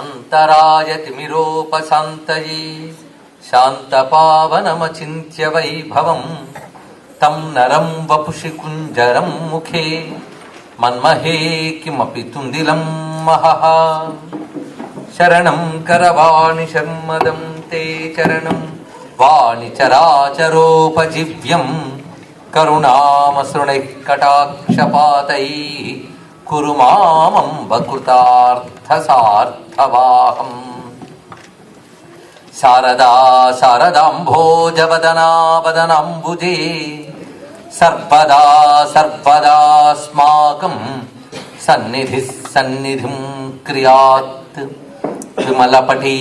అంతరాయతిమిరోపశాంతయే శాంతపావనమచింత్య వైభవం తం నరం వపుషి కుంజరం ముఖే మన్మహే కిమపి తుందిలం మహః. శరణం కరవాణి శర్మదం తే చరణం వాణి చరాచరోపజీవ్యం కరుణామసృణైః కటాక్షపాతైః కురు మామంబ కృతార్థసార్థవాహం. శారదా శారదాంభోజవదనా వదనాంబుజే సర్వదా సర్వదాస్మాకం సన్నిధిః సన్నిధిం క్రియాత్. విమలపటీ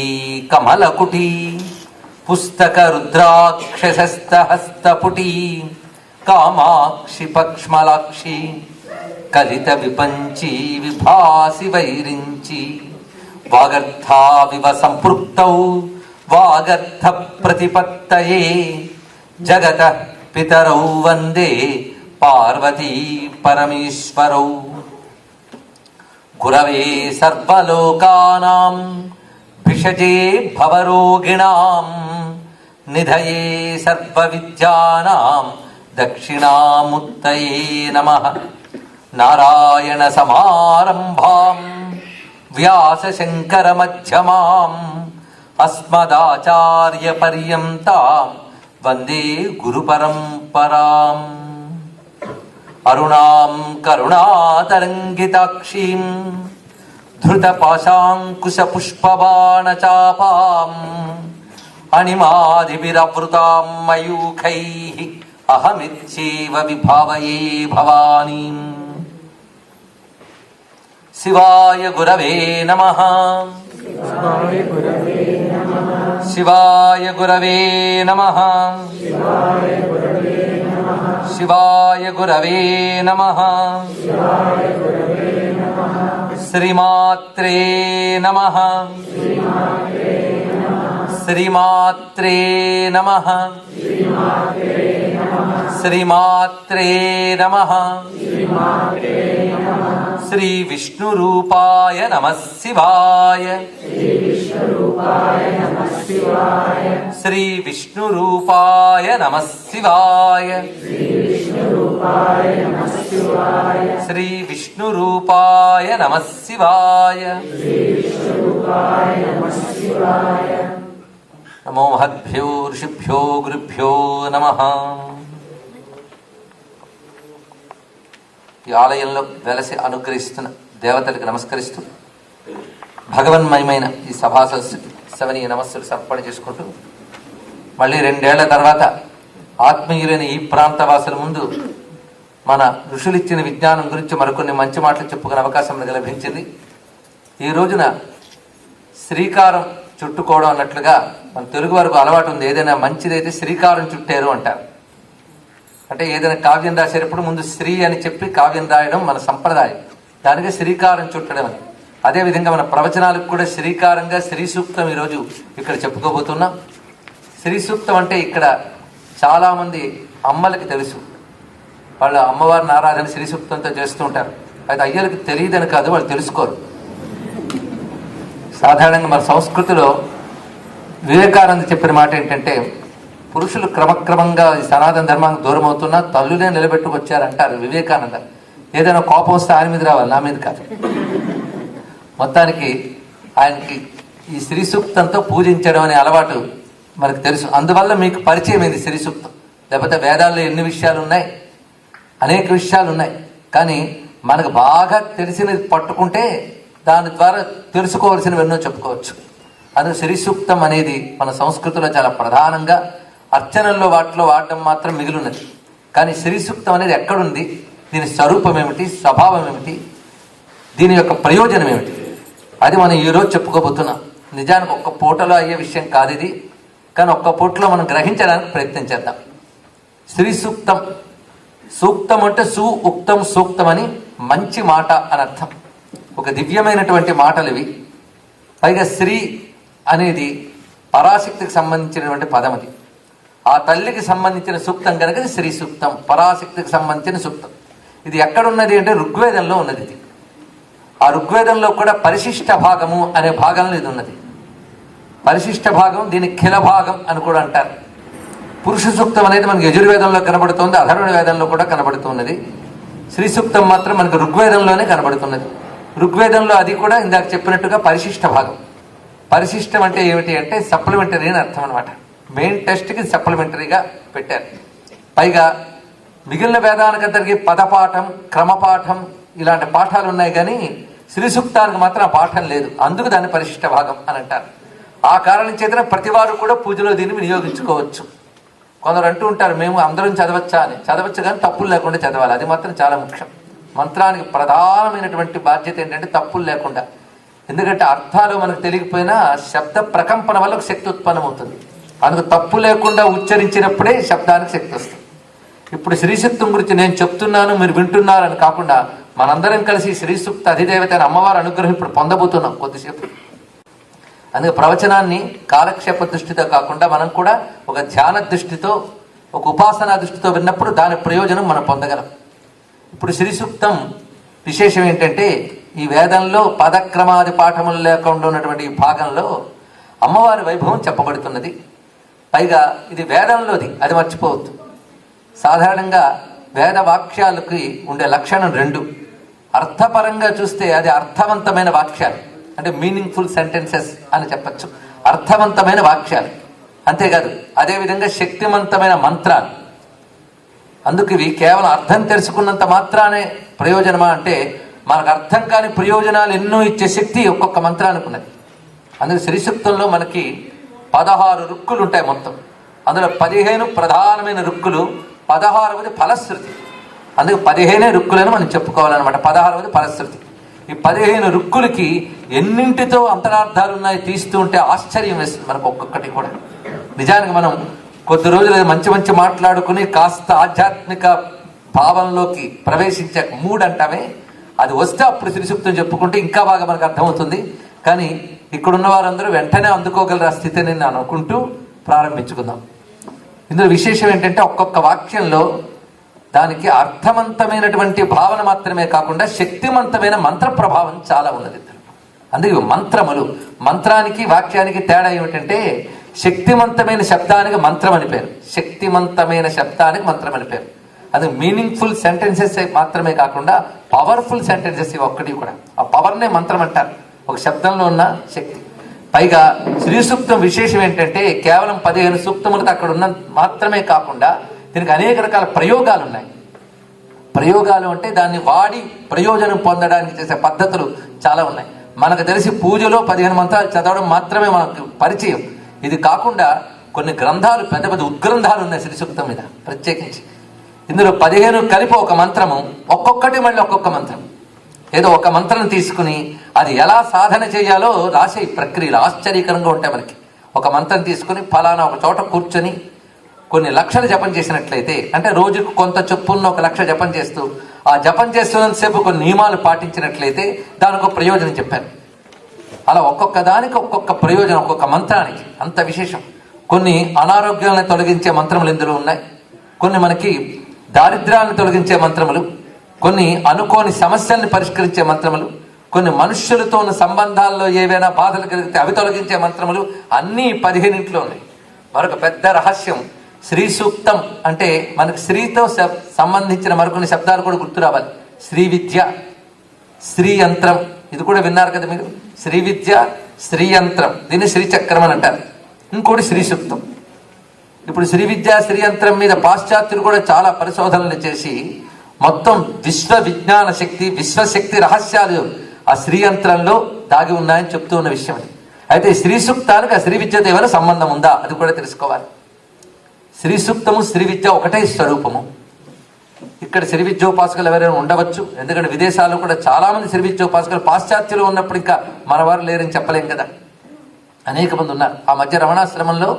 కమలకుటీ పుస్తక రుద్రాక్షసస్తహస్తపుటీ కామాక్షి పక్ష్మలాక్షి కలిత విపంచీ విభాసి వైరించి వాగర్థావివ సంపృక్తౌ వాగర్థ ప్రతిపత్తయే జగతః పితరౌ వందే పార్వతీ పరమేశ్వరౌ. గురవే సర్వలోకానాం భిషజే భవరోగిణాం నిధయే సర్వవిద్యానాం దక్షిణామూర్తయే నమః. నారాయణ సమారంభాం వ్యాసశంకరమధ్యమాం అస్మదాచార్య పర్యంతాం వందే గురుపరంపరాం. అరుణాం కరుణాతరంగితాక్షీం ధృతపాశాంకుశపుష్పబాణచాపాం అణిమాదిభిరవృతాం మయూఖైః అహమిత్యేవ విభావయే భవానీం. శివాయ గురవే నమః. శివాయ గురవే నమః. శివాయ గురవే నమః. శ్రీమాత్రే నమః. శ్రీమాత్రే నమః. శ్రీమాత్రే నమః. శ్రీ విష్ణురూపాయ నమః శివాయ. శ్రీ విష్ణురూపాయ నమః శివాయ. శ్రీ విష్ణురూపాయ నమః శివాయ. నమో మహద్భ్యో ఋషిభ్యో గురుభ్యో నమః. ఈ ఆలయంలో వెలసి అనుగ్రహిస్తున్న దేవతలకు నమస్కరిస్తూ భగవన్మయమైన ఈ సభా సవనీయ నమస్సులు సమర్పణ చేసుకుంటూ మళ్ళీ 2 ఏళ్ల తర్వాత ఆత్మీయులైన ఈ ప్రాంతవాసుల ముందు మన ఋషులిచ్చిన విజ్ఞానం గురించి మరికొన్ని మంచి మాటలు చెప్పుకునే అవకాశం మనకు లభించింది. ఈ రోజున శ్రీకారం చుట్టుకోవడం అన్నట్లుగా మన తెలుగు వారికి అలవాటు ఉంది. ఏదైనా మంచిదైతే శ్రీకారం చుట్టారు అంటారు. అంటే ఏదైనా కావ్యం రాసేటప్పుడు ముందు శ్రీ అని చెప్పి కావ్యం రాయడం మన సంప్రదాయం. దానికి శ్రీకారం చుట్టడం అని. అదేవిధంగా మన ప్రవచనాలకు కూడా శ్రీకారంగా శ్రీ సూక్తం ఈరోజు ఇక్కడ చెప్పుకోబోతున్నాం. శ్రీ సూక్తం అంటే ఇక్కడ చాలామంది అమ్మలకి తెలుసు, వాళ్ళ అమ్మవారిని ఆరాధన శ్రీ సూక్తంతో చేస్తూ ఉంటారు. అయితే అయ్యలకి తెలియదని కాదు, వాళ్ళు తెలుసుకోరు. సాధారణంగా మన సంస్కృతిలో వివేకానంద చెప్పిన మాట ఏంటంటే, పురుషులు క్రమక్రమంగా ఈ సనాతన ధర్మానికి దూరం అవుతున్నా తల్లులే నిలబెట్టుకొచ్చారంటారు వివేకానంద. ఏదైనా కోపం వస్తే ఆయన మీద రావాలి, నా మీద కాదు. మొత్తానికి ఆయనకి ఈ శ్రీ సూక్తంతో పూజించడం అనే అలవాటు మనకు తెలుసు. అందువల్ల మీకు పరిచయం అయింది శ్రీ సూక్తం. లేకపోతే వేదాల్లో ఎన్ని విషయాలు ఉన్నాయి, అనేక విషయాలు ఉన్నాయి. కానీ మనకు బాగా తెలిసినది పట్టుకుంటే దాని ద్వారా తెలుసుకోవాల్సినవి ఎన్నో చెప్పుకోవచ్చు. అందుకు శ్రీ సూక్తం అనేది మన సంస్కృతిలో చాలా ప్రధానంగా అర్చనల్లో వాటిలో వాడడం మాత్రం మిగిలినది. కానీ శ్రీ సూక్తం అనేది ఎక్కడుంది, దీని స్వరూపం ఏమిటి, స్వభావం ఏమిటి, దీని యొక్క ప్రయోజనం ఏమిటి, అది మనం ఈరోజు చెప్పుకోబోతున్నాం. నిజానికి ఒక్క పూటలో అయ్యే విషయం కాదు ఇది. కానీ ఒక్క పూటలో మనం గ్రహించడానికి ప్రయత్నం చేద్దాం. శ్రీ సూక్తం, సూక్తం అంటే సు ఉక్తం సూక్తం అని మంచి మాట అని అర్థం. ఒక దివ్యమైనటువంటి మాటలు ఇవి. పైగా శ్రీ అనేది పరాశక్తికి సంబంధించినటువంటి పదం. అది ఆ తల్లికి సంబంధించిన సూక్తం కనుక శ్రీ సూక్తం, పరాశక్తికి సంబంధించిన సూక్తం. ఇది ఎక్కడున్నది అంటే ఋగ్వేదంలో ఉన్నది. ఇది ఆ ఋగ్వేదంలో కూడా పరిశిష్ట భాగము అనే భాగంలో ఇది ఉన్నది. పరిశిష్ట భాగం, దీన్ని ఖిల భాగం అని కూడా అంటారు. పురుష సూక్తం అనేది మనకి యజుర్వేదంలో కనబడుతుంది, అథర్వణ వేదంలో కూడా కనబడుతున్నది. శ్రీ సూక్తం మాత్రం మనకు ఋగ్వేదంలోనే కనబడుతున్నది. ఋగ్వేదంలో అది కూడా ఇందాక చెప్పినట్టుగా పరిశిష్ట భాగం. పరిశిష్టం అంటే ఏమిటి అంటే సప్లిమెంటరీ అని అర్థం అనమాట. మెయిన్ టెస్ట్కి సప్లిమెంటరీగా పెట్టారు. పైగా మిగిలిన వేదానికంతటికి పదపాఠం, క్రమపాఠం ఇలాంటి పాఠాలు ఉన్నాయి, కానీ శ్రీ సూక్తానికి మాత్రం ఆ పాఠం లేదు. అందుకు దాన్ని పరిశిష్ట భాగం అని అంటారు. ఆ కారణం చేతనే ప్రతి వారు కూడా పూజలో దీన్ని వినియోగించుకోవచ్చు. కొందరు అంటూ ఉంటారు, మేము అందరం చదవచ్చా అని. చదవచ్చు, కానీ తప్పులు లేకుండా చదవాలి. అది మాత్రం చాలా ముఖ్యం. మంత్రానికి ప్రధానమైనటువంటి బాధ్యత ఏంటంటే తప్పులు లేకుండా. ఎందుకంటే అర్థాలు మనకు తెలియకపోయినా శబ్ద ప్రకంపన వల్ల ఒక శక్తి ఉత్పన్నమవుతుంది. అందుకు తప్పు లేకుండా ఉచ్చరించినప్పుడే శబ్దానికి శక్తి వస్తుంది. ఇప్పుడు శ్రీసూక్తం గురించి నేను చెప్తున్నాను, మీరు వింటున్నారని కాకుండా మనందరం కలిసి శ్రీసూక్త అధిదేవత అయిన అమ్మవారి అనుగ్రహం ఇప్పుడు పొందబోతున్నాం కొద్దిసేపు. అందుకే ప్రవచనాన్ని కాలక్షేప దృష్టితో కాకుండా మనం కూడా ఒక ధ్యాన దృష్టితో, ఒక ఉపాసనా దృష్టితో విన్నప్పుడు దాని ప్రయోజనం మనం పొందగలం. ఇప్పుడు శ్రీ సూక్తం విశేషం ఏంటంటే, ఈ వేదంలో పదక్రమాది పాఠములు లేకుండా ఉన్నటువంటి ఈ భాగంలో అమ్మవారి వైభవం చెప్పబడుతున్నది. పైగా ఇది వేదంలోది, అది మర్చిపోవద్దు. సాధారణంగా వేద వాక్యాలకి ఉండే లక్షణం రెండు. అర్థపరంగా చూస్తే అది అర్థవంతమైన వాక్యాలు, అంటే మీనింగ్ఫుల్ సెంటెన్సెస్ అని చెప్పచ్చు. అర్థవంతమైన వాక్యాలు. అంతేకాదు అదేవిధంగా శక్తివంతమైన మంత్రాలు. అందుకు ఇవి కేవలం అర్థం తెలుసుకున్నంత మాత్రానే ప్రయోజనమా అంటే, మనకు అర్థం కాని ప్రయోజనాలు ఎన్నో ఇచ్చే శక్తి ఒక్కొక్క మంత్రానికి ఉన్నది. అందుకు శ్రీ సూక్తంలో మనకి 16 రుక్కులు ఉంటాయి మొత్తం. అందులో 15 ప్రధానమైన రుక్కులు, 16వది ఫలశ్రుతి. అందుకు 15 రుక్కులను మనం చెప్పుకోవాలన్నమాట. 16వది ఫలశ్రుతి. ఈ 15 రుక్కులకి ఎన్నింటితో అంతరార్థాలు ఉన్నాయి తీస్తూ ఉంటే ఆశ్చర్యం వేస్తుంది మనకు ఒక్కొక్కటి కూడా. నిజానికి మనం కొద్ది రోజులు మంచి మంచి మాట్లాడుకుని కాస్త ఆధ్యాత్మిక భావంలోకి ప్రవేశించే మూడ్ అంటామే, అది వస్తే అప్పుడు శ్రీ సూక్తం చెప్పుకుంటే ఇంకా బాగా మనకు అర్థమవుతుంది. కానీ ఇక్కడున్న వారందరూ వెంటనే అందుకోగలరు ఆ స్థితిని నేను అనుకుంటూ ప్రారంభించుకుందాం. ఇందులో విశేషం ఏంటంటే, ఒక్కొక్క వాక్యంలో దానికి అర్థవంతమైనటువంటి భావన మాత్రమే కాకుండా శక్తివంతమైన మంత్ర ప్రభావం చాలా ఉన్నది. అందుకే మంత్రములు, మంత్రానికి వాక్యానికి తేడా ఏమిటంటే, శక్తివంతమైన శబ్దానికి మంత్రం అని పేరు, శక్తివంతమైన శబ్దానికి మంత్రం అని పేరు. అది మీనింగ్ఫుల్ సెంటెన్సెస్ మాత్రమే కాకుండా పవర్ఫుల్ సెంటెన్సెస్ ఒక్కటి కూడా. ఆ పవర్నే మంత్రం అంటారు, ఒక శబ్దంలో ఉన్న శక్తి. పైగా శ్రీ సూక్తం విశేషం ఏంటంటే, కేవలం 15 సూక్తములకు అక్కడ ఉన్న మాత్రమే కాకుండా దీనికి అనేక రకాల ప్రయోగాలు ఉన్నాయి. ప్రయోగాలు అంటే దాన్ని వాడి ప్రయోజనం పొందడానికి చేసే పద్ధతులు చాలా ఉన్నాయి. మనకు తెలిసి పూజలో 15 మంత్రాలు చదవడం మాత్రమే మనకు పరిచయం. ఇది కాకుండా కొన్ని గ్రంథాలు, పెద్ద పెద్ద ఉద్గ్రంథాలు ఉన్నాయి శ్రీ సూక్తం మీద ప్రత్యేకించి. ఇందులో 15 కలిపి ఒక మంత్రము, ఒక్కొక్కటి మళ్ళీ ఒక్కొక్క మంత్రం. ఏదో ఒక మంత్రం తీసుకుని అది ఎలా సాధన చేయాలో రాసే ప్రక్రియలు ఆశ్చర్యకరంగా ఉంటాయి మనకి. ఒక మంత్రం తీసుకుని ఫలానా ఒక చోట కూర్చొని కొన్ని లక్షలు జపం చేసినట్లయితే, అంటే రోజుకు కొంత చొప్పున్న 1 లక్ష జపం చేస్తూ ఆ జపం చేస్తున్నంతసేపు కొన్ని నియమాలు పాటించినట్లయితే దానికి ఒక ప్రయోజనం చెప్పారు. అలా ఒక్కొక్క దానికి ఒక్కొక్క ప్రయోజనం, ఒక్కొక్క మంత్రానికి అంత విశేషం. కొన్ని అనారోగ్యాలను తొలగించే మంత్రములు ఇందులో ఉన్నాయి, కొన్ని మనకి దారిద్ర్యాలను తొలగించే మంత్రములు, కొన్ని అనుకోని సమస్యల్ని పరిష్కరించే మంత్రములు, కొన్ని మనుష్యులతో ఉన్న సంబంధాల్లో ఏవైనా బాధలు కలిగితే అవి తొలగించే మంత్రములు, అన్నీ 15 ఉన్నాయి. మరొక పెద్ద రహస్యం, శ్రీ సూక్తం అంటే మనకు శ్రీతో సంబంధించిన మరికొన్ని శబ్దాలు కూడా గుర్తు రావాలి. శ్రీ విద్య, శ్రీ యంత్రం, ఇది కూడా విన్నారు కదా మీరు. శ్రీ విద్య, శ్రీ యంత్రం, దీన్ని శ్రీచక్రం అని అంటారు. ఇంకోటి శ్రీ సూక్తం. ఇప్పుడు శ్రీ విద్య, శ్రీ యంత్రం మీద పాశ్చాత్యులు కూడా చాలా పరిశోధనలు చేసి మొత్తం విశ్వ విజ్ఞాన శక్తి, విశ్వశక్తి రహస్యాలు ఆ శ్రీ యంత్రంలో దాగి ఉన్నాయని చెప్తూ ఉన్న విషయం అది. అయితే శ్రీ సూక్తానికి ఆ శ్రీ విద్యతో ఏమైనా సంబంధం ఉందా అది కూడా తెలుసుకోవాలి. శ్రీ సూక్తము శ్రీ విద్య ఒకటే స్వరూపము. ఇక్కడ శ్రీ విద్యోపాసకులు ఎవరైనా ఉండవచ్చు, ఎందుకంటే విదేశాల్లో కూడా చాలా మంది శ్రీ విద్యోపాసకులు పాశ్చాత్యులు ఉన్నప్పుడు ఇంకా మన వారు లేరని చెప్పలేం కదా, అనేక మంది ఉన్నారు. ఆ మధ్య రమణాశ్రమంలో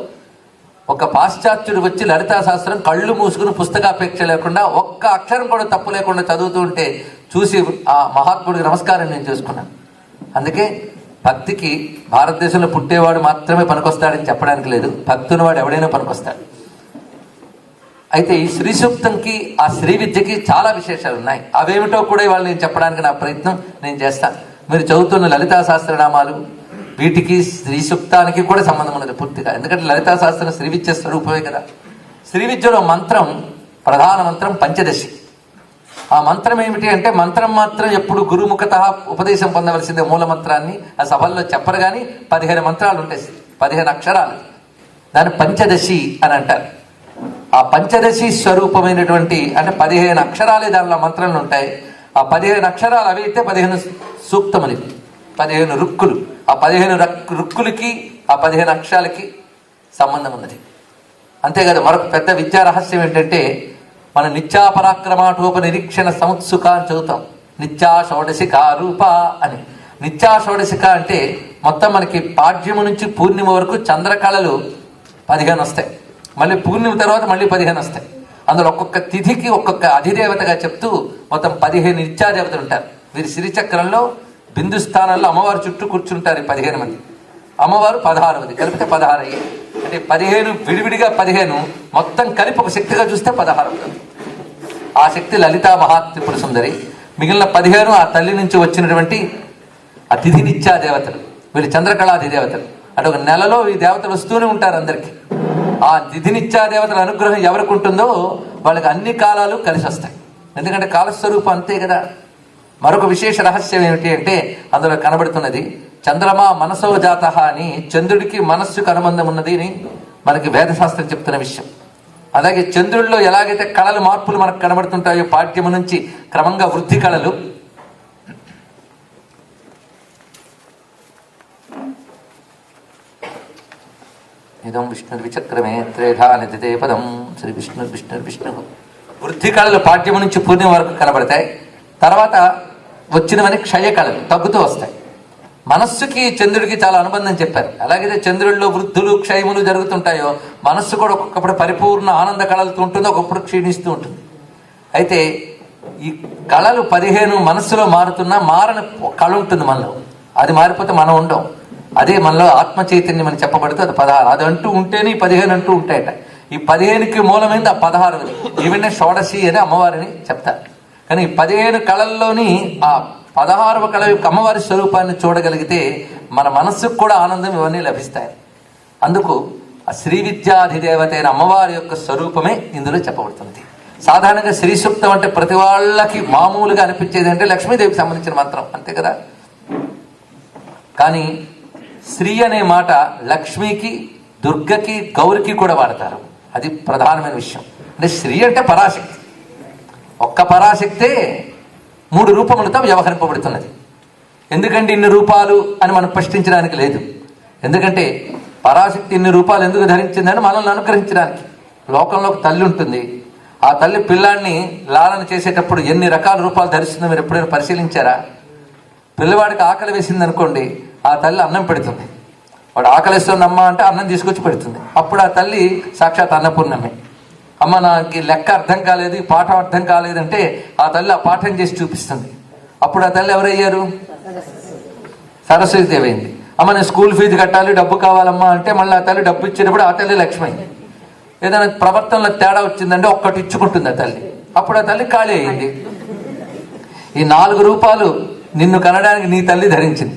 ఒక పాశ్చాత్యుడు వచ్చి లలితా శాస్త్రం కళ్ళు మూసుకుని పుస్తకాపేక్ష లేకుండా ఒక్క అక్షరం కూడా తప్పు లేకుండా చదువుతూ ఉంటే చూసి ఆ మహాత్ముడికి నమస్కారం నేను చేసుకున్నాను. అందుకే భక్తికి భారతదేశంలో పుట్టేవాడు మాత్రమే పనికొస్తాడని చెప్పడానికి లేదు, భక్తుని వాడు ఎవడైనా పనికొస్తాడు. అయితే ఈ శ్రీ సూక్తంకి ఆ శ్రీ విద్యకి చాలా విశేషాలు ఉన్నాయి. అవేమిటో కూడా ఇవాళ నేను చెప్పడానికి నా ప్రయత్నం నేను చేస్తాను. మీరు చదువుతున్న లలితా సహస్రనామాలు వీటికి శ్రీ సూక్తానికి కూడా సంబంధం ఉన్నది పూర్తిగా. ఎందుకంటే లలితా సహస్రం శ్రీ విద్య స్వరూపమే కదా. శ్రీ విద్యలో మంత్రం, ప్రధాన మంత్రం పంచదశి. ఆ మంత్రం ఏమిటి అంటే, మంత్రం మాత్రం ఎప్పుడు గురుముఖత ఉపదేశం పొందవలసిందే. మూల మంత్రాన్ని ఆ సభల్లో చెప్పరు, కానీ 15 మంత్రాలు ఉంటాయి, 15 అక్షరాలు. దాన్ని పంచదశి అని అంటారు. ఆ పంచదశి స్వరూపమైనటువంటి అంటే 15 అక్షరాలే దానిలో మంత్రాలు ఉంటాయి. ఆ 15 అక్షరాలు అవి అయితే 15 సూక్తములు, 15 రుక్కులు. ఆ 15 రుక్కులకి ఆ 15 అక్షరాలకి సంబంధం ఉన్నది. అంతేకాదు మరొక పెద్ద విద్యా రహస్యం ఏంటంటే, మన నిత్యా పరాక్రమాటోప నిరీక్షణ సంత్సుక అని చదువుతాం. నిత్యా షోడశిక రూప అని. నిత్యా షోడశిక అంటే మొత్తం మనకి పాడ్యము నుంచి పూర్ణిమ వరకు చంద్రకళలు 15 వస్తాయి. మళ్ళీ పూర్ణిమ తర్వాత మళ్ళీ 15 వస్తాయి. అందులో ఒక్కొక్క తిథికి ఒక్కొక్క అధిదేవతగా చెప్తూ మొత్తం 15 నిత్యాదేవతలు ఉంటారు. వీరి శ్రీచక్రంలో బిందు స్థానంలో అమ్మవారు చుట్టూ కూర్చుంటారు 15 మంది. అమ్మవారు 16 మంది, కలిపితే 16 అయ్యాయి. అంటే 15 విడివిడిగా 15 మొత్తం కలిపి ఒక శక్తిగా చూస్తే 16. ఆ శక్తి లలితా మహాత్రిపుర సుందరి. మిగిలిన 15 ఆ తల్లి నుంచి వచ్చినటువంటి అతిథి నిత్యా దేవతలు, వీళ్ళు చంద్రకళాధిదేవతలు. అంటే ఒక నెలలో ఈ దేవతలు వస్తూనే ఉంటారు అందరికీ. ఆ తిథి నిత్యా దేవతల అనుగ్రహం ఎవరికి ఉంటుందో వాళ్ళకి అన్ని కాలాలు కలిసి వస్తాయి. ఎందుకంటే కాలస్వరూపం అంతే కదా. మరొక విశేష రహస్యం ఏమిటి అంటే, అందులో కనబడుతున్నది చంద్రమా మనసో జాత అని, చంద్రుడికి మనస్సుకు అనుబంధం ఉన్నది అని మనకి వేదశాస్త్రం చెప్తున్న విషయం. అలాగే చంద్రుడిలో ఎలాగైతే కళలు మార్పులు మనకు కనబడుతుంటాయో, పాఠ్యము నుంచి క్రమంగా వృద్ధి కళలు, ఇదం విష్ణు విచక్రమే త్రేధా నిధితే పదం శ్రీ విష్ణు విష్ణు విష్ణు. వృద్ధి కళలు పాఠ్యము నుంచి పూర్ణిమ వరకు కనబడతాయి. తర్వాత వచ్చినవని క్షయ కళలు తగ్గుతూ వస్తాయి. మనస్సుకి చంద్రుడికి చాలా అనుబంధం చెప్పారు. అలాగైతే చంద్రుడిలో వృద్ధులు క్షయములు జరుగుతుంటాయో, మనస్సు కూడా ఒక్కొక్కప్పుడు పరిపూర్ణ ఆనంద కళలతో ఉంటుంది, ఒకప్పుడు క్షీణిస్తూ ఉంటుంది. అయితే ఈ కళలు 15 మనస్సులో మారుతున్నా మారని కళ ఉంటుంది మనలో. అది మారిపోతే మనం ఉండం. అదే మనలో ఆత్మ చైతన్యం అని చెప్పబడితే అది 16. అది అంటూ ఉంటేనే ఈ 15 అంటూ ఉంటాయట. ఈ 15కి మూలమైంది ఆ 16. ఈవెనే షోడశి అని అమ్మవారిని చెప్తారు. కానీ ఈ 15 కళల్లోని ఆ 16వ కళ యొక్క అమ్మవారి స్వరూపాన్ని చూడగలిగితే మన మనస్సుకు కూడా ఆనందం ఇవన్నీ లభిస్తాయి. అందుకు ఆ శ్రీ విద్యాధిదేవత అయిన అమ్మవారి యొక్క స్వరూపమే ఇందులో చెప్పబడుతుంది. సాధారణంగా శ్రీ సూక్తం అంటే ప్రతి వాళ్ళకి మామూలుగా అనిపించేది అంటే లక్ష్మీదేవికి సంబంధించిన మంత్రం, అంతే కదా. కానీ శ్రీ అనే మాట లక్ష్మికి, దుర్గకి, గౌరికి కూడా వాడతారు. అది ప్రధానమైన విషయం. అంటే శ్రీ అంటే పరాశక్తి. ఒక్క పరాశక్తే 3 రూపములతో వ్యవహరింపబడుతున్నది. ఎందుకంటే ఇన్ని రూపాలు అని మనం ప్రశ్నించడానికి లేదు. ఎందుకంటే పరాశక్తి ఇన్ని రూపాలు ఎందుకు ధరించిందని మనల్ని అనుగ్రహించడానికి. లోకంలో ఒక తల్లి ఉంటుంది. ఆ తల్లి పిల్లాన్ని లాలన చేసేటప్పుడు ఎన్ని రకాల రూపాలు ధరిస్తుందో మీరు ఎప్పుడైనా పరిశీలించారా? పిల్లవాడికి ఆకలి వేసింది అనుకోండి, ఆ తల్లి అన్నం పెడుతుంది. వాడు ఆకలిస్తుంది అమ్మ అంటే అన్నం తీసుకొచ్చి పెడుతుంది. అప్పుడు ఆ తల్లి సాక్షాత్ అన్నపూర్ణమే. అమ్మ నాకు లెక్క అర్థం కాలేదు, ఈ పాఠం అర్థం కాలేదంటే ఆ తల్లి ఆ పాఠం చేసి చూపిస్తుంది. అప్పుడు ఆ తల్లి ఎవరయ్యారు? సరస్వతీదేవి అయింది. అమ్మ నేను స్కూల్ ఫీజు కట్టాలి, డబ్బు కావాలమ్మా అంటే మళ్ళీ ఆ తల్లి డబ్బు ఇచ్చేటప్పుడు ఆ తల్లి లక్ష్మి అయింది. ఏదైనా ప్రవర్తనలో తేడా వచ్చిందంటే ఒక్కటి ఇచ్చుకుంటుంది ఆ తల్లి. అప్పుడు ఆ తల్లి ఖాళీ అయింది. ఈ 4 రూపాలు నిన్ను కనడానికి నీ తల్లి ధరించింది.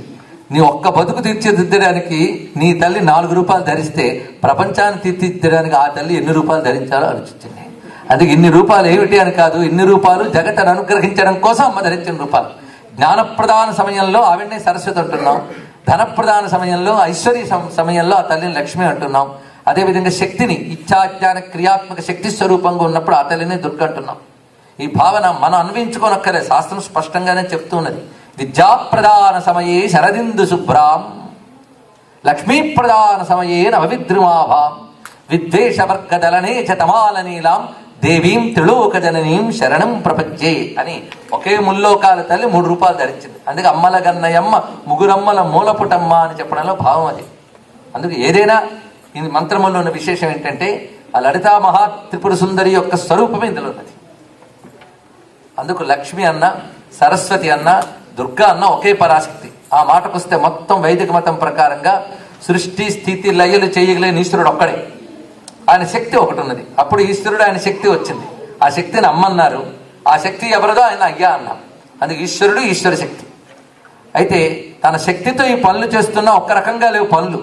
నీ ఒక్క బతుకు తీర్చిదిద్దడానికి నీ తల్లి 4 రూపాయలు ధరిస్తే ప్రపంచాన్ని తీర్చిదిద్దడానికి ఆ తల్లి ఎన్ని రూపాయలు ధరించాలో ఆలోచించింది. అందుకే ఇన్ని రూపాయలు ఏమిటి అని కాదు, ఇన్ని రూపాయలు జగత్తును అనుగ్రహించడం కోసం అమ్మ ధరించిన రూపాయలు. జ్ఞానప్రదాన సమయంలో ఆవిడనే సరస్వతి అంటున్నాం, ధనప్రదాన సమయంలో, ఐశ్వర్య సమయంలో ఆ తల్లిని లక్ష్మి అంటున్నాం. అదేవిధంగా శక్తిని, ఇచ్ఛాజ్ఞాన క్రియాత్మక శక్తి స్వరూపంగా ఉన్నప్పుడు ఆ తల్లిని దుర్గ అంటున్నాం. ఈ భావన మనం అన్వయించుకోనక్కరే, శాస్త్రం స్పష్టంగానే చెప్తూ ఉన్నది. విద్యాప్రదాన సమయే శరదిందు శుభ్రాం, లక్ష్మీ ప్రదాన సమయే నవవిద్రుమాభాం, విద్వేషవర్గదలనే చ తమాల నీలాం, దేవీం త్రిలోక జననీం శరణం ప్రపంచే అని ఒకే ముల్లోకాల తల్లి 3 రూపాయలు ధరించింది. అందుకే అమ్మల గన్నయమ్మ ముగురమ్మల మూలపుటమ్మ అని చెప్పడంలో భావం అది. అందుకు ఏదైనా ఈ మంత్రములో ఉన్న విశేషం ఏంటంటే ఆ లలితా మహా త్రిపుర సుందరి యొక్క స్వరూపమే ఇందులో ఉన్నది. అందుకు లక్ష్మి అన్న, సరస్వతి అన్న, దుర్గా అన్న ఒకే పరాశక్తి. ఆ మాటకొస్తే మొత్తం వైదిక మతం ప్రకారంగా సృష్టి స్థితి లయలు చేయగలిగిన ఈశ్వరుడు ఒక్కడే. ఆయన శక్తి ఒకటి ఉన్నది. అప్పుడు ఈశ్వరుడు ఆయన శక్తి వచ్చింది. ఆ శక్తిని అమ్మన్నారు. ఆ శక్తి ఎవరిదో ఆయన అయ్యా అన్నాం. అందుకే ఈశ్వరుడు ఈశ్వర శక్తి. అయితే తన శక్తితో ఈ పనులు చేస్తున్నా ఒక్క రకంగా లేవు పనులు,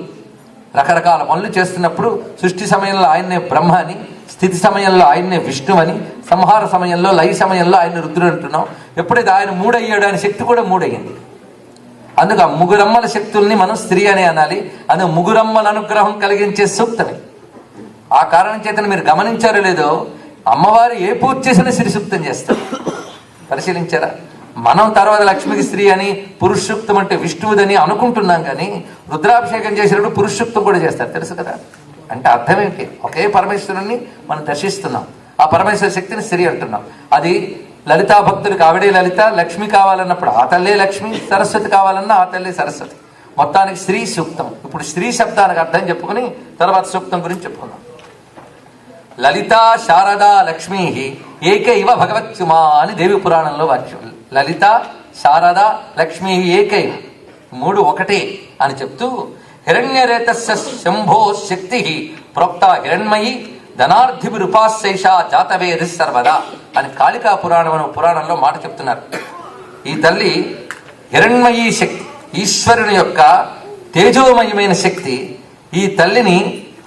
రకరకాల పనులు చేస్తున్నప్పుడు సృష్టి సమయంలో ఆయన్నే బ్రహ్మ అని, స్థితి సమయంలో ఆయన్నే విష్ణు అని, సంహార సమయంలో లయ సమయంలో ఆయన రుద్రుడు అంటున్నాం. ఎప్పుడైతే ఆయన మూడయ్యాడు ఆయన శక్తి కూడా మూడయ్యింది. అందుకు ఆ ముగురమ్మల శక్తుల్ని మనం స్త్రీ అనే అనాలి. అందుకు ముగురమ్మల అనుగ్రహం కలిగించే సూక్తమే. ఆ కారణం చేతను మీరు గమనించారో లేదో, అమ్మవారు ఏ పూజ చేసినా శ్రీ సూక్తం చేస్తారు. పరిశీలించారా? మనం తర్వాత లక్ష్మికి స్త్రీ అని, పురుష సూక్తం అంటే విష్ణువుదని అనుకుంటున్నాం, కానీ రుద్రాభిషేకం చేసినప్పుడు పురుష సూక్తం కూడా చేస్తారు, తెలుసు కదా. అంటే అర్థం ఏంటి? ఒకే పరమేశ్వరుణ్ణి మనం దర్శిస్తున్నాం, ఆ పరమేశ్వర శక్తిని స్త్రీ అంటున్నాం. అది లలితా భక్తులకు ఆవిడే లలిత, లక్ష్మి కావాలన్నప్పుడు ఆ తల్లే లక్ష్మి, సరస్వతి కావాలన్నా ఆ తల్లే సరస్వతి. మొత్తానికి స్త్రీ సూక్తం. ఇప్పుడు స్త్రీ శబ్దానికి అర్థం చెప్పుకుని తర్వాత సూక్తం గురించి చెప్పుకుందాం. లలిత శారదా లక్ష్మీ ఏకైవ భగవత్యుమా అని దేవి పురాణంలో వాక్యం. లలిత శారద లక్ష్మీ ఏకైవ, మూడు ఒకటే అని చెప్తూ, హిరణ్యరేతస్య శంభో శక్తి ప్రోక్త హిరణ్మయి ధనార్థిభిరుపాశైషా జాతవేది సర్వదా అని కాళికా పురాణం అనే పురాణంలో మాట చెప్తున్నారు. ఈ తల్లి హిరణ్మయీ శక్తి, ఈశ్వరుని యొక్క తేజోమయమైన శక్తి. ఈ తల్లిని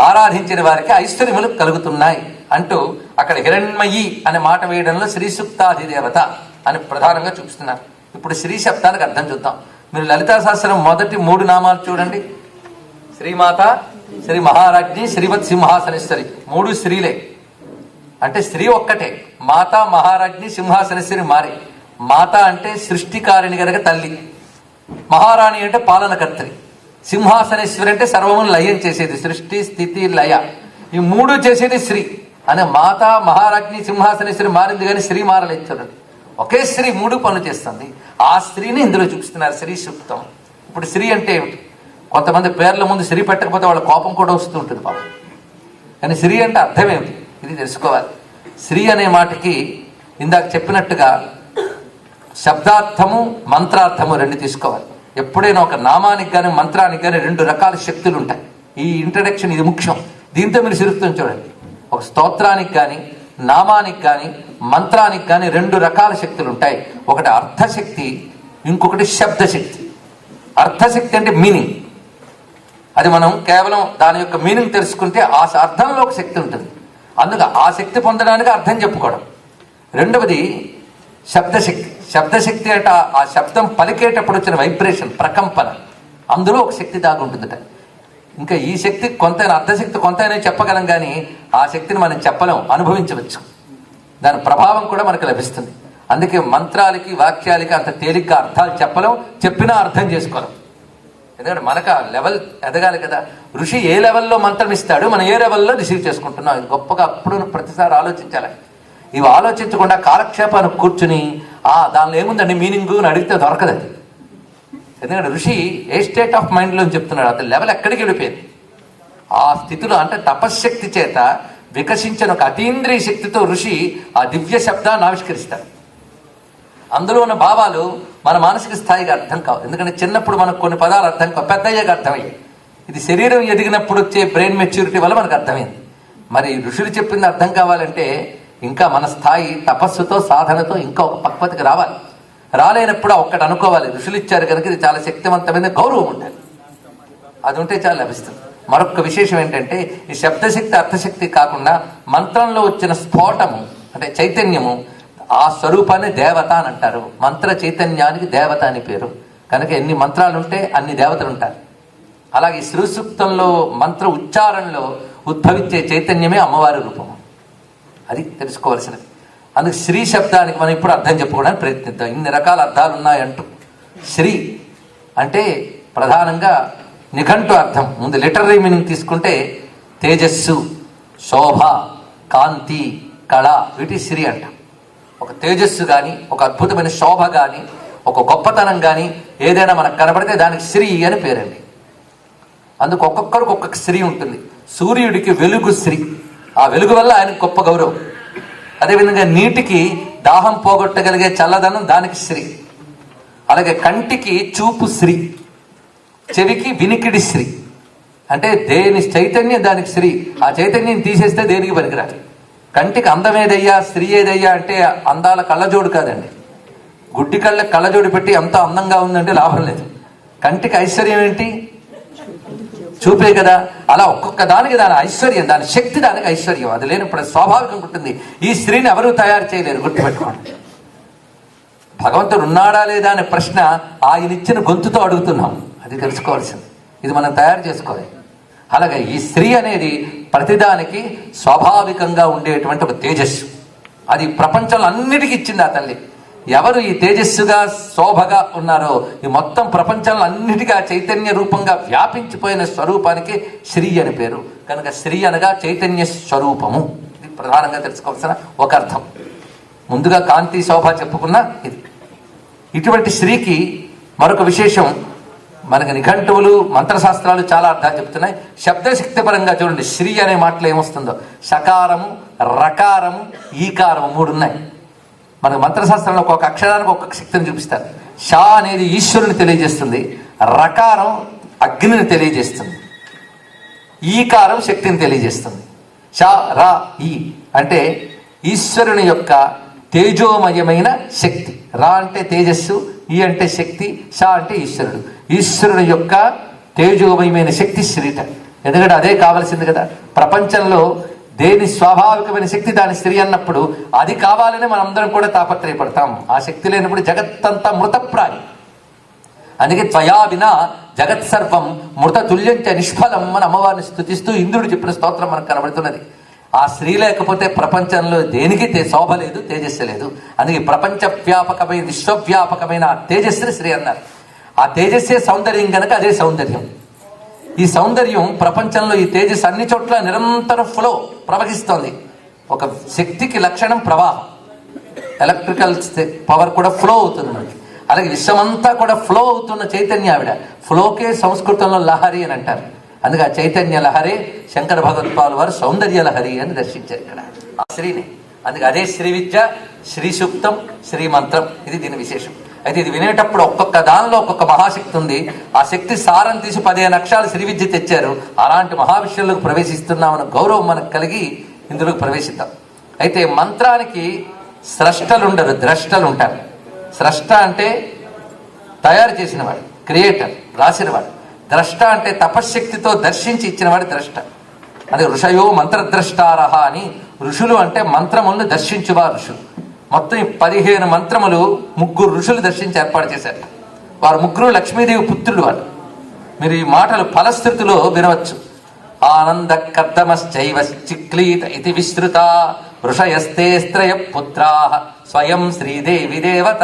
ఆరాధించిన వారికి ఐశ్వర్యములు కలుగుతున్నాయి అంటూ అక్కడ హిరణ్మయి అనే మాట వేయడంలో శ్రీ సూక్తాధిదేవత అని ప్రధానంగా చూపిస్తున్నారు. ఇప్పుడు శ్రీ శబ్దానికి అర్థం చూద్దాం. మీరు లలితా సహస్రం మొదటి 3 నామాలు చూడండి. శ్రీమాత, శ్రీ మహారాజ్ఞి, శ్రీవత్ సింహాసనేశ్వరి, 3 స్త్రీలే. అంటే స్త్రీ ఒక్కటే. మాత, మహారాజ్ఞి, సింహాసనేశ్వరి మారి. మాత అంటే సృష్టికారిణి గనక తల్లి, మహారాణి అంటే పాలనకర్తరి, సింహాసనేశ్వరి అంటే సర్వమును లయం చేసేది, సృష్టి స్థితి లయ, ఈ 3 చేసేది స్త్రీ. అనే మాత, మహారాజ్ఞి, సింహాసనేశ్వరి మారింది కానీ స్త్రీ మారలేదు. చూడండి, ఒకే స్త్రీ 3 పనులు చేస్తుంది. ఆ స్త్రీని ఇందులో చూపిస్తున్నారు శ్రీ సూక్తం. ఇప్పుడు స్త్రీ అంటే ఏమిటి? కొంతమంది పేర్ల ముందు స్త్రీ పెట్టకపోతే వాళ్ళ కోపం కూడా వస్తూ ఉంటుంది పాపం. కానీ స్త్రీ అంటే అర్థం ఏమిటి ఇది తెలుసుకోవాలి. స్త్రీ అనే మాటకి ఇందాక చెప్పినట్టుగా శబ్దార్థము, మంత్రార్థము 2 తీసుకోవాలి. ఎప్పుడైనా ఒక నామానికి కానీ మంత్రానికి కానీ 2 రకాల శక్తులు ఉంటాయి. ఈ ఇంట్రడక్షన్ ఇది ముఖ్యం. దీంతో మీరు సిరుత్తం చూడండి. ఒక స్తోత్రానికి కానీ, నామానికి కానీ, మంత్రానికి కానీ 2 రకాల శక్తులు ఉంటాయి. ఒకటి అర్థశక్తి, ఇంకొకటి శబ్దశక్తి. అర్థశక్తి అంటే మీనింగ్. అది మనం కేవలం దాని యొక్క మీనింగ్ తెలుసుకుంటే ఆ అర్థంలో ఒక శక్తి ఉంటుంది. అందుకు ఆ శక్తి పొందడానికి అర్థం చెప్పుకోవడం. రెండవది శబ్దశక్తి. శబ్దశక్తి అంటే ఆ శబ్దం పలికేటప్పుడు వచ్చిన వైబ్రేషన్, ప్రకంపన, అందులో ఒక శక్తి దాగుంటుందట. ఇంకా ఈ శక్తి కొంతైనా, అర్థశక్తి కొంతైనా చెప్పగలం, కానీ ఆ శక్తిని మనం చెప్పలేం, అనుభవించవచ్చు. దాని ప్రభావం కూడా మనకు లభిస్తుంది. అందుకే మంత్రాలకి, వాక్యాలకి అంత తేలిగ్గా అర్థాలు చెప్పలేం, చెప్పినా అర్థం చేసుకోలేం. ఎందుకంటే మనకు ఆ లెవెల్ ఎదగాలి కదా. ఋషి ఏ లెవెల్లో మంత్రం ఇస్తాడు, మనం ఏ లెవెల్లో రిసీవ్ చేసుకుంటున్నాం, ఇది గొప్పగా అప్పుడు ప్రతిసారి ఆలోచించాలి. ఇవి ఆలోచించకుండా కాలక్షేపానికి కూర్చుని దానిలో ఏముందండి మీనింగ్ అని అడిగితే దొరకదు అది. ఎందుకంటే ఋషి ఏ స్టేట్ ఆఫ్ మైండ్లో చెప్తున్నాడు, అతని లెవెల్ ఎక్కడికి వెళ్ళిపోయింది. ఆ స్థితిలో అంటే తపశ్శక్తి చేత వికసించిన ఒక అతీంద్రియ శక్తితో ఋషి ఆ దివ్య శబ్దాన్ని ఆవిష్కరిస్తాడు. అందులో ఉన్న భావాలు మన మానసిక స్థాయికి అర్థం కావు. ఎందుకంటే చిన్నప్పుడు మనకు కొన్ని పదాలు అర్థం కావు, పెద్దయ్యాక అర్థమయ్యాయి. ఇది శరీరం ఎదిగినప్పుడు వచ్చే బ్రెయిన్ మెచ్యూరిటీ వల్ల మనకు అర్థమైంది. మరి ఋషులు చెప్పింది అర్థం కావాలంటే ఇంకా మన స్థాయి తపస్సుతో, సాధనతో ఇంకా ఒక పక్వతకి రావాలి. రాలేనప్పుడు ఒక్కటి అనుకోవాలి, ఋషులు ఇచ్చారు కనుక ఇది చాలా శక్తివంతమైన గౌరవం ఉంటుంది. అది ఉంటే చాలా లభిస్తుంది. మరొక విశేషం ఏంటంటే ఈ శబ్దశక్తి, అర్థశక్తి కాకుండా మంత్రంలో వచ్చిన స్ఫోటము అంటే చైతన్యము, ఆ స్వరూపాన్ని దేవత అని అంటారు. మంత్ర చైతన్యానికి దేవత అని పేరు. కనుక ఎన్ని మంత్రాలు ఉంటే అన్ని దేవతలు ఉంటారు. అలాగే శ్రీ సూక్తంలో మంత్ర ఉచ్చారణలో ఉద్భవించే చైతన్యమే అమ్మవారి రూపము. అది తెలుసుకోవాల్సినది. అందుకు శ్రీ శబ్దానికి మనం ఇప్పుడు అర్థం చెప్పుకోవడానికి ప్రయత్నిద్దాం. ఇన్ని రకాల అర్థాలు ఉన్నాయంటూ. శ్రీ అంటే ప్రధానంగా నిఘంటు అర్థం. ముందు లిటరరీ మీనింగ్ తీసుకుంటే తేజస్సు, శోభ, కాంతి, కళ, వీటి శ్రీ అంటాం. ఒక తేజస్సు కానీ, ఒక అద్భుతమైన శోభ కానీ, ఒక గొప్పతనం కానీ ఏదైనా మనకు కనబడితే దానికి శ్రీ అని పేరండి. అందుకు ఒక్కొక్కరికి ఒక్కొక్క శ్రీ ఉంటుంది. సూర్యుడికి వెలుగు శ్రీ, ఆ వెలుగు వల్ల ఆయనకు గొప్ప గౌరవం. అదేవిధంగా నీటికి దాహం పోగొట్టగలిగే చల్లదనం, దానికి శ్రీ. అలాగే కంటికి చూపు శ్రీ, చెవికి వినికిడి శ్రీ. అంటే దేని చైతన్యం దానికి శ్రీ. ఆ చైతన్యం తీసేస్తే దేనికి పనికిరాదు. కంటికి అందం ఏదయ్యా, స్త్రీ ఏదయ్యా అంటే అందాల కళ్ళజోడు కాదండి. గుడ్డి కళ్ళకి కళ్ళజోడి పెట్టి ఎంత అందంగా ఉందంటే లాభం లేదు. కంటికి ఐశ్వర్యం ఏంటి? చూపే కదా. అలా ఒక్కొక్క దానికి దాని ఐశ్వర్యం, దాని శక్తి దానికి ఐశ్వర్యం. అది లేనప్పుడు స్వాభావికంగా ఉంటుంది. ఈ స్త్రీని ఎవరూ తయారు చేయలేరు, గుర్తుపెట్టుకోండి. భగవంతుడు ఉన్నాడా లేదా అనే ప్రశ్న ఆయన ఇచ్చిన గొంతుతో అడుగుతున్నాం. అది తెలుసుకోవాల్సింది. ఇది మనం తయారు చేసుకోవాలి. అలాగే ఈ స్త్రీ అనేది ప్రతిదానికి స్వాభావికంగా ఉండేటువంటి ఒక తేజస్సు. అది ప్రపంచంలో అన్నిటికీ ఇచ్చింది ఆ తల్లి. ఎవరు ఈ తేజస్సుగా శోభగా ఉన్నారో ఈ మొత్తం ప్రపంచంలో అన్నిటికీ చైతన్య రూపంగా వ్యాపించిపోయిన స్వరూపానికి శ్రీ అని పేరు. కనుక శ్రీ అనగా చైతన్య స్వరూపము. ఇది ప్రధానంగా తెలుసుకోవాల్సిన ఒక అర్థం. ముందుగా కాంతి శోభ చెప్పుకున్న ఇది. ఇటువంటి స్త్రీకి మరొక విశేషం, మనకు నిఘంటువులు మంత్రశాస్త్రాలు చాలా అర్థాలు చెప్తున్నాయి. శబ్దశక్తి పరంగా చూడండి, శ్రీ అనే మాటలు ఏమొస్తుందో. షకారము, రకారము, ఈకారము 3 ఉన్నాయి. మనకు మంత్రశాస్త్రంలో ఒక్కొక్క అక్షరానికి ఒక్కొక్క శక్తిని చూపిస్తారు. షా అనేది ఈశ్వరుని తెలియజేస్తుంది, రకారం అగ్నిని తెలియజేస్తుంది, ఈకారం శక్తిని తెలియజేస్తుంది. షా రా ఈ అంటే ఈశ్వరుని యొక్క తేజోమయమైన శక్తి. రా అంటే తేజస్సు, ఈ అంటే శక్తి, షా అంటే ఈశ్వరుడు. ఈశ్వరుని యొక్క తేజోమయమైన శక్తి శ్రీట. ఎందుకంటే అదే కావలసింది కదా. ప్రపంచంలో దేని స్వాభావికమైన శక్తి దాని స్త్రీ అన్నప్పుడు అది కావాలని మనం అందరం కూడా తాపత్రయపడతాం. ఆ శక్తి లేనప్పుడు జగత్తంతా మృతప్రాయం. అందుకే త్వయా వినా జగత్ సర్వం మృత తుల్యంచ నిష్ఫలం అని అమ్మవారిని స్తుతిస్తూ ఇంద్రుడు చెప్పిన స్తోత్రం మనకు కనబడుతున్నది. ఆ స్త్రీ లేకపోతే ప్రపంచంలో దేనికి శోభ లేదు, తేజస్సు లేదు. అందుకే ప్రపంచ వ్యాపకమైన విశ్వవ్యాపకమైన తేజస్సుని స్త్రీ అన్నారు. ఆ తేజస్సే సౌందర్యం కనుక అదే సౌందర్యం. ఈ సౌందర్యం ప్రపంచంలో ఈ తేజస్సు అన్ని చోట్ల నిరంతరం ఫ్లో ప్రవహిస్తోంది. ఒక శక్తికి లక్షణం ప్రవాహం. ఎలక్ట్రికల్ పవర్ కూడా ఫ్లో అవుతుంది మనకి. అలాగే విశ్వమంతా కూడా ఫ్లో అవుతున్న చైతన్య ఆవిడ. ఫ్లోకే సంస్కృతంలో లహరి అని అంటారు. అందుకే ఆ చైతన్య లహరే శంకర భగవత్పాల్ వారు సౌందర్య లహరి అని దర్శించారు ఇక్కడ ఆ స్త్రీని. అందుకే అదే శ్రీ విద్య, శ్రీ సూక్తం, శ్రీ మంత్రం. ఇది దీని విశేషం. అయితే ఇది వినేటప్పుడు ఒక్కొక్క దానిలో ఒక్కొక్క మహాశక్తి ఉంది. ఆ శక్తి సారం తీసి 15 అక్షరాలు శ్రీ విద్య తెచ్చారు. అలాంటి మహావిషయంలోకి ప్రవేశిస్తున్నామన్న గౌరవం మనకు కలిగి ఇందులోకి ప్రవేశిద్దాం. అయితే మంత్రానికి స్రష్టలు ఉండరు, ద్రష్టలు ఉంటారు. స్రష్ట అంటే తయారు చేసినవాడు, క్రియేటర్, రాసినవాడు. ద్రష్ట అంటే తపశ్శక్తితో దర్శించి ఇచ్చినవాడు ద్రష్ట. అదే ఋషయో మంత్రద్రష్టారహ అని. ఋషులు అంటే మంత్రములను దర్శించువా ఋషులు. మొత్తం 15 మంత్రములు 3 ఋషులు దర్శించి ఏర్పాటు చేశారు. వారు 3 లక్ష్మీదేవి పుత్రులు. వాళ్ళు మీరు ఈ మాటలు ఫలశ్రుతిలో వినవచ్చు. ఆనంద కర్దమశ్చైవ చిక్లీత ఇది విస్తృత ఋషయస్తే స్త్రయ పుత్రా స్వయం శ్రీదేవి దేవత.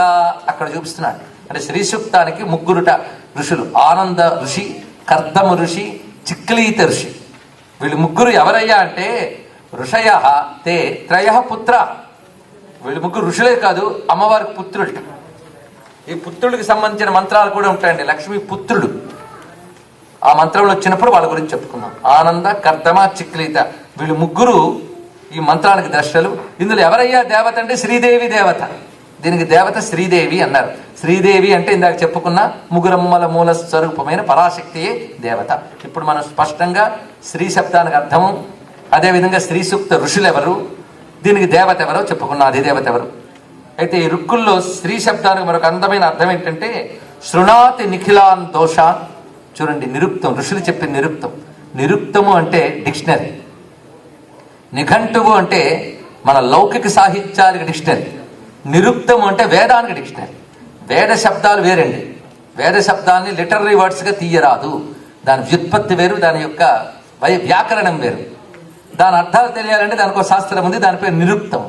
అక్కడ చూపిస్తున్నాడు. అంటే శ్రీ సూక్తానికి 3 ఋషులు. ఆనంద ఋషి, కర్దమ ఋషి, చిక్లీత ఋషి. వీళ్ళు 3 ఎవరయ్యా అంటే ఋషయ తే త్రయ పుత్ర. వీళ్ళు 3 ఋషులే కాదు, అమ్మవారికి పుత్రుడు. ఈ పుత్రుడికి సంబంధించిన మంత్రాలు కూడా ఉంటాయండి. లక్ష్మీ పుత్రుడు ఆ మంత్రంలో వచ్చినప్పుడు వాళ్ళ గురించి చెప్పుకుందాం. ఆనంద, కర్దమ, చిక్లీత వీళ్ళు 3 ఈ మంత్రానికి ద్రష్టలు. ఇందులో ఎవరయ్యా దేవత అంటే శ్రీదేవి దేవత. దీనికి దేవత శ్రీదేవి అన్నారు. శ్రీదేవి అంటే ఇందాక చెప్పుకున్న ముగురమ్మల మూల స్వరూపమైన పరాశక్తియే దేవత. ఇప్పుడు మనం స్పష్టంగా శ్రీ శబ్దానికి అర్థము, అదేవిధంగా శ్రీ సూక్త ఋషులు ఎవరు, దీనికి దేవత ఎవరో చెప్పుకున్నా. అది దేవత ఎవరు. అయితే ఈ రుక్కుల్లో స్త్రీ శబ్దానికి మరొక అందమైన అర్థం ఏంటంటే శృణాతి నిఖిలాన్ దోషాన్. చూడండి, నిరుక్తం, ఋషులు చెప్పిన నిరుక్తం. నిరుక్తము అంటే డిక్షనరీ, నిఘంటువు అంటే మన లౌకిక సాహిత్యానికి డిక్షనరీ, నిరుక్తము అంటే వేదానికి డిక్షనరీ. వేద శబ్దాలు వేరండి. వేద శబ్దాన్ని లిటరరీ వర్డ్స్గా తీయరాదు. దాని వ్యుత్పత్తి వేరు, దాని యొక్క వ్యాకరణం వేరు. దాని అర్థాలు తెలియాలంటే దానికి ఒక శాస్త్రం ఉంది, దాని పేరు నిరుక్తం.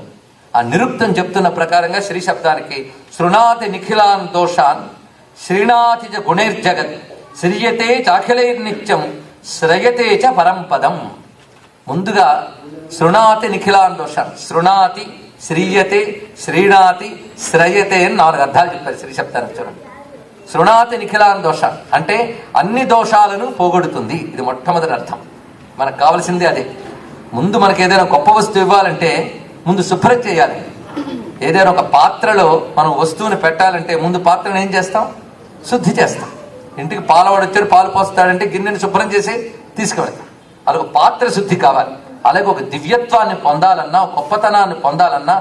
ఆ నిరుక్తం చెప్తున్న ప్రకారంగా శ్రీ శబ్దానికి శృణాతి నిఖిలాన్ దోషాన్ శ్రీనాతి చ గుణైర్జగత్ శ్రీయతే చాఖిలైర్నిత్యం శ్రయతే చ పరంపదం. ముందుగా శృణాతి నిఖిలాన్ దోషాన్. శృణాతి, శ్రీయతే, శ్రీనాతి, శ్రయతే అని 4 అర్థాలు చెప్పారు శ్రీ శబ్దానికి. చూడండి, శృణాతి నిఖిలాన్ దోషాన్ అంటే అన్ని దోషాలను పోగొడుతుంది. ఇది మొట్టమొదటి అర్థం. మనకు కావాల్సింది అదే. ముందు మనకు ఏదైనా గొప్ప వస్తువు ఇవ్వాలంటే ముందు శుభ్రం చేయాలి. ఏదైనా ఒక పాత్రలో మనం వస్తువుని పెట్టాలంటే ముందు పాత్రను ఏం చేస్తాం? శుద్ధి చేస్తాం. ఇంటికి పాలవాడు వచ్చాడు, పాలు పోస్తాడంటే గిన్నెని శుభ్రం చేసి తీసుకువెళ్తాం. అలాగే పాత్ర శుద్ధి కావాలి. అలాగే ఒక దివ్యత్వాన్ని పొందాలన్నా, గొప్పతనాన్ని పొందాలన్నా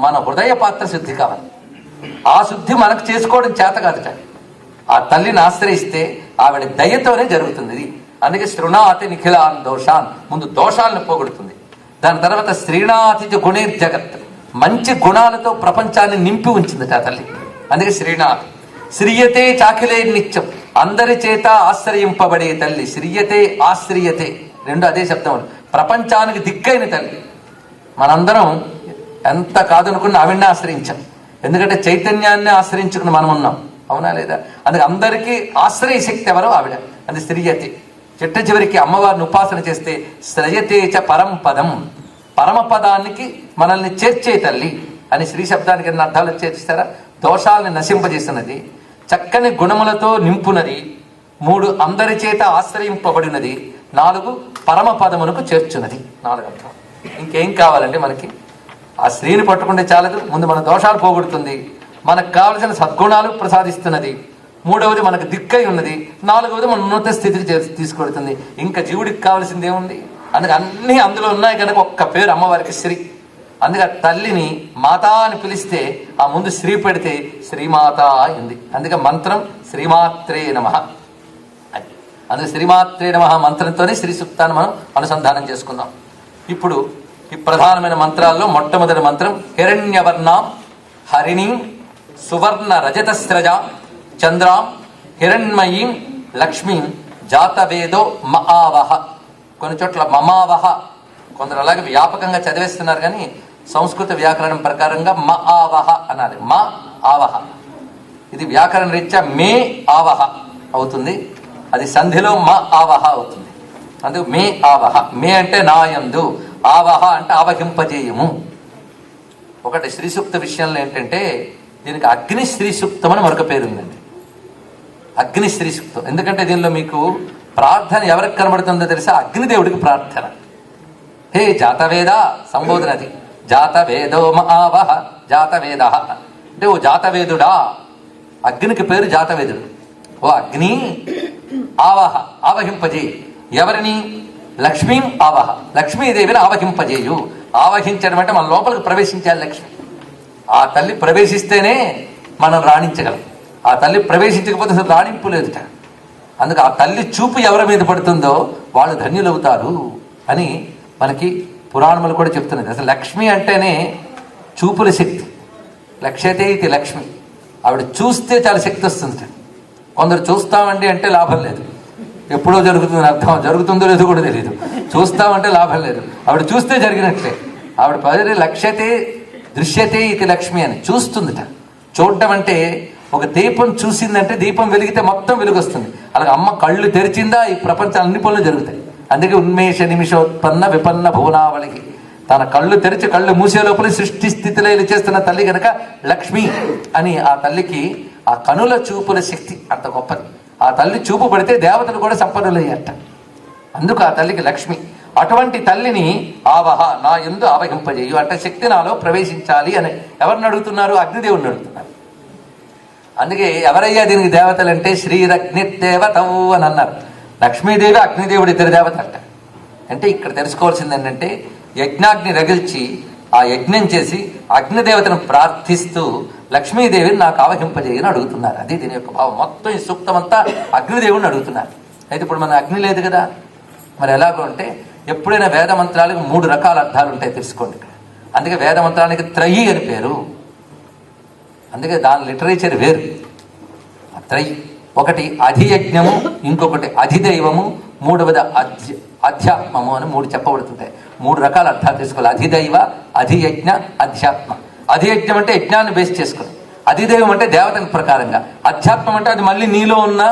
మన హృదయ పాత్ర శుద్ధి కావాలి. ఆ శుద్ధి మనకు చేసుకోవడం చేత కాదుట. ఆ తల్లిని ఆశ్రయిస్తే ఆవిడ దయతోనే జరుగుతుంది ఇది. అందుకే శృణాతి నిఖిలాన్ దోషాన్, ముందు దోషాలను పోగొడుతుంది. దాని తర్వాత శ్రీనాథి గుణే జగత్, మంచి గుణాలతో ప్రపంచాన్ని నింపి ఉంచింది ఆ తల్లి. అందుకే శ్రీనాథ్. శ్రీయతే చాకిలే నిత్యం, అందరి చేత ఆశ్రయింపబడే తల్లి. శ్రీయతే ఆశ్రయతే రెండు అదే శబ్దం. ప్రపంచానికి దిక్కైన తల్లి. మనందరం ఎంత కాదనుకున్న ఆవిడ్ని ఆశ్రయించాం. ఎందుకంటే చైతన్యాన్ని ఆశ్రయించుకుని మనం ఉన్నాం, అవునా లేదా? అందుకే అందరికీ ఆశ్రయ శక్తి ఎవరో ఆవిడ. అది శ్రీయతే. చిట్ట చివరికి అమ్మవారిని ఉపాసన చేస్తే శ్రయతే చ పరంపదం, పరమపదానికి మనల్ని చేర్చే తల్లి అని శ్రీ శబ్దానికి ఎన్ని అర్థాలు చేర్చారా? దోషాలని నశింపజేస్తున్నది, చక్కని గుణములతో నింపునది, 3 అందరి చేత ఆశ్రయింపబడినది, 4 పరమపదమునకు చేర్చున్నది. 4 అర్థం. ఇంకేం కావాలండి మనకి? ఆ స్త్రీని పట్టుకుంటే చాలదు. ముందు మన దోషాలు పోగొడుతుంది, మనకు కావలసిన సద్గుణాలు ప్రసాదిస్తున్నది, 3వది మనకు దిక్కై ఉన్నది, 4వది మన ఉన్నత స్థితికి తీసుకొడుతుంది. ఇంకా జీవుడికి కావాల్సింది ఏముంది? అందుకే అన్నీ అందులో ఉన్నాయి కనుక ఒక్క పేరు అమ్మవారికి శ్రీ. అందుకే తల్లిని మాత అని పిలిస్తే ఆ ముందు శ్రీ పెడితే శ్రీమాత అయింది. అందుకే మంత్రం శ్రీమాత్రే నమః. అందుకే శ్రీమాత్రే నమః మంత్రంతోనే శ్రీ సూక్తాన్ని మనం అనుసంధానం చేసుకుందాం. ఇప్పుడు ఈ ప్రధానమైన మంత్రాల్లో మొట్టమొదటి మంత్రం హిరణ్యవర్ణాం హరిణీం సువర్ణ రజతస్రజాం చంద్రాం హిరణ్మయీం లక్ష్మీం జాతవేదో మఆవహ. కొన్ని చోట్ల మమావహ, కొందరు అలాగే వ్యాపకంగా చదివేస్తున్నారు, కానీ సంస్కృత వ్యాకరణం ప్రకారంగా మ ఆవహ అనాలి. మ ఆవహ ఇది వ్యాకరణ రీత్యా మే ఆవహ అవుతుంది, అది సంధిలో మ ఆవహ అవుతుంది. అందుకు మే ఆవహ. మే అంటే నాయందు, ఆవహ అంటే ఆవహింపజేయము. ఒకటి శ్రీ సూక్త విషయంలో ఏంటంటే దీనికి అగ్ని శ్రీ సూక్తం అని మరొక పేరు ఉందండి. అగ్ని శ్రీ సూక్తం. ఎందుకంటే దీనిలో మీకు ప్రార్థన ఎవరికి కనబడుతుందో తెలుసా? అగ్నిదేవుడికి ప్రార్థన. హే జాతవేద సంబోధన అది. జాతవేదో ఆవహ జాతవేద అంటే ఓ జాతవేదుడా. అగ్నికి పేరు జాతవేదుడు. ఓ అగ్ని ఆవహ ఆవహింపజేయి. ఎవరిని? లక్ష్మీం ఆవహ, లక్ష్మీదేవిని ఆవహింపజేయు. ఆవహించడం అంటే మన లోపలికి ప్రవేశించాలి లక్ష్మి. ఆ తల్లి ప్రవేశిస్తేనే మనం రాణించగలం. ఆ తల్లి ప్రవేశించకపోతే అసలు రాణింపు లేదుట. అందుకే ఆ తల్లి చూపు ఎవరి మీద పడుతుందో వాళ్ళు ధన్యులవుతారు అని మనకి పురాణములు కూడా చెప్తున్నది. అసలు లక్ష్మి అంటేనే చూపుల శక్తి. లక్ష్యతే ఇది లక్ష్మి. ఆవిడ చూస్తే చాలా శక్తి వస్తుంది. కొందరు చూస్తామండి అంటే లాభం లేదు, ఎప్పుడో జరుగుతుందని అర్థం, జరుగుతుందో లేదో కూడా తెలియదు. చూస్తామంటే లాభం లేదు, ఆవిడ చూస్తే జరిగినట్లే. ఆవిడ పది లక్ష్యతే దృశ్యతే ఇది లక్ష్మి అని చూస్తుందిట. చూడటం అంటే ఒక దీపం చూసిందంటే దీపం వెలిగితే మొత్తం వెలుగు వస్తుంది. అలాగే అమ్మ కళ్ళు తెరిచిందా ఈ ప్రపంచం అన్ని పనులు జరుగుతాయి. అందుకే ఉన్మేష నిమిషోత్పన్న విపన్న భువనావళికి, తన కళ్ళు తెరిచి కళ్ళు మూసే లోపల సృష్టి స్థితిలో చేస్తున్న తల్లి కనుక లక్ష్మి అని ఆ తల్లికి ఆ కనుల చూపుల శక్తి అంత గొప్పది. ఆ తల్లి చూపు పడితే దేవతలు కూడా సంపన్నులయ్యారట. అందుకు ఆ తల్లికి లక్ష్మి. అటువంటి తల్లిని ఆవహ నా యందు ఆవహింపజేయు అంటే శక్తి నాలో ప్రవేశించాలి అని ఎవరిని అడుగుతున్నారు? అగ్నిదేవుని అడుగుతున్నారు. అందుకే ఎవరయ్యా దీనికి దేవతలు అంటే శ్రీరగ్నిదేవతవు అని అన్నారు. లక్ష్మీదేవి అగ్నిదేవుడు ఇద్దరు దేవత అంట. అంటే ఇక్కడ తెలుసుకోవాల్సింది ఏంటంటే యజ్ఞాగ్ని రగిల్చి ఆ యజ్ఞం చేసి అగ్నిదేవతను ప్రార్థిస్తూ లక్ష్మీదేవిని నాకు ఆవహింపజేయని అడుగుతున్నారు. అది దీని యొక్క భావం. మొత్తం ఈ సూక్తం అంతా అగ్నిదేవుడిని అడుగుతున్నారు. అయితే ఇప్పుడు మన అగ్ని లేదు కదా, మరి ఎలాగో అంటే ఎప్పుడైనా వేద మంత్రాలకు 3 రకాల అర్థాలు ఉంటాయి తెలుసుకోండి ఇక్కడ. అందుకే వేద మంత్రానికి త్రయి అని పేరు. అందుకే దాని లిటరేచర్ వేరు. త్రయి ఒకటి అధియజ్ఞము, ఇంకొకటి అధిదైవము, 3వది అధ్యాత్మము అని 3 చెప్పబడుతుంటాయి. 3 రకాల అర్థాలు తీసుకోవాలి. అధిదైవ, అధియజ్ఞ, అధ్యాత్మ. అధియజ్ఞం అంటే యజ్ఞాన్ని బేస్ చేసుకుని, అధిదైవం అంటే దేవతల ప్రకారంగా, అధ్యాత్మం అంటే అది మళ్ళీ నీలో ఉన్న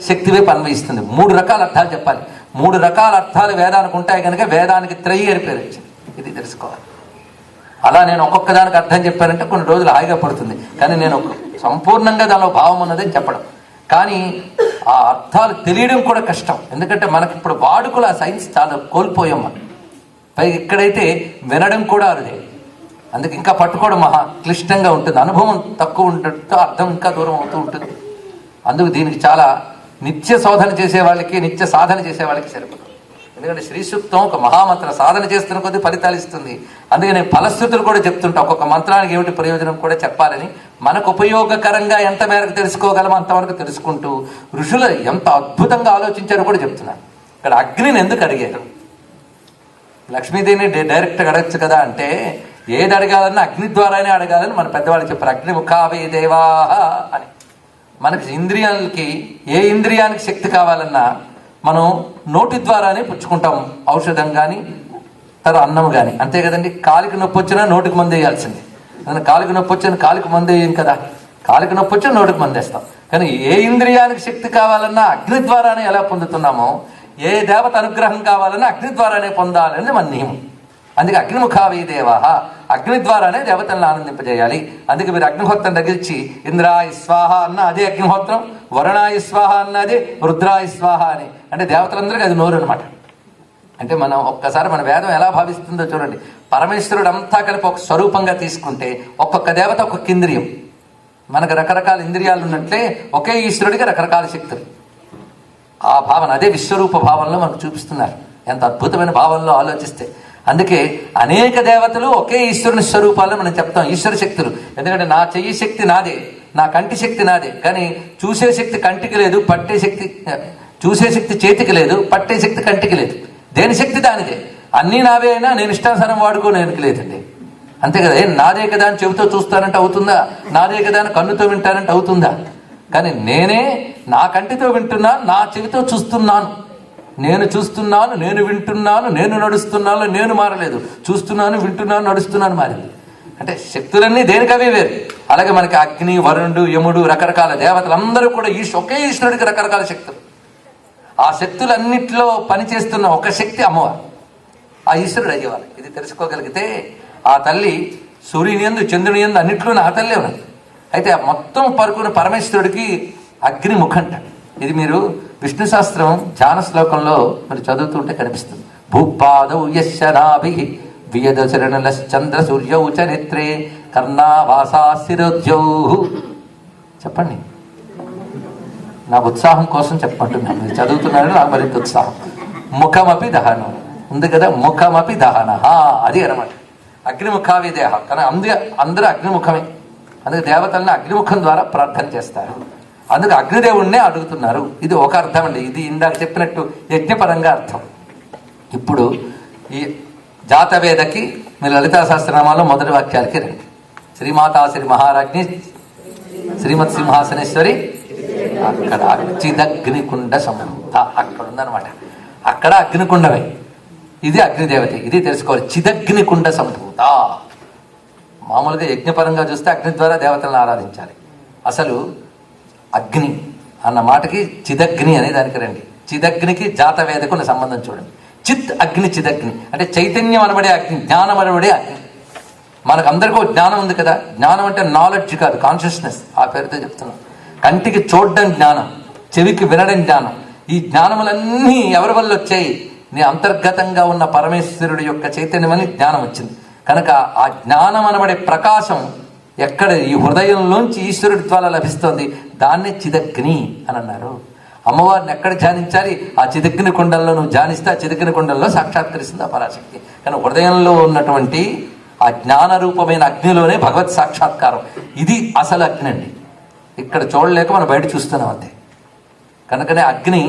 శక్తి వైపు అన్వయిస్తుంది. 3 రకాల అర్థాలు చెప్పాలి. 3 రకాల అర్థాలు వేదానికి ఉంటాయి కనుక వేదానికి త్రయి అని పేరు వచ్చింది. ఇది తెలుసుకోవాలి. అలా నేను ఒక్కొక్క దానికి అర్థం చెప్పానంటే కొన్ని రోజులు హాయిగా పడుతుంది, కానీ నేను సంపూర్ణంగా దానిలో భావం ఉన్నదని చెప్పడం. కానీ ఆ అర్థాలు తెలియడం కూడా కష్టం. ఎందుకంటే మనకి ఇప్పుడు వాడుకలు ఆ సైన్స్ చాలా కోల్పోయాం మనం. పైగా ఇక్కడైతే వినడం కూడా అరుదే. అందుకే ఇంకా పట్టుకోవడం మహా క్లిష్టంగా ఉంటుంది. అనుభవం తక్కువ ఉండటంతో అర్థం ఇంకా దూరం అవుతూ ఉంటుంది. అందుకు దీనికి చాలా నిత్య శోధన చేసే వాళ్ళకి, నిత్య సాధన చేసే వాళ్ళకి సరిపడదు. ఎందుకంటే శ్రీ సూక్తం ఒక మహామంత్ర సాధన చేస్తున్న కొద్దీ ఫలితాలు ఇస్తుంది. అందుకే నేను ఫలశ్రుతులు కూడా చెప్తుంటా, ఒక్కొక్క మంత్రానికి ఏమిటి ప్రయోజనం కూడా చెప్పాలని. మనకు ఉపయోగకరంగా ఎంత మేరకు తెలుసుకోగలమో అంతవరకు తెలుసుకుంటూ ఋషులు ఎంత అద్భుతంగా ఆలోచించారో కూడా చెప్తున్నారు. ఇక్కడ అగ్నిని ఎందుకు అడిగారు? లక్ష్మీదేవిని డైరెక్ట్గా అడగచ్చు కదా అంటే, ఏది అడగాలన్నా అగ్ని ద్వారానే అడగాలని మన పెద్దవాళ్ళు చెప్పారు. అగ్నిముఖావే దేవా అని. మనకి ఇంద్రియాలకి ఏ ఇంద్రియానికి శక్తి కావాలన్నా మనం నోటి ద్వారానే పుచ్చుకుంటాం. ఔషధం కానీ తర్వాత అన్నం కానీ అంతే కదండి. కాలికి నొప్పి వచ్చినా నోటికి మందు వేయాల్సింది. కాలికి నొప్పి వచ్చిన కాలికి మందు వేయం కదా, కాలికి నొప్పి వచ్చినా నోటికి మందు వేస్తాం. కానీ ఏ ఇంద్రియానికి శక్తి కావాలన్నా అగ్ని ద్వారానే ఎలా పొందుతున్నామో, ఏ దేవత అనుగ్రహం కావాలన్నా అగ్ని ద్వారానే పొందాలని మన నియమం. అందుకే అగ్నిముఖావీ దేవా, అగ్ని ద్వారానే దేవతలను ఆనందింపజేయాలి. అందుకే మీరు అగ్నిహోత్రం తగిల్చి ఇంద్రాయ స్వాహ అన్న అదే అగ్నిహోత్రం, వరుణాయ స్వాహ అన్న అదే రుద్రాయ స్వాహ అని. అంటే దేవతలందరికీ అది నోరు అనమాట. అంటే మనం ఒక్కసారి మన వేదం ఎలా భావిస్తుందో చూడండి. పరమేశ్వరుడు అంతా కలిపి ఒక స్వరూపంగా తీసుకుంటే ఒక్కొక్క దేవత ఒక్కొక్క ఇంద్రియం. మనకు రకరకాల ఇంద్రియాలు ఉన్నట్లే ఒకే ఈశ్వరుడికి రకరకాల శక్తులు. ఆ భావన అదే విశ్వరూప భావనలో మనకు చూపిస్తున్నారు. ఎంత అద్భుతమైన భావనలో ఆలోచిస్తే. అందుకే అనేక దేవతలు ఒకే ఈశ్వరుని స్వరూపాల్లో మనం చెప్తాం ఈశ్వర శక్తులు. ఎందుకంటే నా చెయ్యి శక్తి నాదే, నా కంటి శక్తి నాదే, కానీ చూసే శక్తి కంటికి లేదు, చూసే శక్తి చేతికి లేదు, పట్టే శక్తి కంటికి లేదు. దేని శక్తి దానిదే. అన్నీ నావే అయినా నేను ఇష్టానుసారం వాడుకోనేనికి లేదండి. అంతే కదా. నాదే కదా అని చెవితో చూస్తానంటే అవుతుందా? నాదే కదా అని కన్నుతో వింటానంటే అవుతుందా? కానీ నేనే నా కంటితో వింటున్నా, నా చెవితో చూస్తున్నాను, నేను చూస్తున్నాను, నేను వింటున్నాను, నేను నడుస్తున్నాను, నేను మారలేదు. చూస్తున్నాను, వింటున్నాను, నడుస్తున్నాను మారింది. అంటే శక్తులన్నీ దేనికవే వేరు. అలాగే మనకి అగ్ని, వరుణుడు, యముడు, రకరకాల దేవతలందరూ కూడా ఒకే ఈశ్వరుడికి రకరకాల శక్తులు. ఆ శక్తులన్నిట్లో పనిచేస్తున్న ఒక శక్తి అమ్మవారు, ఆ ఈశ్వరుడు అయ్యేవారు. ఇది తెలుసుకోగలిగితే ఆ తల్లి సూర్యుని యందు, చంద్రుని యందు అన్నింటిలోనే ఆ తల్లే ఉన్నది. అయితే ఆ మొత్తం పరుకున్న పరమేశ్వరుడికి అగ్నిముఖంట. ఇది మీరు విష్ణు శాస్త్రం ధ్యాన శ్లోకంలో మీరు చదువుతుంటే కనిపిస్తుంది. భూపాదౌ యశనాభి వియదచరణశ్చంద్ర సూర్యౌ చ నేత్రే కర్ణావాసాశిరోద్యౌ. చెప్పండి, నాకు ఉత్సాహం కోసం చెప్పమంటున్నాను. మీరు చదువుతున్నారని నాకు మరింత ఉత్సాహం. ముఖమపి దహనం ఉంది కదా, ముఖమపి దహన, అది అనమాట అగ్నిముఖావి దేహ. కానీ అందరూ అగ్నిముఖమే. అందుకే దేవతల్ని అగ్నిముఖం ద్వారా ప్రార్థన చేస్తారు. అందుకే అగ్నిదేవుణ్ణే అడుగుతున్నారు. ఇది ఒక అర్థం అండి. ఇది ఇందాక చెప్పినట్టు యజ్ఞపరంగా అర్థం. ఇప్పుడు ఈ జాతవేదకి మీరు లలితా సహస్రనామాల్లో మొదటి వాక్యాలకి రండి. శ్రీమాతా శ్రీ మహారాజ్ఞి శ్రీమత్ సింహాసనేశ్వరి అక్కడ చిదగ్నికుండ సంభూత అక్కడ ఉందనమాట. అక్కడ అగ్నికుండమే. ఇది అగ్నిదేవత. ఇది తెలుసుకోవాలి. చిదగ్నికుండ సంభూత. మామూలుగా యజ్ఞపరంగా చూస్తే అగ్ని ద్వారా దేవతలను ఆరాధించాలి. అసలు అగ్ని అన్న మాటకి చిదగ్ని అనే దానికి రండి. చిదగ్నికి జాతవేదకు ఉన్న సంబంధం చూడండి. చిత్ అగ్ని, చిదగ్ని అంటే చైతన్యం అనబడే అగ్ని, జ్ఞానం అనబడే అగ్ని. మనకు అందరికీ జ్ఞానం ఉంది కదా. జ్ఞానం అంటే నాలెడ్జ్ కాదు, కాన్షియస్నెస్. ఆ పేరుతో చెప్తున్నాం. కంటికి చూడడం జ్ఞానం, చెవికి వినడం జ్ఞానం. ఈ జ్ఞానములన్నీ ఎవరి వల్ల వచ్చాయి? నీ అంతర్గతంగా ఉన్న పరమేశ్వరుడి యొక్క చైతన్యం అని జ్ఞానం వచ్చింది. కనుక ఆ జ్ఞానం అనబడే ప్రకాశం ఎక్కడ ఈ హృదయంలోంచి ఈశ్వరుడి ద్వారా లభిస్తోంది. దాన్నే చిదగ్ని అని అన్నారు. అమ్మవారిని ఎక్కడ ధ్యానించాలి? ఆ చిదగ్ని కుండంలో నువ్వు ధ్యానిస్తే ఆ చిదగ్ని కుండంలో సాక్షాత్కరిస్తుంది ఆ పరాశక్తి. కానీ హృదయంలో ఉన్నటువంటి ఆ జ్ఞాన రూపమైన అగ్నిలోనే భగవత్ సాక్షాత్కారం. ఇది అసలు అగ్ని అండి. ఇక్కడ చూడలేక మనం బయట చూస్తున్నాం అంతే. కనుకనే అగ్ని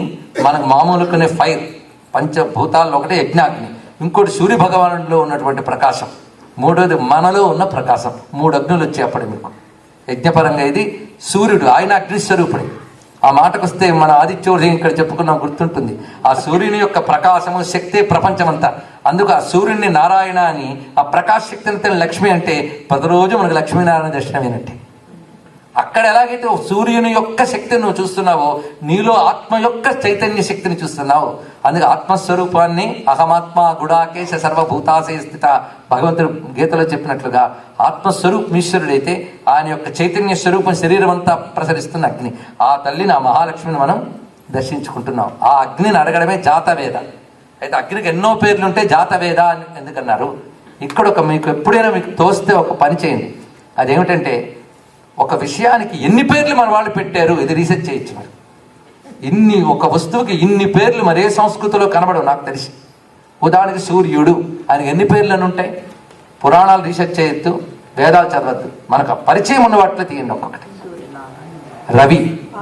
మనకు మామూలుకునే ఫైర్, పంచభూతాల్లో ఒకటే యజ్ఞాగ్ని, ఇంకోటి సూర్య భగవానుడిలో ఉన్నటువంటి ప్రకాశం, మూడోది మనలో ఉన్న ప్రకాశం. 3 అగ్నులు వచ్చాయి అప్పుడు మీకు. యజ్ఞపరంగా ఇది సూర్యుడు, ఆయన అగ్నిస్వరూపుడు. ఆ మాటకు వస్తే మన ఆదిత్యోదయం ఇక్కడ చెప్పుకున్నాం, గుర్తుంటుంది. ఆ సూర్యుని యొక్క ప్రకాశము శక్తే ప్రపంచమంతా. అందుకు ఆ సూర్యుడిని నారాయణ అని, ఆ ప్రకాశ శక్తిని లక్ష్మి అంటే ప్రతిరోజు మనకు లక్ష్మీనారాయణ దర్శనమేనంటే. అక్కడ ఎలాగైతే సూర్యుని యొక్క శక్తిని నువ్వు చూస్తున్నావో, నీలో ఆత్మ యొక్క చైతన్య శక్తిని చూస్తున్నావు. అందుకే ఆత్మస్వరూపాన్ని అహమాత్మ గుడాకేశ సర్వభూతాశయ స్థిత భగవంతుడు గీతలో చెప్పినట్లుగా ఆత్మస్వరూపం ఈశ్వరుడైతే ఆయన యొక్క చైతన్య స్వరూపం శరీరం అంతా ప్రసరిస్తున్న అగ్ని. ఆ తల్లిని, ఆ మహాలక్ష్మిని మనం దర్శించుకుంటున్నాం. ఆ అగ్నిని అడగడమే జాతవేద. అయితే అగ్నికి ఎన్నో పేర్లు ఉంటే జాతవేద అని ఎందుకన్నారు? ఇక్కడ మీకు ఎప్పుడైనా మీకు తోస్తే ఒక పని చేయండి. అదేమిటంటే, ఒక విషయానికి ఎన్ని పేర్లు మన వాళ్ళు పెట్టారు, ఇది రీసెర్చ్ చేయొచ్చు. మరి ఒక వస్తువుకి ఇన్ని పేర్లు మరే సంస్కృతిలో కనబడవు నాకు తెలిసి. ఉదాహరణకి సూర్యుడు, ఆయనకి ఎన్ని పేర్లు అని ఉంటాయి? పురాణాలు రీసెర్చ్ చేయొద్దు, వేదాలు చదవద్దు, మనకు పరిచయం ఉన్న వాటిలో తీయండి ఒక్కొక్కటి. రవి,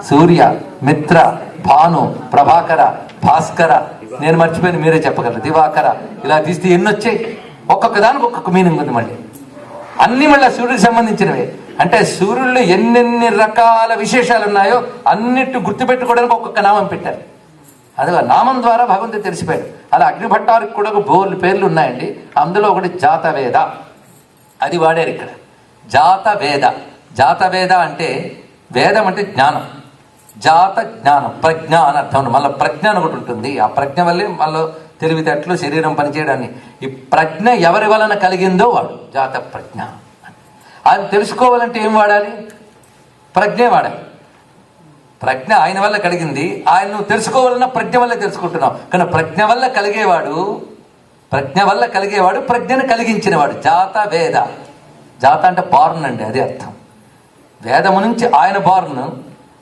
సూర్య, మిత్ర, భాను, ప్రభాకర, భాస్కర, నేను మర్చిపోయిన మీరే చెప్పగలరు, దివాకర, ఇలా తీస్తే ఎన్ని వచ్చాయి? ఒక్కొక్క దానికి ఒక్కొక్క మీనింగ్ ఉంది. మళ్ళీ అన్ని మళ్ళీ సూర్యుడికి సంబంధించినవే. అంటే సూర్యుల్లో ఎన్నెన్ని రకాల విశేషాలు ఉన్నాయో అన్నిటి గుర్తుపెట్టుకోవడానికి ఒక్కొక్క నామం పెట్టారు. అది నామం ద్వారా భగవంతుడు తెలిసిపోయాడు. అలా అగ్నిభట్టానికి కూడా ఒక బోర్లు పేర్లు ఉన్నాయండి. అందులో ఒకటి జాతవేద, అది వాడారు ఇక్కడ. జాతవేద, జాతవేద అంటే వేదం అంటే జ్ఞానం, జాత జ్ఞానం, ప్రజ్ఞ అని అర్థం. మళ్ళీ ప్రజ్ఞ అని ఒకటి ఉంటుంది. ఆ ప్రజ్ఞ వల్లే మళ్ళీ తెలివితేటలు, శరీరం పనిచేయడాన్ని. ఈ ప్రజ్ఞ ఎవరి వలన కలిగిందో వాడు జాత ప్రజ్ఞ. ఆయన తెలుసుకోవాలంటే ఏం వాడాలి? ప్రజ్ఞే వాడాలి. ప్రజ్ఞ ఆయన వల్ల కలిగింది, ఆయన నువ్వు తెలుసుకోవాలన్నా ప్రజ్ఞ వల్ల తెలుసుకుంటున్నావు. కానీ ప్రజ్ఞ వల్ల కలిగేవాడు ప్రజ్ఞను కలిగించినవాడు జాత వేద. జాత అంటే బార్న్ అండి, అది అర్థం. వేదము నుంచి ఆయన బార్న్,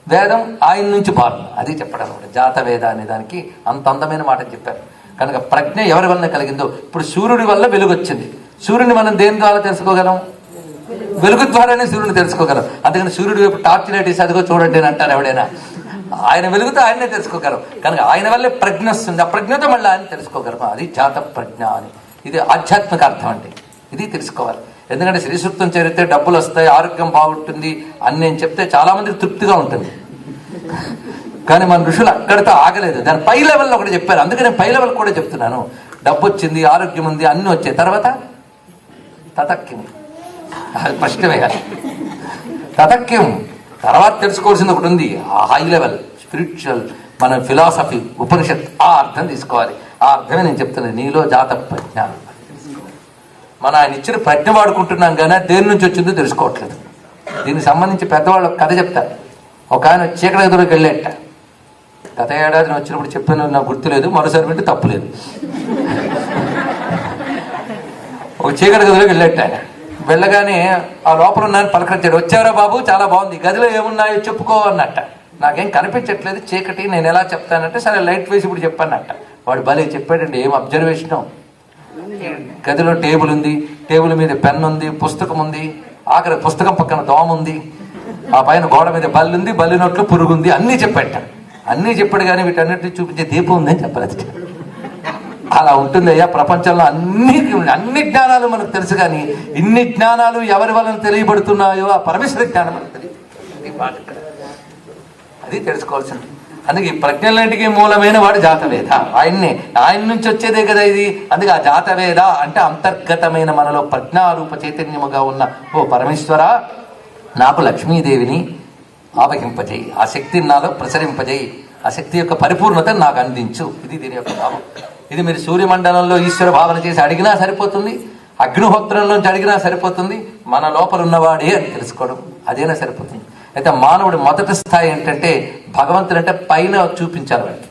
వేదం ఆయన నుంచి బార్న్, అది చెప్పడం అనమాట. జాత వేద అనే దానికి అంత అందమైన మాట చెప్పారు. కనుక ప్రజ్ఞ ఎవరి వల్ల కలిగిందో, ఇప్పుడు సూర్యుడి వల్ల వెలుగు వచ్చింది. సూర్యుడిని మనం దేని ద్వారా తెలుసుకోగలం? వెలుగు ద్వారానే సూర్యుని తెలుసుకోగలం. అందుకని సూర్యుడి వైపు టార్చ్ లైట్ వేసి అదిగో చూడండి అని అంటారు ఎవడైనా. ఆయన వెలుగుతో ఆయనే తెలుసుకోగలం. కనుక ఆయన వల్లే ప్రజ్ఞ వస్తుంది. ఆ ప్రజ్ఞతో మళ్ళీ ఆయన తెలుసుకోగలం. అది జాత ప్రజ్ఞ అని. ఇది ఆధ్యాత్మిక అర్థం అండి. ఇది తెలుసుకోవాలి. ఎందుకంటే శ్రీ సూక్తం చదివితే డబ్బులు వస్తాయి, ఆరోగ్యం బాగుంటుంది అని నేను చెప్తే చాలా మందికి తృప్తిగా ఉంటుంది. కానీ మన ఋషులు అక్కడితో ఆగలేదు, దాని పై లెవెల్లో ఒకటి చెప్పారు. అందుకే నేను పై లెవెల్ కూడా చెప్తున్నాను. డబ్బు వచ్చింది, ఆరోగ్యం ఉంది, అన్నీ వచ్చాయి, తర్వాత తతక్యం, అది స్పష్టమే కాదు. తతక్యం తర్వాత తెలుసుకోవాల్సింది ఒకటి ఉంది. ఆ హై లెవెల్ స్పిరిచువల్, మన ఫిలాసఫీ, ఉపనిషత్, ఆ అర్థం తీసుకోవాలి. ఆ అర్థమే నేను చెప్తున్నాను. నీలో జాత ప్రజ్ఞ. మనం ఆయన ఇచ్చిన ప్రజ్ఞ వాడుకుంటున్నాం కానీ దేని నుంచి వచ్చిందో తెలుసుకోవట్లేదు. దీనికి సంబంధించి పెద్దవాళ్ళు కథ చెప్తారు. ఒక ఆయన చీకటి గదిలోకి వెళ్ళేట. గత ఏడాది వచ్చినప్పుడు చెప్పాను, నాకు గుర్తులేదు, మరోసారి వింటే తప్పులేదు. ఒక చీకటి గదిలోకి వెళ్ళేట ఆయన. వెళ్ళగానే ఆ లోపల ఉన్నాయని పలకరించాడు. వచ్చారా బాబు, చాలా బాగుంది, గదిలో ఏమున్నాయో చెప్పుకో అన్నట్ట. నాకేం కనిపించట్లేదు, చీకటి, నేను ఎలా చెప్తానంటే సరే లైట్ వేసి ఇప్పుడు చెప్పానట్ట. వాడు భలే చెప్పాడండి. ఏం అబ్జర్వేషను. గదిలో టేబుల్ ఉంది, టేబుల్ మీద పెన్ ఉంది, పుస్తకం ఉంది, ఆఖరి పుస్తకం పక్కన దోమ ఉంది, ఆ పైన గోడ మీద బల్లి ఉంది, బల్లి నోట్లో పురుగు ఉంది, అన్నీ చెప్పాట. అన్నీ చెప్పాడు కానీ వీటన్నిటిని చూపించే దీపం ఉందని చెప్పలేదు. అలా ఉంటుందయ్యా ప్రపంచంలో. అన్ని జ్ఞానాలు మనకు తెలుసు కానీ ఇన్ని జ్ఞానాలు ఎవరి వలన తెలియబడుతున్నాయో ఆ పరమేశ్వర జ్ఞానం మనకు తెలియదు. అది తెలుసుకోవాల్సింది. అందుకే ఈ ప్రజ్ఞలన్నిటికీ మూలమైన వాడు జాతవేద. ఆయన నుంచి వచ్చేదే కదా ఇది. అందుకే ఆ జాతవేద అంటే అంతర్గతమైన మనలో ప్రజ్ఞారూప చైతన్యముగా ఉన్న ఓ పరమేశ్వర, నాకు లక్ష్మీదేవిని ఆవహింపజేయి, ఆ శక్తిని నాలో ప్రసరింపజేయి, ఆ శక్తి యొక్క పరిపూర్ణతను నాకు అందించు. ఇది దీని యొక్క భావం. ఇది మీరు సూర్యమండలంలో ఈశ్వర భావన చేసి అడిగినా సరిపోతుంది, అగ్నిహోత్రంలోంచి అడిగినా సరిపోతుంది, మన లోపల ఉన్నవాడే అని తెలుసుకోవడం అదేనా సరిపోతుంది. అయితే మానవుడి మొదటి స్థాయి ఏంటంటే భగవంతుడు అంటే పైన చూపించాలి వాడికి,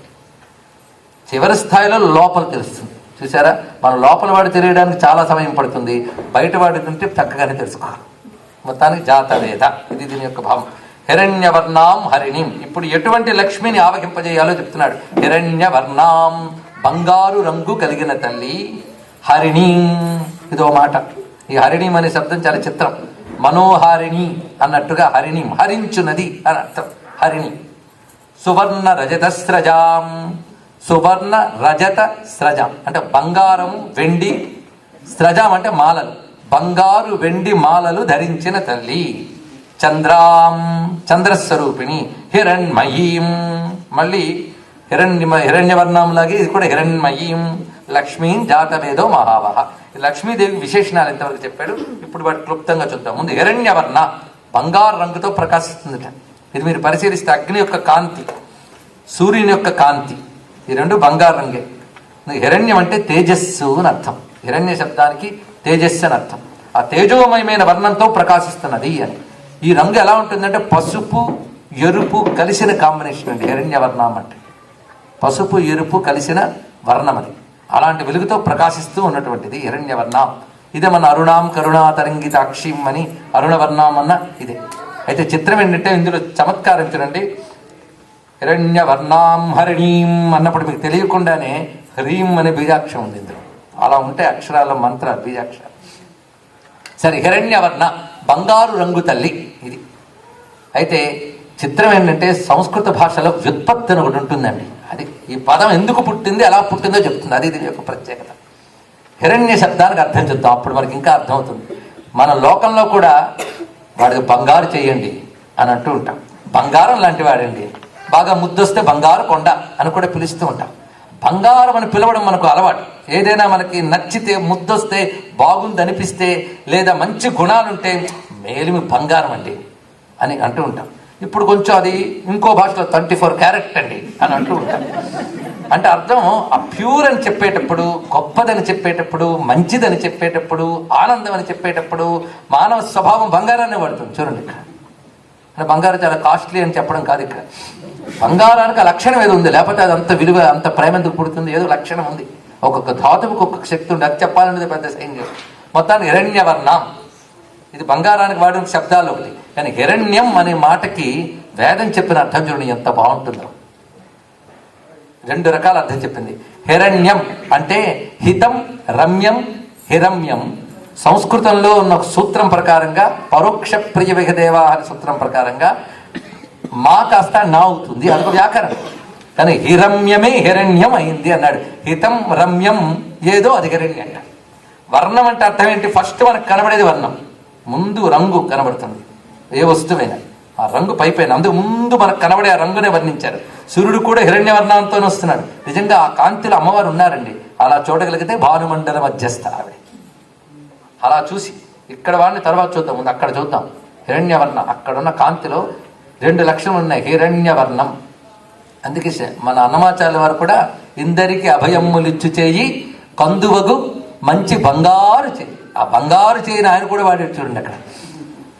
చివరి స్థాయిలో లోపల తెలుస్తుంది. చూసారా, మన లోపల వాడు తెలియడానికి చాలా సమయం పడుతుంది, బయట వాడి ఉంటే చక్కగానే తెలుసుకోవాలి. మొత్తానికి జాతవేద, ఇది దీని యొక్క భావం. హిరణ్యవర్ణాం హరిణీం. ఇప్పుడు ఎటువంటి లక్ష్మిని ఆవహింపజేయాలో చెప్తున్నాడు. హిరణ్యవర్ణాం, బంగారు రంగు కలిగిన తల్లి. హరిణీం, ఇదో మాట. ఈ హరిణీం అనే శబ్దం చాలా చిత్రం. మనోహారిణి అన్నట్టుగా హరిణీం, హరించున్నది అని అర్థం. హరిణి. సువర్ణ రజత స్రజాం. సువర్ణ రజత స్రజాం అంటే బంగారం, వెండి, స్రజాం అంటే మాలలు, బంగారు వెండి మాలలు ధరించిన తల్లి. చంద్రాం, చంద్రస్వరూపిణి. హిరణ్మయీం, మళ్ళీ హిరణ్యవర్ణంలాగే ఇది కూడా హిరణ్మయీం. లక్ష్మీం జాతవేదో మహావహ. లక్ష్మీదేవి విశేషణాలు ఎంతవరకు చెప్పాడు, ఇప్పుడు వాటి క్లుప్తంగా చూద్దాం. ముందు హిరణ్యవర్ణ, బంగారు రంగుతో ప్రకాశిస్తుందట. ఇది మీరు పరిశీలిస్తే అగ్ని యొక్క కాంతి, సూర్యుని యొక్క కాంతి, ఈ రెండు బంగారు రంగే. హిరణ్యం అంటే తేజస్సు అని అర్థం. హిరణ్య శబ్దానికి తేజస్సు అని అర్థం. ఆ తేజోమయమైన వర్ణంతో ప్రకాశిస్తున్నది అని. ఈ రంగు ఎలా ఉంటుందంటే పసుపు ఎరుపు కలిసిన కాంబినేషన్ అండి హిరణ్యవర్ణం అంటే. పసుపు ఎరుపు కలిసిన వర్ణం అది. అలాంటి వెలుగుతో ప్రకాశిస్తూ ఉన్నటువంటిది హిరణ్యవర్ణం. ఇదే మన అరుణాం కరుణా తరంగితాక్షిం అని అరుణవర్ణం అన్న ఇదే. అయితే చిత్రం ఏంటంటే ఇందులో చమత్కారం చూడండి. హిరణ్యవర్ణాం హరిణీం అన్నప్పుడు మీకు తెలియకుండానే హ్రీం అనే బీజాక్షరం ఉంది ఇందులో. అలా ఉంటే అక్షరాల మంత్రాలు బీజాక్షరాలు. సరే, హిరణ్యవర్ణ బంగారు రంగు తల్లి ఇది. అయితే చిత్రం ఏంటంటే సంస్కృత భాషలో వ్యుత్పత్తి అని ఒకటి ఉంటుందండి. అది ఈ పదం ఎందుకు పుట్టింది, ఎలా పుట్టిందో చెప్తుంది. అది దీని యొక్క ప్రత్యేకత. హిరణ్య శబ్దానికి అర్థం చెప్తాం, అప్పుడు మనకి ఇంకా అర్థమవుతుంది. మన లోకంలో కూడా వాడికి బంగారు చేయండి అని అంటూ ఉంటాం. బంగారం లాంటి వాడండి, బాగా ముద్దొస్తే బంగారు కొండ అని కూడా పిలుస్తూ ఉంటాం. బంగారం అని పిలవడం మనకు అలవాటు. ఏదైనా మనకి నచ్చితే, ముద్దొస్తే, బాగుంది అనిపిస్తే, లేదా మంచి గుణాలుంటే మేలిమి బంగారం అండి అని అంటూ ఉంటాం. ఇప్పుడు కొంచెం అది ఇంకో భాషలో 24 క్యారెట్ అండి అని అంటూ ఉంటాం. అంటే అర్థం ఆ ప్యూర్ అని చెప్పేటప్పుడు, గొప్పదని చెప్పేటప్పుడు, మంచిదని చెప్పేటప్పుడు, ఆనందం అని చెప్పేటప్పుడు మానవ స్వభావం బంగారాన్ని వాడుతుంది. చూడండి, ఇక్కడ అంటే బంగారం చాలా కాస్ట్లీ అని చెప్పడం కాదు. ఇక్కడ బంగారానికి ఆ లక్షణం ఏదో ఉంది, లేకపోతే అది అంత విలువ, అంత ప్రేమ ఎందుకు పుడుతుంది? ఏదో లక్షణం ఉంది. ఒక్కొక్క ధాతువుకి ఒక్కొక్క శక్తి ఉంది. అది చెప్పాలనేది పెద్ద సైన్యం. మొత్తానికి హిరణ్యవర్ణం ఇది బంగారానికి వాడిన శబ్దాలు ఒకటి. కానీ హిరణ్యం అనే మాటకి వేదం చెప్పిన అర్థం చూడండి ఎంత బాగుంటుందో. 2 రకాల అర్థం చెప్పింది. హిరణ్యం అంటే హితం, రమ్యం, హిరమ్యం. సంస్కృతంలో ఉన్న సూత్రం ప్రకారంగా పరోక్ష ప్రియ విహదేవా అనే సూత్రం ప్రకారంగా మా కాస్త నా అవుతుంది, అదొక వ్యాకరణం. కానీ హిరమ్యమే హిరణ్యం అయింది అన్నాడు. హితం, రమ్యం ఏదో అది హిరణ్యం అంట. వర్ణం అంటే అర్థం ఏంటి? ఫస్ట్ మనకు కనబడేది వర్ణం, ముందు రంగు కనబడుతుంది. ఏ వస్తువైనా ఆ రంగు పైపైన, అందుకు ముందు మనకు కనబడే ఆ రంగునే వర్ణించారు. సూర్యుడు కూడా హిరణ్యవర్ణంతో వస్తున్నాడు. నిజంగా ఆ కాంతిలో అమ్మవారు ఉన్నారండి. అలా చూడగలిగితే భానుమండల మధ్యస్థ ఆవిడ. అలా చూసి ఇక్కడ వాడిని తర్వాత చూద్దాం, ముందు అక్కడ చూద్దాం. హిరణ్యవర్ణ అక్కడున్న కాంతిలో 2 లక్షణాలు ఉన్నాయి. హిరణ్యవర్ణం. అందుకే మన అన్నమాచార్య వారు కూడా ఇందరికి అభయమ్ములిచ్చు చేయి కందువగు మంచి బంగారు చేయి. ఆ బంగారు చేయని ఆయన కూడా వాడి చూడండి అక్కడ.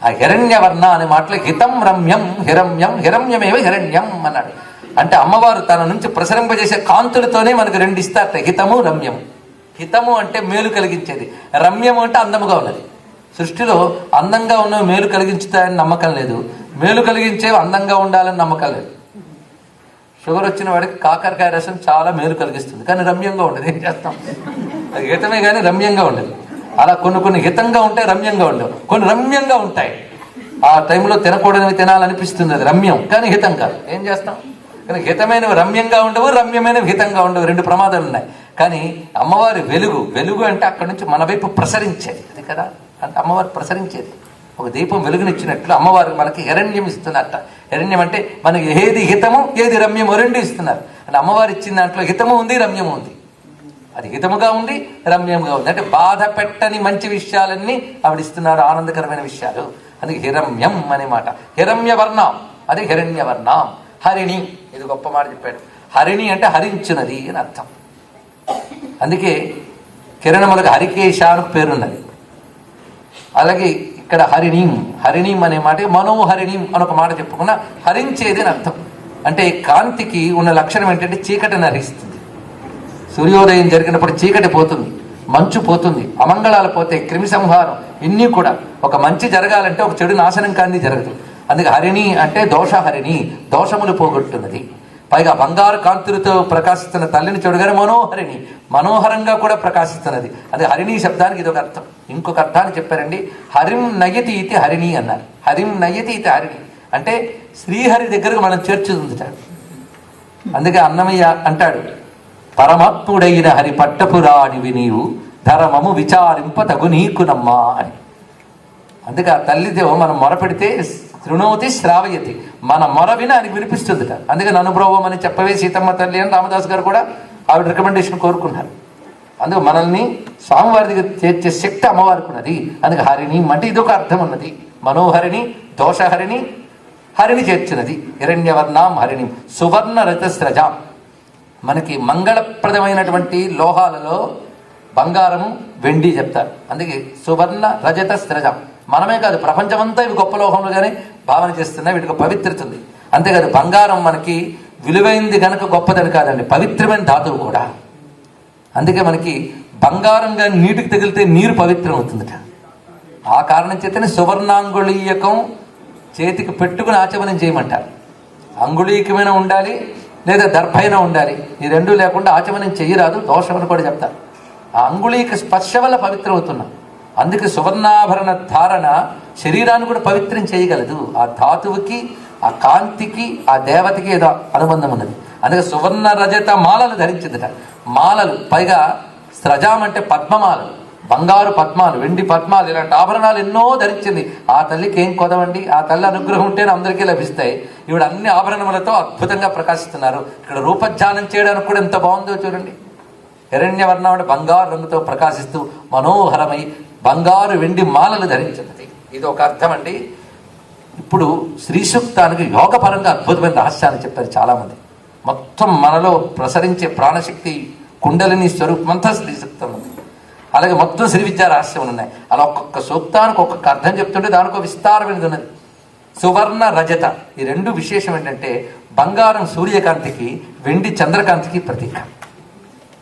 ఆ హిరణ్యవర్ణ అనే మాటలో హితం, రమ్యం, హిరమ్యం, హిరమ్యమేవ హిరణ్యం అన్నాడు. అంటే అమ్మవారు తన నుంచి ప్రసరింపజేసే కాంతులతోనే మనకు 2 ఇస్తారట, హితము, రమ్యము. హితము అంటే మేలు కలిగించేది, రమ్యము అంటే అందముగా ఉన్నది. సృష్టిలో అందంగా ఉన్నవి మేలు కలిగించుతాయని నమ్మకం లేదు, మేలు కలిగించేవి అందంగా ఉండాలని నమ్మకం లేదు. షుగర్ వచ్చిన వాడికి కాకరకాయ రసం చాలా మేలు కలిగిస్తుంది, కానీ రమ్యంగా ఉండదు. ఏం చేస్తాం? అది హితమే కానీ రమ్యంగా ఉండదు. అలా కొన్ని హితంగా ఉంటాయి, రమ్యంగా ఉండవు. కొన్ని రమ్యంగా ఉంటాయి, ఆ టైంలో తినకూడనివి తినాలనిపిస్తుంది, అది రమ్యం కానీ హితం కాదు. ఏం చేస్తాం? కానీ హితమైనవి రమ్యంగా ఉండవు, రమ్యమైనవి హితంగా ఉండవు. 2 ప్రమాదాలు ఉన్నాయి. కానీ అమ్మవారి వెలుగు అంటే అక్కడి నుంచి మన వైపు ప్రసరించేది, అది కదా. అంటే అమ్మవారు ప్రసరించేది, ఒక దీపం వెలుగునిచ్చినట్లు అమ్మవారు మనకి హిరణ్యం ఇస్తున్నట్ట. హిరణ్యం అంటే మనకి ఏది హితము, ఏది రమ్యము 2 ఇస్తున్నారు. అంటే అమ్మవారు ఇచ్చిన దాంట్లో హితము ఉంది, రమ్యము ఉంది. అది హితముగా ఉంది, రమ్యముగా ఉంది. అంటే బాధ పెట్టని మంచి విషయాలన్నీ ఆవిడిస్తున్నారు, ఆనందకరమైన విషయాలు. అందుకే హిరమ్యం అనే మాట. హిరమ్యవర్ణం, అది హిరణ్యవర్ణం. హరిణి, ఇది గొప్ప మాట చెప్పాడు. హరిణి అంటే హరించున్నది అని అర్థం. అందుకే కిరణములకు హరికేశానికి పేరున్నది. అలాగే ఇక్కడ హరిణీం అనే మాట మనోహరిణీం అని ఒక మాట చెప్పుకున్నా హరించేది అని అర్థం. అంటే కాంతికి ఉన్న లక్షణం ఏంటంటే చీకటిని హరిస్తుంది. సూర్యోదయం జరిగినప్పుడు చీకటి పోతుంది, మంచు పోతుంది, అమంగళాలు పోతాయి, క్రిమి సంహారం, ఇన్ని కూడా. ఒక మంచి జరగాలంటే ఒక చెడు నాశనం కానీ జరగదు. అందుకే హరిణి అంటే దోషహరిణి, దోషములు పోగొట్టున్నది. పైగా బంగారు కాంతులతో ప్రకాశిస్తున్న తల్లిని చూడగానే మనోహరిణి, మనోహరంగా కూడా ప్రకాశిస్తున్నది. అది హరిణి శబ్దానికి ఇదొక అర్థం. ఇంకొక అర్థాన్ని చెప్పారండి, హరిం నయతి ఇది హరిణి అన్నారు. హరిం నయతి ఇది హరిణి అంటే శ్రీహరి దగ్గరకు మనం చేర్చుతుంటాడు. అందుకే అన్నమయ్య అంటాడు, పరమాత్ముడైన హరి పట్టపురాణివి నీవు ధర్మము విచారింప తగు నీకునమ్మా అని. అందుకే ఆ తల్లిదేవ మనం మొరపెడితే శృణోతి శ్రావయతి, మన మొర విని ఆయనకి వినిపిస్తుందిట. అందుకే నన్ను బ్రోవమని చెప్పవే సీతమ్మ తల్లి అని రామదాస్ గారు కూడా ఆవిడ రికమెండేషన్ కోరుకున్నారు. అందుకు మనల్ని స్వామివారి దగ్గర చేర్చే శక్తి అమ్మవారికి ఉన్నది. అందుకే హరిణి అంటే ఇదొక అర్థం ఉన్నది. మనోహరిణి, దోషహరిణి, హరిణి చేర్చినది. హిరణ్యవర్ణాం హరిణి. సువర్ణ రజస్రజాం, మనకి మంగళప్రదమైనటువంటి లోహాలలో బంగారము, వెండి చెప్తారు. అందుకే సువర్ణ రజత స్రజం. మనమే కాదు, ప్రపంచమంతా ఇవి గొప్ప లోహములుగానే భావన చేస్తున్నాయి. వీటికి పవిత్రత ఉంది. అంతేకాదు బంగారం మనకి విలువైంది కనుక గొప్పదని కాదండి, పవిత్రమైన ధాతువు కూడా. అందుకే మనకి బంగారం కానీ నీటికి తగిలితే నీరు పవిత్రం అవుతుందట. ఆ కారణం చేతనే సువర్ణాంగుళీయకం చేతికి పెట్టుకుని ఆచమనం చేయమంటారు. అంగుళీకమైన ఉండాలి, లేదా దర్భైన ఉండాలి. ఈ రెండు లేకుండా ఆచమనం చెయ్యరాదు, దోషం అని కూడా చెప్తారు. ఆ అంగుళీక స్పర్శ వల్ల పవిత్రం అవుతున్నాం. అందుకే సువర్ణాభరణ ధారణ శరీరాన్ని కూడా పవిత్రం చేయగలదు. ఆ ధాతువుకి, ఆ కాంతికి, ఆ దేవతకి ఏదో అనుబంధం ఉన్నది. అందుకే సువర్ణ రజత మాలలు ధరించిందట. మాలలు, పైగా స్రజాం అంటే పద్మమాలలు, బంగారు పద్మాలు, వెండి పద్మాలు, ఇలాంటి ఆభరణాలు ఎన్నో ధరించింది. ఆ తల్లికి ఏం కొదవండి, ఆ తల్లి అనుగ్రహం ఉంటేనే అందరికీ లభిస్తాయి. ఈవిడ అన్ని ఆభరణములతో అద్భుతంగా ప్రకాశిస్తున్నారు. ఇక్కడ రూపధ్యానం చేయడానికి కూడా ఎంత బాగుందో చూడండి. హిరణ్యవర్ణం బంగారు రంగుతో ప్రకాశిస్తూ మనోహరమై బంగారు వెండి మాలలు ధరించినది. ఇది ఒక అర్థం అండి. ఇప్పుడు శ్రీ సూక్తానికి యోగపరంగా అద్భుతమైన రహస్యాన్ని చెప్పారు చాలామంది. మొత్తం మనలో ప్రసరించే ప్రాణశక్తి కుండలిని స్వరూపం అంతా శ్రీ సూక్తం ఉంది. అలాగే మొత్తం శ్రీ విద్యా రహస్యం ఉన్నాయి. అలా ఒక్కొక్క సూక్తానికి ఒక్కొక్క అర్థం చెప్తుంటే దానికి ఒక విస్తారమైనది ఉన్నది. సువర్ణ రజత, ఈ రెండు విశేషం ఏంటంటే బంగారం సూర్యకాంతికి, వెండి చంద్రకాంతికి ప్రతీక.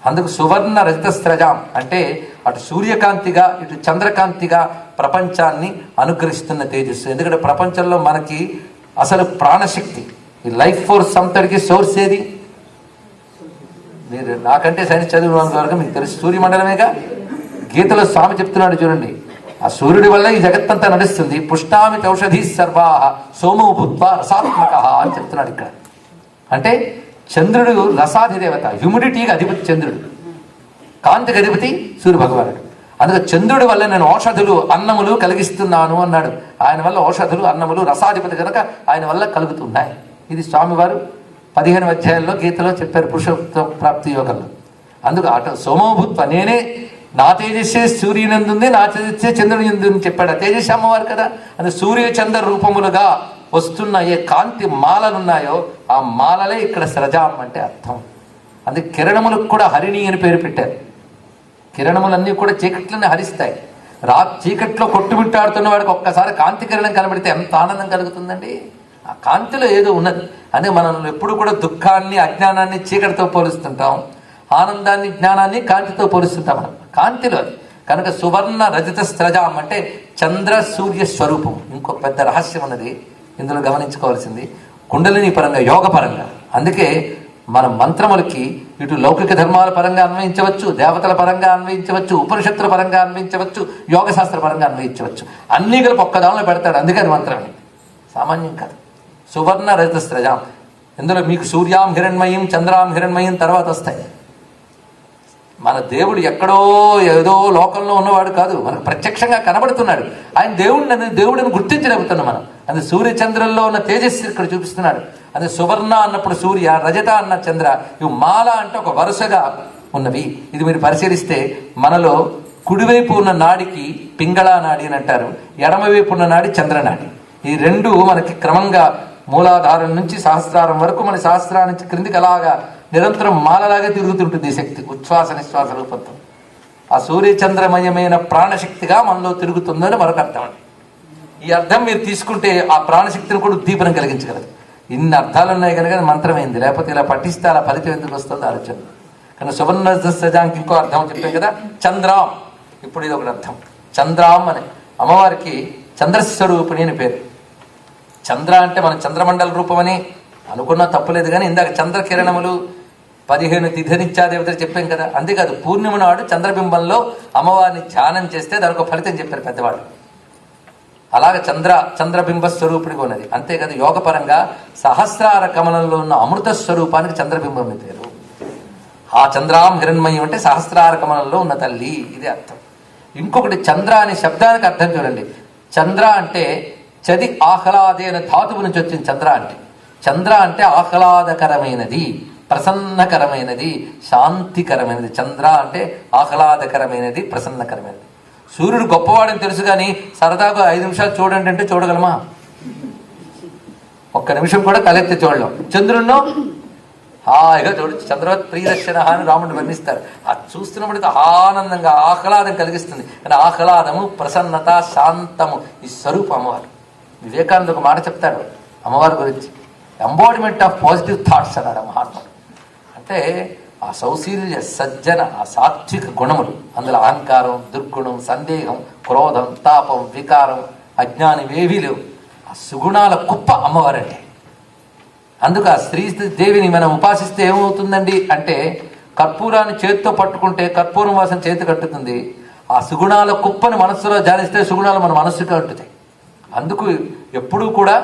అందుకు సువర్ణ రజత స్రజాం అంటే అటు సూర్యకాంతిగా ఇటు చంద్రకాంతిగా ప్రపంచాన్ని అనుగ్రహిస్తున్న తేజస్సు. ఎందుకంటే ప్రపంచంలో మనకి అసలు ప్రాణశక్తి, ఈ లైఫ్ ఫోర్స్ అంతటికి సోర్స్ ఏది? మీరు నాకంటే సైన్స్ చదివిన వరకు మీకు తెలుసు, సూర్యమండలమేగా. గీతలో స్వామి చెప్తున్నాడు చూడండి, ఆ సూర్యుడి వల్ల ఈ జగత్తంతా నడుస్తుంది. పుష్టామి ఔషధి సర్వా సోము భూత్వ రసాత్మక అని చెప్తున్నాడు ఇక్కడ. అంటే చంద్రుడు రసాధిదేవత, హ్యూమిడిటీకి అధిపతి చంద్రుడు, కాంతికి అధిపతి సూర్య భగవానుడు. అందుకే చంద్రుడి వల్ల నేను ఔషధులు అన్నములు కలిగిస్తున్నాను అన్నాడు. ఆయన వల్ల ఔషధులు అన్నములు రసాధిపతి కనుక ఆయన వల్ల కలుగుతున్నాయి. ఇది స్వామివారు 15వ అధ్యాయంలో గీతలో చెప్పారు పురుషోత్త ప్రాప్తి యోగంలో. అందుకు అటు సోమోభూత్వ, నేనే నా తేజస్సే సూర్యునందుంది, నా తేజస్సే చంద్రుని ఎందుంది చెప్పాడు. ఆ తేజస్సు అమ్మవారు కదా. అది సూర్య చంద్ర రూపములుగా వస్తున్న ఏ కాంతి మాలలున్నాయో ఆ మాలలే ఇక్కడ స్రజాం అంటే అర్థం. అందుకే కిరణములకు కూడా హరిణి అని పేరు పెట్టారు. కిరణములన్నీ కూడా చీకట్లనే హరిస్తాయి. చీకట్లో కొట్టుమిట్టాడుతున్న వాడికి ఒక్కసారి కాంతి కిరణం కనబడితే ఎంత ఆనందం కలుగుతుందండి. ఆ కాంతిలో ఏదో ఉన్నది. అదే మనం ఎప్పుడు కూడా దుఃఖాన్ని, అజ్ఞానాన్ని చీకటితో పోలుస్తుంటాం, ఆనందాన్ని, జ్ఞానాన్ని కాంతితో పోలుస్తుంటాం. మనం కాంతిలో అది కనుక సువర్ణ రజత స్రజాం అంటే చంద్ర సూర్య స్వరూపం. ఇంకొక పెద్ద రహస్యం ఉన్నది ఇందులో గమనించుకోవాల్సింది, కుండలిని పరంగా, యోగ పరంగా. అందుకే మన మంత్రములకి ఇటు లౌకిక ధర్మాల పరంగా అన్వయించవచ్చు, దేవతల పరంగా అన్వయించవచ్చు, ఉపనిషత్తుల పరంగా అన్వయించవచ్చు, యోగ శాస్త్ర పరంగా అన్వయించవచ్చు. అన్నీ కలిపి ఒక్కదానిలో పెడతాడు. అందుకే అది మంత్రమే, సామాన్యం కాదు. సువర్ణ రజత స్రజాం. ఇందులో మీకు సూర్యాం హిరణ్మయం, చంద్రాం హిరణ్మయం తర్వాత వస్తాయి. మన దేవుడు ఎక్కడో ఏదో లోకంలో ఉన్నవాడు కాదు, మనకు ప్రత్యక్షంగా కనబడుతున్నాడు. ఆయన దేవుడిని గుర్తించగలుగుతున్నాం మనం. అది సూర్య చంద్రుల్లో ఉన్న తేజస్సు ఇక్కడ చూపిస్తున్నాడు. అది సువర్ణ అన్నప్పుడు సూర్య, రజత అన్న చంద్ర, ఇవి మాల అంటే ఒక వరుసగా ఉన్నవి. ఇది మీరు పరిశీలిస్తే మనలో కుడివైపు ఉన్న నాడికి పింగళా నాడి అని అంటారు, ఎడమవైపు ఉన్న నాడి చంద్రనాడి. ఈ రెండు మనకి క్రమంగా మూలాధారం నుంచి సహస్రారం వరకు, మన సహస్రారం నుంచి క్రిందికి అలాగా నిరంతరం మాలలాగా తిరుగుతుంటుంది ఈ శక్తి, ఉచ్ఛ్వాస నిశ్వాస రూపంతో. ఆ సూర్యచంద్రమయమైన ప్రాణశక్తిగా మనలో తిరుగుతుందని మరొక అర్థం అండి. ఈ అర్థం మీరు తీసుకుంటే ఆ ప్రాణశక్తిని కూడా ఉద్దీపనం కలిగించగలదు. ఇన్ని అర్థాలు ఉన్నాయి కనుక మంత్రమైంది. లేకపోతే ఇలా పఠిస్తే అలా ఫలితం ఎందుకు వస్తుందో ఆలోచన. కానీ సువర్ణ సజాంకి ఇంకో అర్థం చెప్పాం కదా, చంద్రాం. ఇప్పుడు ఇది ఒకటి అర్థం. చంద్రాం అని అమ్మవారికి చంద్రస్వరూపిణి అని పేరు. చంద్ర అంటే మన చంద్రమండల రూపమని అనుకున్నా తప్పులేదు. కానీ ఇందాక చంద్రకిరణములు 15 తిథనిచ్చా దేవతలు చెప్పాం కదా. అంతేకాదు పూర్ణిమ నాడు చంద్రబింబంలో అమ్మవారిని ధ్యానం చేస్తే దానికి ఫలితం చెప్పారు పెద్దవాళ్ళు. అలాగే చంద్రబింబ స్వరూపుడిగా ఉన్నది. అంతేకాదు యోగపరంగా సహస్రార కమలంలో ఉన్న అమృత స్వరూపానికి చంద్రబింబం అని పేరు. ఆ చంద్రాం హిరణ్మయం అంటే సహస్రార కమలంలో ఉన్న తల్లి, ఇది అర్థం. ఇంకొకటి చంద్ర అనే శబ్దానికి అర్థం చూడండి. చంద్ర అంటే చది ఆహ్లాదే అనే ధాతువు నుంచి వచ్చింది చంద్ర అంటే. చంద్ర అంటే ఆహ్లాదకరమైనది, ప్రసన్నకరమైనది, శాంతికరమైనది. చంద్ర అంటే ఆహ్లాదకరమైనది, ప్రసన్నకరమైనది. సూర్యుడు గొప్పవాడని తెలుసు, కానీ సరదాగా 5 నిమిషాలు చూడండి అంటే చూడగలమా? ఒక్క నిమిషం కూడా తలెత్తి చూడలేం. చంద్రుడినో హాయిగా చూడొచ్చు. చంద్రవత్ ప్రియదర్శన అని రాముడిని వర్ణిస్తారు. అది చూస్తున్నప్పుడు ఆనందంగా ఆహ్లాదం కలిగిస్తుంది. కానీ ఆహ్లాదము, ప్రసన్నత, శాంతము ఈ స్వరూపం అమ్మవారు. వివేకానంద ఒక మాట చెప్తాడు అమ్మవారి గురించి, ఎంబాడిమెంట్ ఆఫ్ పాజిటివ్ థాట్స్ అన్నాడు మహాత్ముడు. అంటే ఆ సౌశీల్య, సజ్జన, ఆ సాత్విక గుణములు, అందులో అహంకారం, దుర్గుణం, సందేహం, క్రోధం, తాపం, వికారం, అజ్ఞానం ఏవీ లేవు. ఆ సుగుణాల కుప్ప అమ్మవారంటే. అందుకు ఆ స్త్రీ దేవిని మనం ఉపాసిస్తే ఏమవుతుందండి అంటే, కర్పూరాన్ని చేతితో పట్టుకుంటే కర్పూరం వాసన చేతి కట్టుతుంది. ఆ సుగుణాల కుప్పని మనస్సులో ధ్యానిస్తే సుగుణాలు మన మనస్సుకి అంటుతాయి. అందుకు ఎప్పుడూ కూడా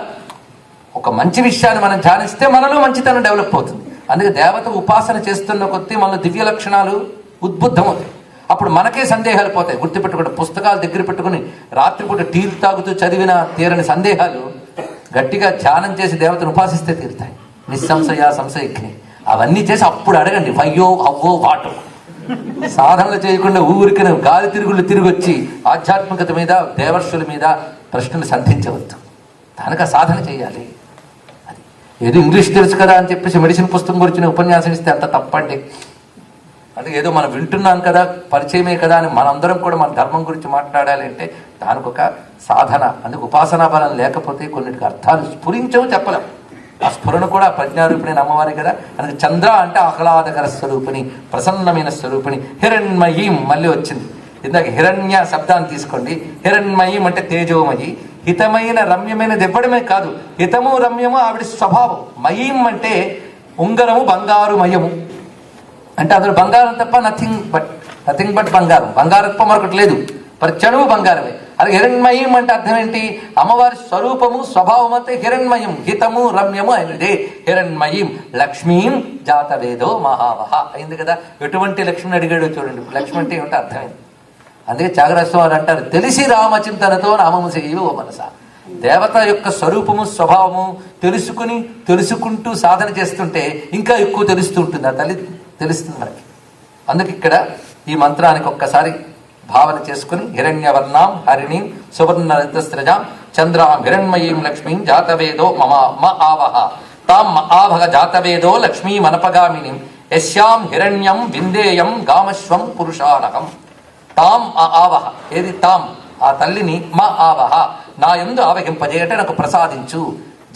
ఒక మంచి విషయాన్ని మనం ధ్యానిస్తే మనలో మంచితనం డెవలప్ అవుతుంది. అందుకే దేవత ఉపాసన చేస్తున్న కొద్దీ మనలో దివ్య లక్షణాలు ఉద్బుద్ధమవుతాయి. అప్పుడు మనకే సందేహాలు పోతాయి. గుర్తుపెట్టుకుంటే పుస్తకాలు దగ్గర పెట్టుకుని రాత్రిపూట టీలు తాగుతూ చదివిన తీరని సందేహాలు గట్టిగా ధ్యానం చేసి దేవతను ఉపాసిస్తే తీరుతాయి. నిస్సంశయ సంశయజ్ఞి అవన్నీ చేసి అప్పుడు అడగండి వయ్యో అవ్వో వాటో. సాధనలు చేయకుండా ఊరికి గాలి తిరుగుళ్ళు తిరిగి వచ్చి ఆధ్యాత్మికత మీద దేవర్షుల మీద ప్రశ్నలు సంధించవద్దు. దానికి సాధన చేయాలి. అది ఏదో ఇంగ్లీష్ తెలుసు కదా అని చెప్పేసి మెడిసిన్ పుస్తకం గురించి ఉపన్యాసం ఇస్తే అంత తప్పండి. అందుకే ఏదో మనం వింటున్నాం కదా, పరిచయమే కదా అని మనందరం కూడా మన ధర్మం గురించి మాట్లాడాలి అంటే దానికి ఒక సాధన. అందుకు ఉపాసనా బలం లేకపోతే కొన్నిటికి అర్థాలు స్ఫురించవు, చెప్పలేం. ఆ స్ఫురణ కూడా ప్రజ్ఞారూపిణి అమ్మవారి కదా. అందుకే చంద్ర అంటే ఆహ్లాదకర స్వరూపిణి, ప్రసన్నమైన స్వరూపిణి. హిరణ్మయీం మళ్ళీ వచ్చింది. ఇందాక హిరణ్య శబ్దాన్ని తీసుకోండి. హిరణ్మయీం అంటే తేజోమయి. హితమైన రమ్యమైనది ఇవ్వడమే కాదు, హితము రమ్యము ఆవిడ స్వభావం. మయీం అంటే ఉంగరము బంగారు మయము అంటే అందులో బంగారం తప్ప నథింగ్ బట్ బంగారం. బంగారం తప్ప మరొకటి లేదు, ప్రత్యణువు బంగారమే. అలాగే హిరణ్మయం అంటే అర్థం ఏంటి? అమ్మవారి స్వరూపము స్వభావం అంతే హిరణ్మయం, హితము రమ్యము అయినదే హిరణ్మయం. లక్ష్మీం జాతవేదో మహావహ అయింది కదా. ఎటువంటి లక్ష్మిని అడిగాడో చూడండి. లక్ష్మి అంటే ఏమిటో అర్థమైంది. అందుకే త్యాగరాజస్వామి వారు అంటారు, తెలిసి రామచింతనతో నామము చేయు ఓ మనస. దేవత యొక్క స్వరూపము స్వభావము తెలుసుకుంటూ సాధన చేస్తుంటే ఇంకా ఎక్కువ తెలుస్తూ ఉంటుంది. ఆ తల్లి తెలుస్తుంది మనకి. అందుకు ఇక్కడ ఈ మంత్రానికి ఒక్కసారి భావన చేసుకుని హిరణ్యవర్ణాం హరిణీం సువర్ణరజస్రజాం చంద్రాం హిరణ్మయీం లక్ష్మీం జాతవేదో మమ ఆవహ తాం ఆభగ జాతవేదో లక్ష్మీం అనపగామినిం యస్యాం హిరణ్యం విందేయం గామశ్వం పురుషానహం. తాం ఆవహ, ఏది తాం? ఆ తల్లిని మా ఆవహ, నా యందు ఆవహింపజేయట నాకు ప్రసాదించు.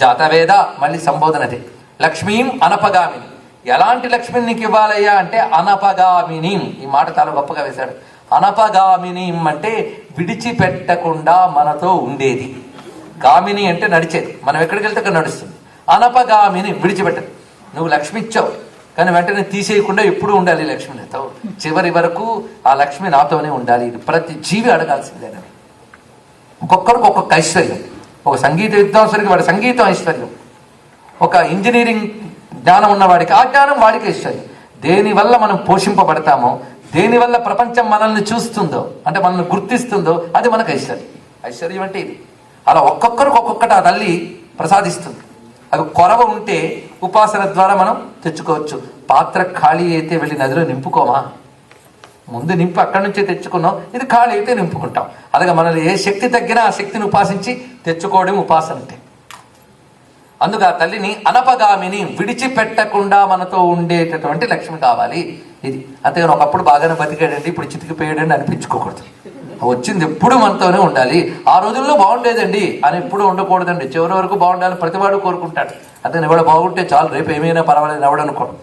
జాతవేద మళ్ళీ సంబోధనదే. లక్ష్మీం అనపగామిని, ఎలాంటి లక్ష్మిని నీకు ఇవ్వాలయ్యా అంటే అనపగామిని. ఈ మాట చాలా గొప్పగా వేశాడు. అనపగామిని అంటే విడిచిపెట్టకుండా మనతో ఉండేది. గామిని అంటే నడిచేది, మనం ఎక్కడికి వెళ్తే అక్కడ నడుస్తుంది. అనపగామిని విడిచిపెట్టదు. నువ్వు లక్ష్మి ఇచ్చావు కానీ వెంటనే తీసేయకుండా ఎప్పుడు ఉండాలి లక్ష్మి నాతో, చివరి వరకు ఆ లక్ష్మి నాతోనే ఉండాలి. ఇది ప్రతి జీవి అడగాల్సిందేనని. ఒక్కొక్కరికి ఒక్కొక్క ఐశ్వర్యం. ఒక సంగీత విద్వాంసుడికి వాడి సంగీతం ఐశ్వర్యం, ఒక ఇంజనీరింగ్ జ్ఞానం ఉన్నవాడికి ఆ జ్ఞానం వాడికి ఐశ్వర్యం. దేనివల్ల మనం పోషింపబడతామో, దేనివల్ల ప్రపంచం మనల్ని చూస్తుందో అంటే మనల్ని గుర్తిస్తుందో అది మనకు ఐశ్వర్యం. ఐశ్వర్యం అంటే ఇది. అలా ఒక్కొక్కరికి ఒక్కొక్కటి ఆ తల్లి ప్రసాదిస్తుంది. అవి కొరవ ఉంటే ఉపాసన ద్వారా మనం తెచ్చుకోవచ్చు. పాత్ర ఖాళీ అయితే వెళ్ళి నదిలో నింపుకోమా? ముందు నింపు, అక్కడి నుంచే తెచ్చుకున్నాం. ఇది ఖాళీ అయితే నింపుకుంటాం. అలాగే మనల్ని ఏ శక్తి తగ్గినా ఆ శక్తిని ఉపాసించి తెచ్చుకోవడం ఉపాసన అంటే. అందుకు ఆ తల్లిని అనపగామిని, విడిచిపెట్టకుండా మనతో ఉండేటటువంటి లక్ష్మి కావాలి. ఇది అంతేగాని ఒకప్పుడు బాగానే బతికాడండి ఇప్పుడు చితికిపోయాడండి అనిపించుకోకూడదు. వచ్చింది ఎప్పుడు మనతోనే ఉండాలి. ఆ రోజుల్లో బాగుండేదండి అని ఎప్పుడు ఉండకూడదండి. చివరి వరకు బాగుండాలని ప్రతివాడు కోరుకుంటాడు. అతను ఎవడ బాగుంటే చాలు, రేపు ఏమైనా పర్వాలేదు ఎవడనుకోడు.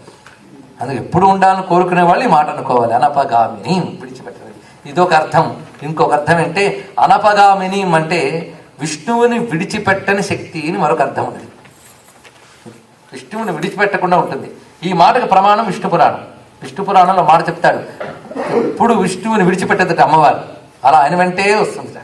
అందుకే ఎప్పుడు ఉండాలని కోరుకునే వాళ్ళు ఈ మాట అనుకోవాలి. అనపగామిని, విడిచిపెట్టలేదు. ఇదొక అర్థం. ఇంకొక అర్థం అంటే అనపగామిని అంటే విష్ణువుని విడిచిపెట్టని శక్తి అని మరొక అర్థం ఉంది. విష్ణువుని విడిచిపెట్టకుండా ఉంటుంది. ఈ మాటకు ప్రమాణం విష్ణు పురాణం. విష్ణు పురాణంలో మాట చెప్తాడు, ఇప్పుడు విష్ణువుని విడిచిపెట్టదట అమ్మవారు. అలా ఆయన వెంటే వస్తుంది.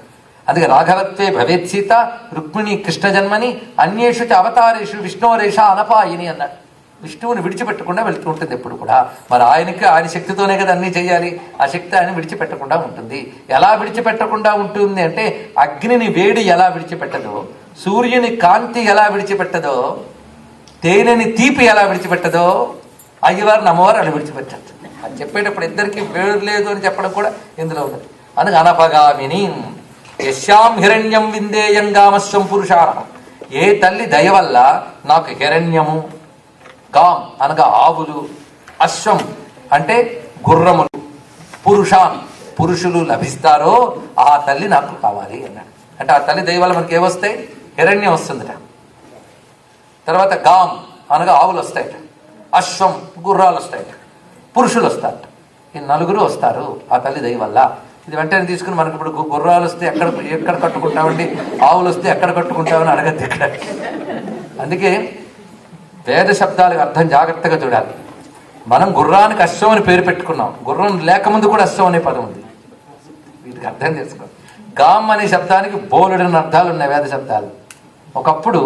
అందుకే రాఘవత్వే భవేత్ సీత రుక్మిణి కృష్ణ జన్మని అన్యేషు చ అవతారేషు విష్ణువరేష అనపాయిని అన్నాడు. విష్ణువుని విడిచిపెట్టకుండా వెళ్తూ ఉంటుంది ఎప్పుడు కూడా. మరి ఆయనకి ఆయన శక్తితోనే కదా అన్నీ చేయాలి. ఆ శక్తి ఆయన విడిచిపెట్టకుండా ఉంటుంది. ఎలా విడిచిపెట్టకుండా ఉంటుంది అంటే అగ్నిని వేడి ఎలా విడిచిపెట్టదో, సూర్యుని కాంతి ఎలా విడిచిపెట్టదో, తేనెని తీపి ఎలా విడిచిపెట్టదో అయ్యవారిని అమ్మవారు అలా విడిచిపెట్టచ్చు. అది చెప్పేటప్పుడు ఇద్దరికి వేరు లేదు అని చెప్పడం కూడా ఇందులో ఉన్నది. అందుకు అనపగామిని యశ్యాం హిరణ్యం విందేయం గామశ్వం పురుషాణం. ఏ తల్లి దయ వల్ల నాకు హిరణ్యము, గాం అనగా ఆవులు, అశ్వం అంటే గుర్రములు, పురుషాన్ పురుషులు లభిస్తారో ఆ తల్లి నాకు కావాలి అన్నాడు. అంటే ఆ తల్లి దయ వల్ల మనకి ఏమొస్తాయి? హిరణ్యం వస్తుందట. తర్వాత గాం అనగా ఆవులు వస్తాయట, అశ్వం గుర్రాలు వస్తాయట, పురుషులు వస్తారట. ఈ నలుగురు వస్తారు ఆ తల్లి దయ వల్ల. ఇది వెంటనే తీసుకుని మనకి ఇప్పుడు గుర్రాలు వస్తే ఎక్కడ కట్టుకుంటామండి, ఆవులు వస్తే ఎక్కడ కట్టుకుంటామని అడగద్దు ఇక్కడ. అందుకే వేద శబ్దాలకు అర్థం జాగ్రత్తగా చూడాలి. మనం గుర్రానికి అశ్వం అని పేరు పెట్టుకున్నాం, గుర్రం లేకముందు కూడా అశ్వం అనే పదం ఉంది. వీటికి అర్థం చేసుకో. గామ్ అనే శబ్దానికి బోలెడని అర్థాలు ఉన్నాయి వేద శబ్దాలు. ఒకప్పుడు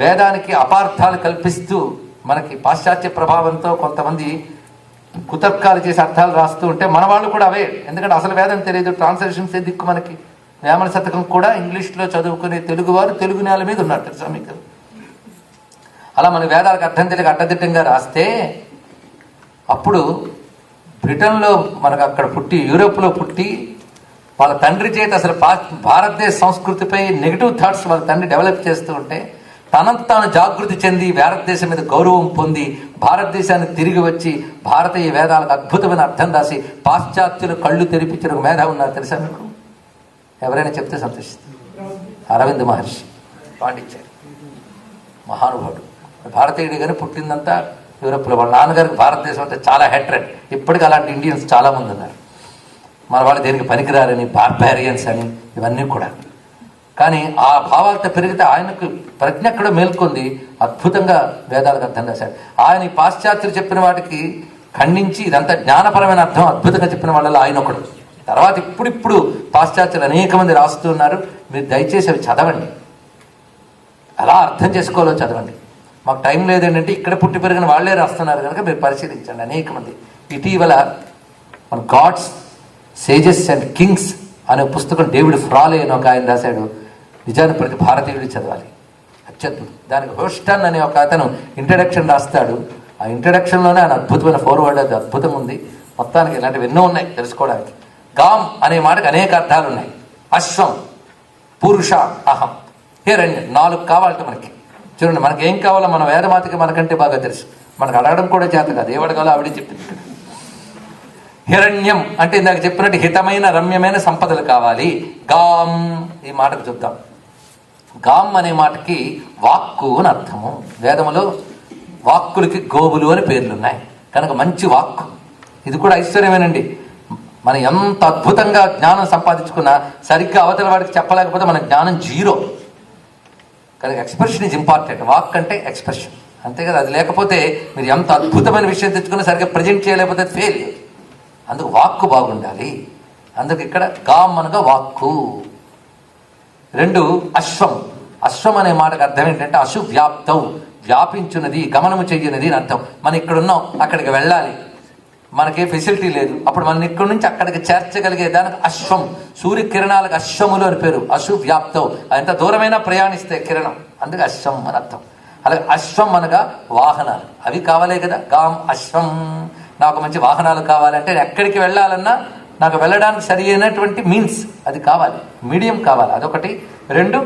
వేదానికి అపార్థాలు కల్పిస్తూ మనకి పాశ్చాత్య ప్రభావంతో కొంతమంది కుతర్కాలు చేసి అర్థాలు రాస్తూ ఉంటే మన వాళ్ళు కూడా అవే. ఎందుకంటే అసలు వేదం తెలియదు, ట్రాన్స్లేషన్స్ దిక్కు మనకి. వేమన శతకం కూడా ఇంగ్లీష్లో చదువుకునే తెలుగువారు తెలుగు నేల మీద ఉన్నారు, తెలుసా మీకు? అలా మన వేదాలకు అర్థం తెలియక అడ్డదిడ్డంగా రాస్తే అప్పుడు బ్రిటన్లో మనకు అక్కడ పుట్టి, యూరోప్లో పుట్టి వాళ్ళ తండ్రి చేత అసలు భారతదేశ సంస్కృతిపై నెగిటివ్ థాట్స్ వాళ్ళ తండ్రి డెవలప్ చేస్తూ ఉంటే తనంత తాను జాగృతి చెంది భారతదేశం మీద గౌరవం పొంది భారతదేశాన్ని తిరిగి వచ్చి భారతీయ వేదాలకు అద్భుతమైన అర్థం రాసి పాశ్చాత్యులు కళ్ళు తెరిపించిన ఒక మేధ ఉన్నారు, తెలుసా మీకు? ఎవరైనా చెప్తే సంతోషిస్తారు. అరవింద్ మహర్షి పాండిచ్చారు, మహానుభావుడు, భారతీయుడు కానీ పుట్టిందంతా యూరోప్లో. వాళ్ళ నాన్నగారికి భారతదేశం అంటే చాలా హెట్రెడ్. ఇప్పటికీ అలాంటి ఇండియన్స్ చాలామంది ఉన్నారు. మన వాళ్ళు దేనికి పనికిరారని, బార్బారియన్స్ అని, ఇవన్నీ కూడా. కానీ ఆ భావాలతో పెరిగితే ఆయనకు ప్రజ్ఞ ఎక్కడో మేల్కొంది, అద్భుతంగా వేదాలకు అర్థం రాశాడు. ఆయన ఈ పాశ్చాత్యులు చెప్పిన వాటికి ఖండించి ఇదంతా జ్ఞానపరమైన అర్థం అద్భుతంగా చెప్పిన వాళ్ళలో ఆయన ఒకడు. తర్వాత ఇప్పుడిప్పుడు పాశ్చాత్యులు అనేక మంది రాస్తూ ఉన్నారు. మీరు దయచేసి అవి చదవండి, అలా అర్థం చేసుకోవాలో చదవండి. మాకు టైం లేదేంటంటే ఇక్కడ పుట్టి పెరిగిన వాళ్లే రాస్తున్నారు కనుక మీరు పరిశీలించండి. అనేక మంది ఇటీవల మన గాడ్స్, సేజెస్ అండ్ కింగ్స్ అనే పుస్తకం డేవిడ్ ఫ్రాలే అని ఒక ఆయన రాశాడు. నిజాన్ని ప్రతి భారతీయుడు చదవాలి, అత్యద్భుతం. దానికి హోస్టన్ అనే ఒక అతను ఇంట్రడక్షన్ రాస్తాడు. ఆ ఇంట్రడక్షన్లోనే ఆయన అద్భుతమైన ఫోర్వర్డ్, అది అద్భుతం ఉంది. మొత్తానికి ఇలాంటివి ఎన్నో ఉన్నాయి తెలుసుకోవడానికి. గామ్ అనే మాటకు అనేక అర్థాలు ఉన్నాయి. అశ్వం, పురుష, అహం, హిరణ్యం, 4 కావాలంటే మనకి. చూడండి, మనకి ఏం కావాలో మన వేదమాతకి మనకంటే బాగా తెలుసు. మనకు అడగడం కూడా చేత కాదు, ఏమడగాలో ఆవిడే చెప్పింది. హిరణ్యం అంటే ఇందాక చెప్పినట్టు హితమైన రమ్యమైన సంపదలు కావాలి. గామ్, ఈ మాటకు చూద్దాం. గామ్ అనే మాటకి వాక్కు అని అర్థము. వేదములో వాక్కులకి గోవులు అని పేర్లున్నాయి కనుక మంచి వాక్కు. ఇది కూడా ఐశ్వర్యమేనండి. మనం ఎంత అద్భుతంగా జ్ఞానం సంపాదించుకున్నా సరిగ్గా అవతల వాడికి చెప్పలేకపోతే మన జ్ఞానం జీరో. కనుక ఎక్స్ప్రెషన్ ఈజ్ ఇంపార్టెంట్. వాక్ అంటే ఎక్స్ప్రెషన్, అంతే కదా. అది లేకపోతే మీరు ఎంత అద్భుతమైన విషయం తెచ్చుకున్నా సరిగ్గా ప్రజెంట్ చేయలేకపోతే ఫెయిల్. అందుకు వాక్కు బాగుండాలి. అందుకు ఇక్కడ గామ్ అనగా వాక్కు. 2 అశ్వం. అశ్వం అనే మాటకు అర్థం ఏంటంటే అశు వ్యాప్తం, వ్యాపించున్నది, గమనము చెయ్యనది అని అర్థం. మనం ఇక్కడ ఉన్నాం, అక్కడికి వెళ్ళాలి, మనకే ఫెసిలిటీ లేదు, అప్పుడు మనం ఇక్కడి నుంచి అక్కడికి చేర్చగలిగే దానికి అశ్వం. సూర్యకిరణాలకు అశ్వములు అని పేరు. అశు వ్యాప్తం, ఎంత దూరమైనా ప్రయాణిస్తే కిరణం, అందుకే అశ్వం అని అర్థం. అలాగే అశ్వం అనగా వాహనాలు, అవి కావాలే కదా. గామ్ అశ్వం, నాకు మంచి వాహనాలు కావాలంటే ఎక్కడికి వెళ్ళాలన్నా నాకు వెళ్ళడానికి సరి అయినటువంటి మీన్స్ అది కావాలి, మీడియం కావాలి, అదొకటి. 2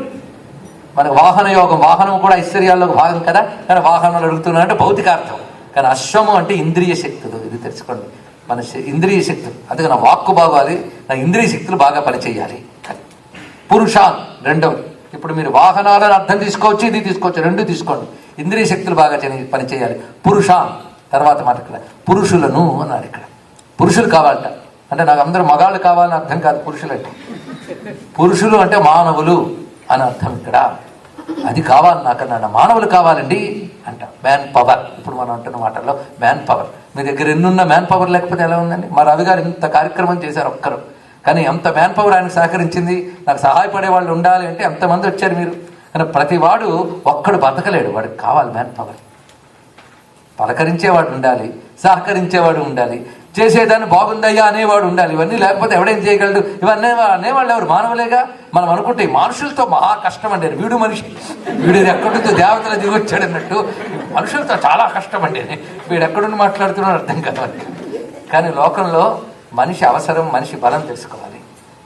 మనకు వాహన యోగం, వాహనం కూడా ఐశ్వర్యాల్లో భాగం కదా. కానీ వాహనాలు అడుగుతున్నారంటే భౌతికార్థం, కానీ అశ్వము అంటే ఇంద్రియ శక్తులు. ఇది తెలుసుకోండి, మన ఇంద్రియ శక్తులు. అందుకే నా వాక్కు బాగాలి, నా ఇంద్రియ శక్తులు బాగా పనిచేయాలి. పురుషాన్ 2. ఇప్పుడు మీరు వాహనాలను అర్థం తీసుకోవచ్చు, ఇది తీసుకోవచ్చు, 2 తీసుకోండి. ఇంద్రియ శక్తులు బాగా పనిచేయాలి. పురుషాన్. తర్వాత మాట ఇక్కడ పురుషులను అన్నారు. ఇక్కడ పురుషులు కావాలట అంటే నాకు అందరూ మగాళ్ళు కావాలని అర్థం కాదు. పురుషులు అంటే పురుషులు అంటే మానవులు అని అర్థం. ఇక్కడ అది కావాలి నాకన్నా, మానవులు కావాలండి అంట. మ్యాన్ పవర్, ఇప్పుడు మనం అంటున్న మాటల్లో మ్యాన్ పవర్. మీ దగ్గర ఎన్నున్న మ్యాన్ పవర్ లేకపోతే ఎలా ఉందండి? మా రవి గారు ఇంత కార్యక్రమం చేశారు ఒక్కరు, కానీ ఎంత మ్యాన్ పవర్ ఆయనకు సహకరించింది. నాకు సహాయపడే వాళ్ళు ఉండాలి అంటే ఎంతమంది వచ్చారు మీరు. కానీ ప్రతి వాడు ఒక్కడు బతకలేడు, వాడికి కావాలి మ్యాన్ పవర్. పలకరించేవాడు ఉండాలి, సహకరించేవాడు ఉండాలి, చేసేదాన్ని బాగుందయ్యా అనేవాడు ఉండాలి. ఇవన్నీ లేకపోతే ఎవడేం చేయగలడు? ఇవన్నీ అనేవాళ్ళు ఎవరు? మానవులేగా. మనం అనుకుంటే మనుషులతో మహా కష్టం అండి. వీడు మనిషి, వీడు ఎక్కడుందో దేవతలు దిగొచ్చాడు అన్నట్టు మనుషులతో చాలా కష్టం అండి. వీడు ఎక్కడుండి మాట్లాడుతున్నాడు అర్థం కదా. కానీ లోకంలో మనిషి అవసరం, మనిషి బలం తెలుసుకోవాలి.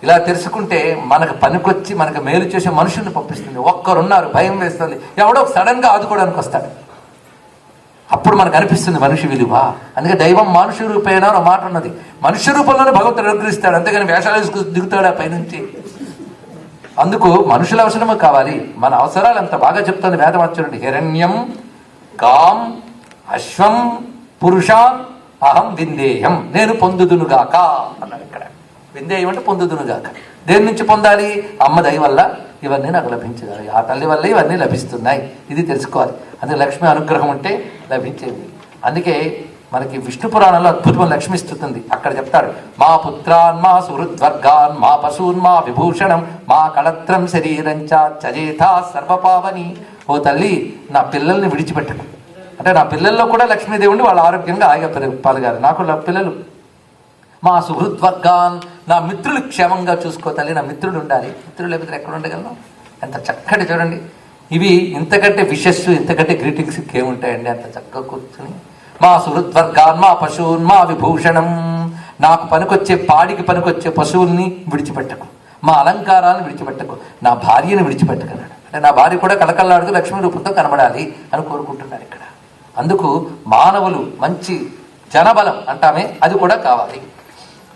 ఇలా తెలుసుకుంటే మనకు పనికొచ్చి మనకు మేలు చేసే మనుషుల్ని పంపిస్తుంది. ఒక్కరున్నారు, భయం వేస్తుంది, ఎవడో సడన్గా ఆదుకోవడానికి వస్తాడు. అప్పుడు మనకు అనిపిస్తుంది మనిషి విలువ. అందుకే దైవం మనుష్య రూపేణ ఒక మాట ఉన్నది. మనుష్య రూపంలోనే భగవంతుడు అనుగ్రహిస్తాడు, అంతేగాని వేషాలు దిగుతాడు ఆ పైనుంచి. అందుకు మనుషుల అవసరము కావాలి. మన అవసరాలు అంత బాగా చెప్తుంది వేదవాక్యం. హిరణ్యం, గాం, అశ్వం, పురుషాన్ అహం విందేయం, నేను పొందుదునుగాక అన్నాడు ఇక్కడ. విందేయం అంటే పొందుదునుగాక. దేని నుంచి పొందాలి? అమ్మ దయ వల్ల, ఇవన్నీ నాకు లభించగలవు. ఆ తల్లి వల్లే ఇవన్నీ లభిస్తున్నాయి. ఇది తెలుసుకోవాలి. అందుకే లక్ష్మి అనుగ్రహం ఉంటే లభించేది. అందుకే మనకి విష్ణు పురాణంలో అద్భుతమైన లక్ష్మి స్థుతుంది. అక్కడ చెప్తాడు, మా పుత్రాన్ మా సుహృద్వర్గాన్ మా పశూన్ మా విభూషణం మా కళత్రం శరీరంచా చజేథా సర్వపావని. ఓ తల్లి, నా పిల్లల్ని విడిచిపెట్టకు. అంటే నా పిల్లల్లో కూడా లక్ష్మీదేవుని వాళ్ళ ఆరోగ్యంగా హాయిగా పాల్గారు. నాకు పిల్లలు మా సుహృద్వర్గాన్, నా మిత్రులు క్షేమంగా చూసుకో తల్లి. నా మిత్రుడు ఉండాలి. మిత్రులు లేకపోతే ఎక్కడ ఉండగలను? ఎంత చక్కటి చూడండి. ఇవి ఇంతకంటే విషస్సు, ఇంతకంటే గ్రీటింగ్స్ ఇంకేముంటాయండి? అంత చక్కగా కూర్చుని మా సుహృద్వర్గాన్ మా పశువున్ మా విభూషణం, నాకు పనికొచ్చే పాడికి పనికొచ్చే పశువుల్ని విడిచిపెట్టకు, మా అలంకారాలను విడిచిపెట్టకు, నా భార్యను విడిచిపెట్టకన్నాడు. అంటే నా భార్య కూడా కలకల్లాడుతూ లక్ష్మీ రూపంతో కనబడాలి అని కోరుకుంటున్నాడు ఇక్కడ. అందుకు మానవులు మంచి జనబలం అంటామే, అది కూడా కావాలి.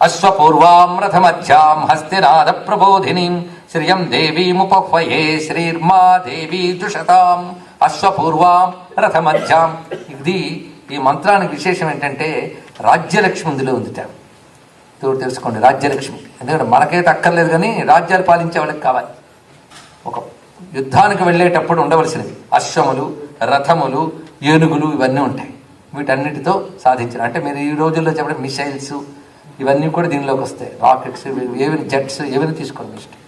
అశ్వపూర్వాం రథమధ్యాం హస్తినాద ప్రబోధినీం శ్రియం దేవీముపహ్వయే శ్రీర్మా దేవీ దుషతాం. అశ్వపూర్వాం రథమధ్యాం, ఇది ఈ మంత్రానికి విశేషం ఏంటంటే రాజ్యలక్ష్మి ఇందులో ఉంది. తెలుసుకోండి, రాజ్యలక్ష్మి. ఎందుకంటే మనకైతే అక్కర్లేదు, కానీ రాజ్యాలు పాలించే వాళ్ళకి కావాలి. ఒక యుద్ధానికి వెళ్ళేటప్పుడు ఉండవలసినవి అశ్వములు, రథములు, ఏనుగులు ఇవన్నీ ఉంటాయి. వీటన్నిటితో సాధించిన, అంటే మీరు ఈ రోజుల్లో చెప్పడం మిసైల్స్ ఇవన్నీ కూడా దీనిలోకి వస్తాయి. రాకెట్స్, ఏవైనా జెట్స్, ఏవైనా తీసుకోండి ఇష్టం.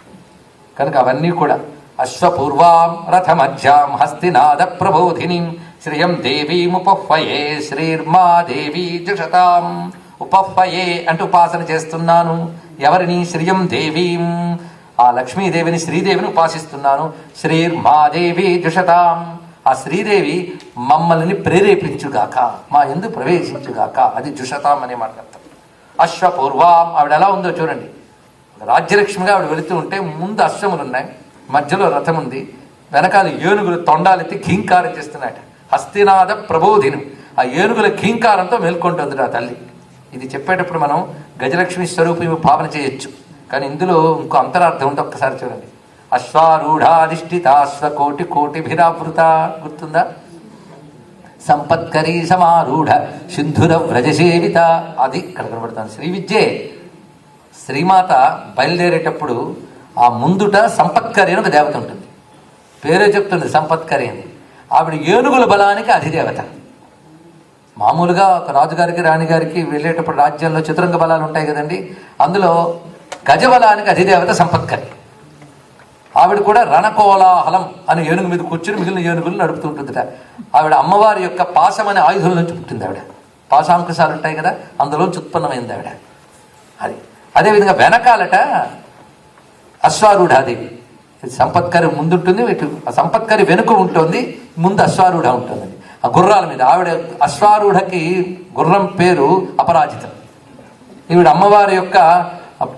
కనుక అవన్నీ కూడా అశ్వపూర్వాం రథమధ్యాం హస్తినాద ప్రబోధినీం శ్రియం దేవీముపహ్వయే శ్రీర్మా దేవీ జుషతాం. ఉపహ్వయే అంటే ఉపాసన చేస్తున్నాను. ఎవరిని? శ్రియం దేవీం, ఆ లక్ష్మీదేవిని, శ్రీదేవిని ఉపాసిస్తున్నాను. శ్రీర్మాదేవి జుషతాం, ఆ శ్రీదేవి మమ్మల్ని ప్రేరేపించుగాక, మా యందు ప్రవేశించుగాక. అది జుషతాం అనే మాట అర్థం. అశ్వపూర్వాం, ఆవిడ ఎలా ఉందో చూడండి. రాజ్యలక్ష్మిగా ఆవిడ వెళుతూ ఉంటే ముందు అశ్వములు ఉన్నాయి, మధ్యలో రథం ఉంది, వెనకాల ఏనుగులు తొండాలెత్తి ఘీంకారం చేస్తున్నాయట. హస్తినాద ప్రబోధినం, ఆ ఏనుగుల ఘీంకారంతో మేల్కొంటుంది ఆ తల్లి. ఇది చెప్పేటప్పుడు మనం గజలక్ష్మి స్వరూపం భావన చేయొచ్చు, కానీ ఇందులో ఇంకో అంతరార్థం ఉంది. ఒక్కసారి చూడండి. అశ్వారూఢాధిష్ఠితాశ్వకోటి కోటిభిరావృత, గుర్తుందా? సంపత్కరీ సమారూఢ సింధుర వ్రజసేవిత, అది ఇక్కడ కనబడుతుంది. శ్రీ విద్యే. శ్రీమాత బయలుదేరేటప్పుడు ఆ ముందుట సంపత్కరి అని ఒక దేవత ఉంటుంది. పేరే చెప్తుంది సంపత్కరి అని. ఆవిడ ఏనుగుల బలానికి అధిదేవత. మామూలుగా ఒక రాజుగారికి, రాణిగారికి వెళ్ళేటప్పుడు రాజ్యంలో చతురంగ బలాలు ఉంటాయి కదండి, అందులో గజబలానికి అధిదేవత సంపత్కరి. ఆవిడ కూడా రణకోలాహలం అని ఏనుగు మీద కూర్చుని మిగిలిన ఏనుగులు నడుపుతుంటుందిట. ఆవిడ అమ్మవారి యొక్క పాశం అనే ఆయుధం నుంచి పుట్టింది. ఆవిడ పాశాంకుశాలు ఉంటాయి కదా, అందులోంచి ఉత్పన్నమైంది ఆవిడ. అది అదేవిధంగా వెనకాలట అశ్వారూఢాదేవి. సంపత్కరి ముందుంటుంది, ఇటు ఆ సంపత్కరి వెనుక ఉంటుంది, ముందు అశ్వారూఢ ఉంటుంది. ఆ గుర్రాల మీద ఆవిడ, అశ్వారూఢకి గుర్రం పేరు అపరాజితం. ఈవిడ అమ్మవారి యొక్క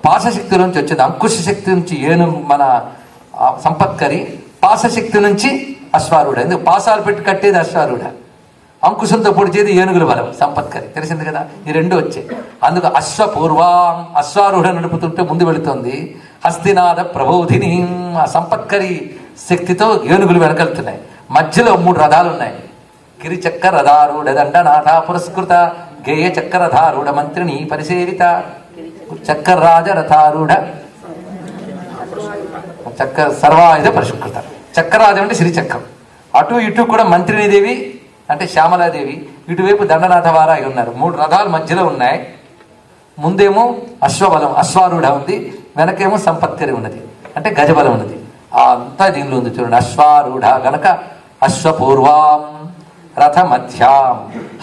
పాశశక్తి నుంచి వచ్చింది. అంకుశ శక్తి నుంచి మన సంపత్కరి, పాశశక్తి నుంచి అశ్వారూఢ. ఎందుకు పాసాలు పెట్టి కట్టేది అశ్వారూఢ, అంకుశంతో పొడిచేది ఏనుగుల బలం సంపత్కరి. తెలిసింది కదా, ఈ రెండు వచ్చాయి. అందుకు అశ్వపూర్వాం, అశ్వారూఢ నడుపుతుంటే ముందు వెళుతుంది. హస్తినాద ప్రబోధిని, ఆ సంపత్కరి శక్తితో ఏనుగులు వెనకెళ్తున్నాయి. మధ్యలో 3 రథాలు ఉన్నాయి. గిరిచక్ర రథారూఢ దండనాథ పురస్కృత గేయ చక్ర రథారూఢ మంత్రిని పరిసేవిత చక్రరాజ రథారూఢ చక్ర సర్వాయుధ పరిష్కృత. చక్రరాజం అంటే శ్రీచక్రం. అటు ఇటు కూడా మంత్రినిదేవి అంటే శ్యామలాదేవి, ఇటువైపు దండనాథ వారాయి ఉన్నారు. 3 రథాలు మధ్యలో ఉన్నాయి. ముందేమో అశ్వబలం, అశ్వారూఢ ఉంది, వెనకేమో సంపత్కరి ఉన్నది, అంటే గజబలం ఉన్నది. అంతా దీనిలో ఉంది చూడండి. అశ్వారూఢ గనక అశ్వపూర్వాం రథమధ్యాం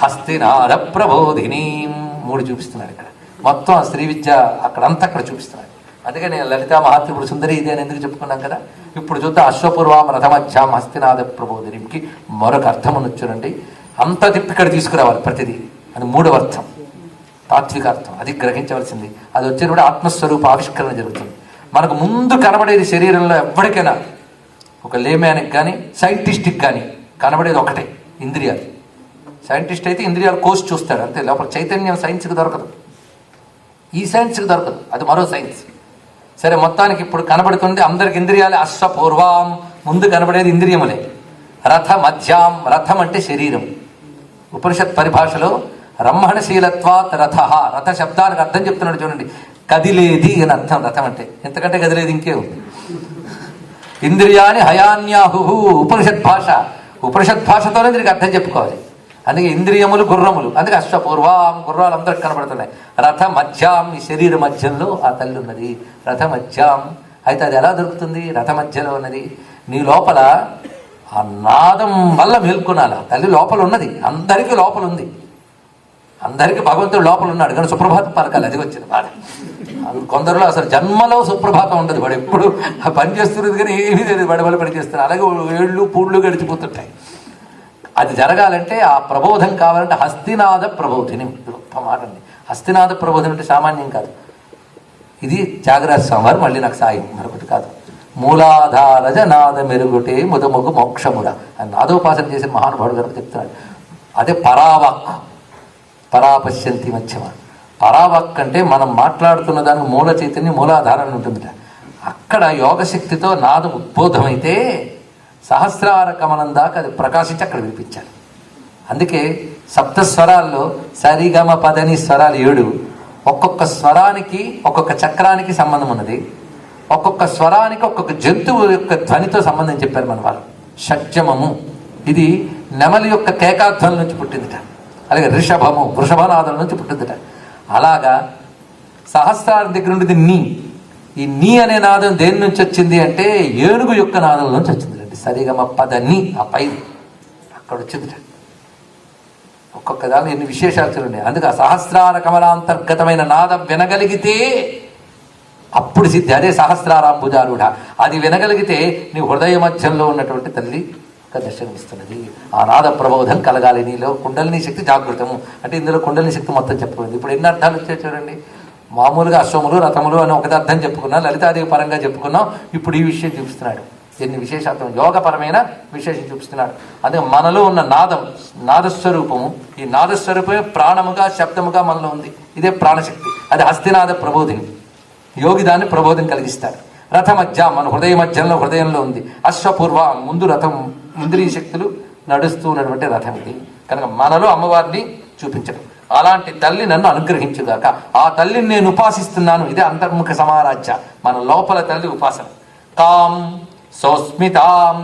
హస్తినాద ప్రబోధినీం 3 చూపిస్తున్నాడు ఇక్కడ. మొత్తం శ్రీ విద్య అక్కడంతా అక్కడ చూపిస్తున్నాడు. అందుకే నేను లలితా మహాత్రిపుర సుందరి ఇది అని ఎందుకు చెప్పుకున్నాం కదా. ఇప్పుడు చూద్దాం. అశ్వపూర్వాం రథమధ్యాం హస్తినాద ప్రబోధినీంకి మరొక అర్థం ఉన్నది చూడండి. అంత తిప్పి ఇక్కడ తీసుకురావాలి ప్రతిదీ. అది 3వ అర్థం, తాత్విక అర్థం. అది గ్రహించవలసింది. అది వచ్చేటప్పుడు ఆత్మస్వరూప ఆవిష్కరణ జరుగుతుంది. మనకు ముందు కనబడేది శరీరంలో ఎవరికైనా, ఒక లేమ్యానికి కానీ సైంటిస్ట్కి కానీ కనబడేది ఒకటే, ఇంద్రియాలు. సైంటిస్ట్ అయితే ఇంద్రియాలు కోసి చూస్తాడు అంతే, లోపల చైతన్యం సైన్స్కి దొరకదు, ఈ సైన్స్కి దొరకదు, అది మరో సైన్స్. సరే, మొత్తానికి ఇప్పుడు కనబడుతుంది అందరికి ఇంద్రియాలే. అశ్వపూర్వాం ముందు కనబడేది ఇంద్రియములే. రథ మధ్యాం, రథం అంటే శరీరం. ఉపనిషత్ పరిభాషలో బ్రహ్మణశీలత్వాత్ రథ, రథ శబ్దానికి అర్థం చెప్తున్నాడు చూడండి. కదిలేది అని అర్థం రథం అంటే. ఎంతకంటే కదిలేది ఇంకే ఉంది. ఇంద్రియాని హయాన్యాహు. ఉపనిషత్ భాష, ఉపనిషత్ భాషతోనే దీనికి అర్థం చెప్పుకోవాలి. అందుకే ఇంద్రియములు గుర్రములు, అందుకే అశ్వపూర్వం గుర్రాలు అందరికి కనబడుతున్నాయి. రథ మధ్యాం, ఈ శరీర మధ్యంలో ఆ తల్లి ఉన్నది. రథ మధ్యాం అయితే అది ఎలా దొరుకుతుంది? రథ మధ్యలో ఉన్నది. నీ లోపల ఆ నాదం వల్ల మేల్కొనాలి. తల్లి లోపల ఉన్నది, అందరికీ లోపల ఉంది. అందరికీ భగవంతుడు లోపల ఉన్నాడు, కానీ సుప్రభాతం పలకాలి. అది వచ్చింది బాధ. కొందరిలో అసలు జన్మలో సుప్రభాతం ఉండదు. వాడు ఎప్పుడు పని చేస్తున్నది కానీ ఏమీ తెలియదు, వాడి పని చేస్తున్నారు. అలాగే ఏళ్ళు పూళ్ళు గడిచిపోతుంటాయి. అది జరగాలంటే ఆ ప్రబోధం కావాలంటే హస్తినాద ప్రబోధిని. గొప్ప మాట అండి. హస్తినాద ప్రబోధం అంటే సామాన్యం కాదు. ఇది త్యాగరాజ స్వామి వారు మళ్ళీ నాకు సాయం, మరొకటి కాదు. మూలాధారజ నాద మెరుగుటే ముదముగు మోక్షముడ అని నాదోపాసన చేసిన మహానుభావుడు గారు చెప్తున్నాడు. అదే పరావాక్, పరాపశ్యంతి మధ్యమ. పరావాక్ అంటే మనం మాట్లాడుతున్న దానికి మూల చైతన్యం, మూలాధారాన్ని ఉంటుందిట. అక్కడ యోగశక్తితో నాదం ఉద్బోధమైతే సహస్రార కమలం దాకా అది ప్రకాశించి అక్కడ వినిపించాలి. అందుకే సప్తస్వరాల్లో సరిగమ పదని స్వరాలు 7. ఒక్కొక్క స్వరానికి ఒక్కొక్క చక్రానికి సంబంధం ఉన్నది. ఒక్కొక్క స్వరానికి ఒక్కొక్క జంతువు యొక్క ధ్వనితో సంబంధం చెప్పారు మన వాళ్ళు. షడ్జమము ఇది నెమలి యొక్క కేకాధ్వని నుంచి పుట్టిందిట. అలాగే రిషభము వృషభనాదం నుంచి పుట్టిందిట. అలాగా సహస్రారం దగ్గర ఉండేది నీ. ఈ నీ అనే నాదం దేని నుంచి వచ్చింది అంటే ఏనుగు యొక్క నాదం నుంచి వచ్చింది. సరిగమ పదని ఆ పై అక్కడ వచ్చిందిట. ఒక్కొక్క దాని ఎన్ని విశేషాలు ఉన్నాయి. అందుకే ఆ సహస్రార కమలాంతర్గతమైన నాదం వినగలిగితే అప్పుడు సిద్ధి. అదే సహస్రారాంబుజారుడ. అది వినగలిగితే నీ హృదయ మధ్యంలో ఉన్నటువంటి తల్లి దర్శనమిస్తున్నది. ఆ నాద ప్రబోధం కలగాలి నీలో. కుండలిని శక్తి జాగృతము అంటే ఇందులో కుండలిని శక్తి మొత్తం చెప్పబడింది. ఇప్పుడు ఎన్ని అర్థాలు వచ్చాయి చూడండి. మామూలుగా అశ్వములు రథములు అని ఒకటి అర్థం చెప్పుకున్నాం, లలితాదేవి పరంగా చెప్పుకున్నాం. ఇప్పుడు ఈ విషయం చూపిస్తున్నాడు. ఎన్ని విశేషార్థం, యోగపరమైన విశేషం చూపిస్తున్నాడు. అందుకే మనలో ఉన్న నాదం, నాదస్వరూపము, ఈ నాదస్వరూపమే ప్రాణముగా శబ్దముగా మనలో ఉంది. ఇదే ప్రాణశక్తి. అది హస్తినాద ప్రబోధిని. యోగి దాన్ని ప్రబోధం కలిగిస్తాడు. రథ మధ్య మన హృదయ మధ్యంలో, హృదయంలో ఉంది. అశ్వపూర్వ ముందు రథం, ఇంద్రియ శక్తులు నడుస్తూ ఉన్నటువంటి రథం ఇది. కనుక మనలో అమ్మవారిని చూపించడం. అలాంటి తల్లి నన్ను అనుగ్రహించుగాక. ఆ తల్లిని నేను ఉపాసిస్తున్నాను. ఇదే అంతర్ముఖ సమారాధ్య, మన లోపల తల్లి ఉపాసన. కాం సౌస్మితాం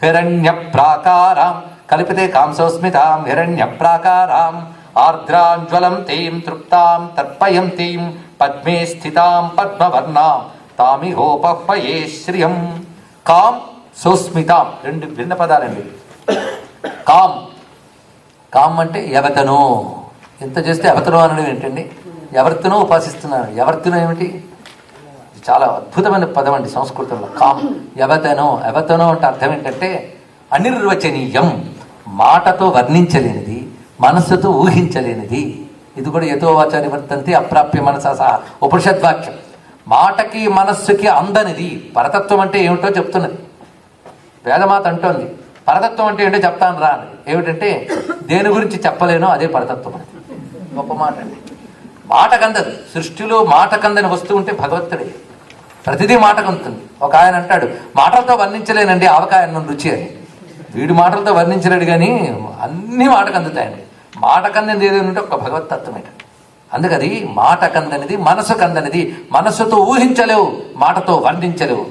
హిరణ్య ప్రాకారాం కలిపితే కాం సౌస్మితాం హిరణ్య ప్రాకారాం ఆర్ద్రాంజ్వలం తీం తృప్తాం తర్పయం తీం పద్మే స్థితాం పద్మవర్ణాం తామిహోపయే శ్రియం. కాం సౌస్మితాం రెండు భిన్న పదాలండి. కాం, కాం అంటే ఎవతనో. ఎంత చేస్తే ఎవతనో అనడం ఏంటండి? ఎవరితోనో ఉపాసిస్తున్నాను. ఎవరితోనో ఏమిటి? చాలా అద్భుతమైన పదం అండి సంస్కృతంలో కాం. ఎవతనో, ఎవతనో అంటే అర్థం ఏంటంటే అనిర్వచనీయం, మాటతో వర్ణించలేనిది, మనస్సుతో ఊహించలేనిది. ఇది కూడా యతో వాచ నివర్తంతి అప్రాప్య మనసా సహా ఉపనిషద్వాక్యం. మాటకి మనస్సుకి అందనిది. పరతత్వం అంటే ఏమిటో చెప్తున్నది వేదమాత అంటోంది. పరతత్వం అంటే ఏంటో చెప్తాను రా అని. ఏమిటంటే దేని గురించి చెప్పలేనో అదే పరతత్వం అని. గొప్ప మాట అండి. మాట కందదు. సృష్టిలో మాట కందని వస్తువు ఉంటే భగవంతుడే. ప్రతిదీ మాట కందుతుంది. ఒక ఆయన అంటాడు, మాటలతో వర్ణించలేనండి ఆవకాయ అన్నం రుచి అని. వీడి మాటలతో వర్ణించలేడు కానీ అన్ని మాట కందుతాయండి. మాట కందని ఏదైనా ఉంటే ఒక భగవత్తత్వమే. అందుకది మాట కందనిది, మనసు కందనిది. మనస్సుతో ఊహించలేవు, మాటతో వర్ణించలేవు.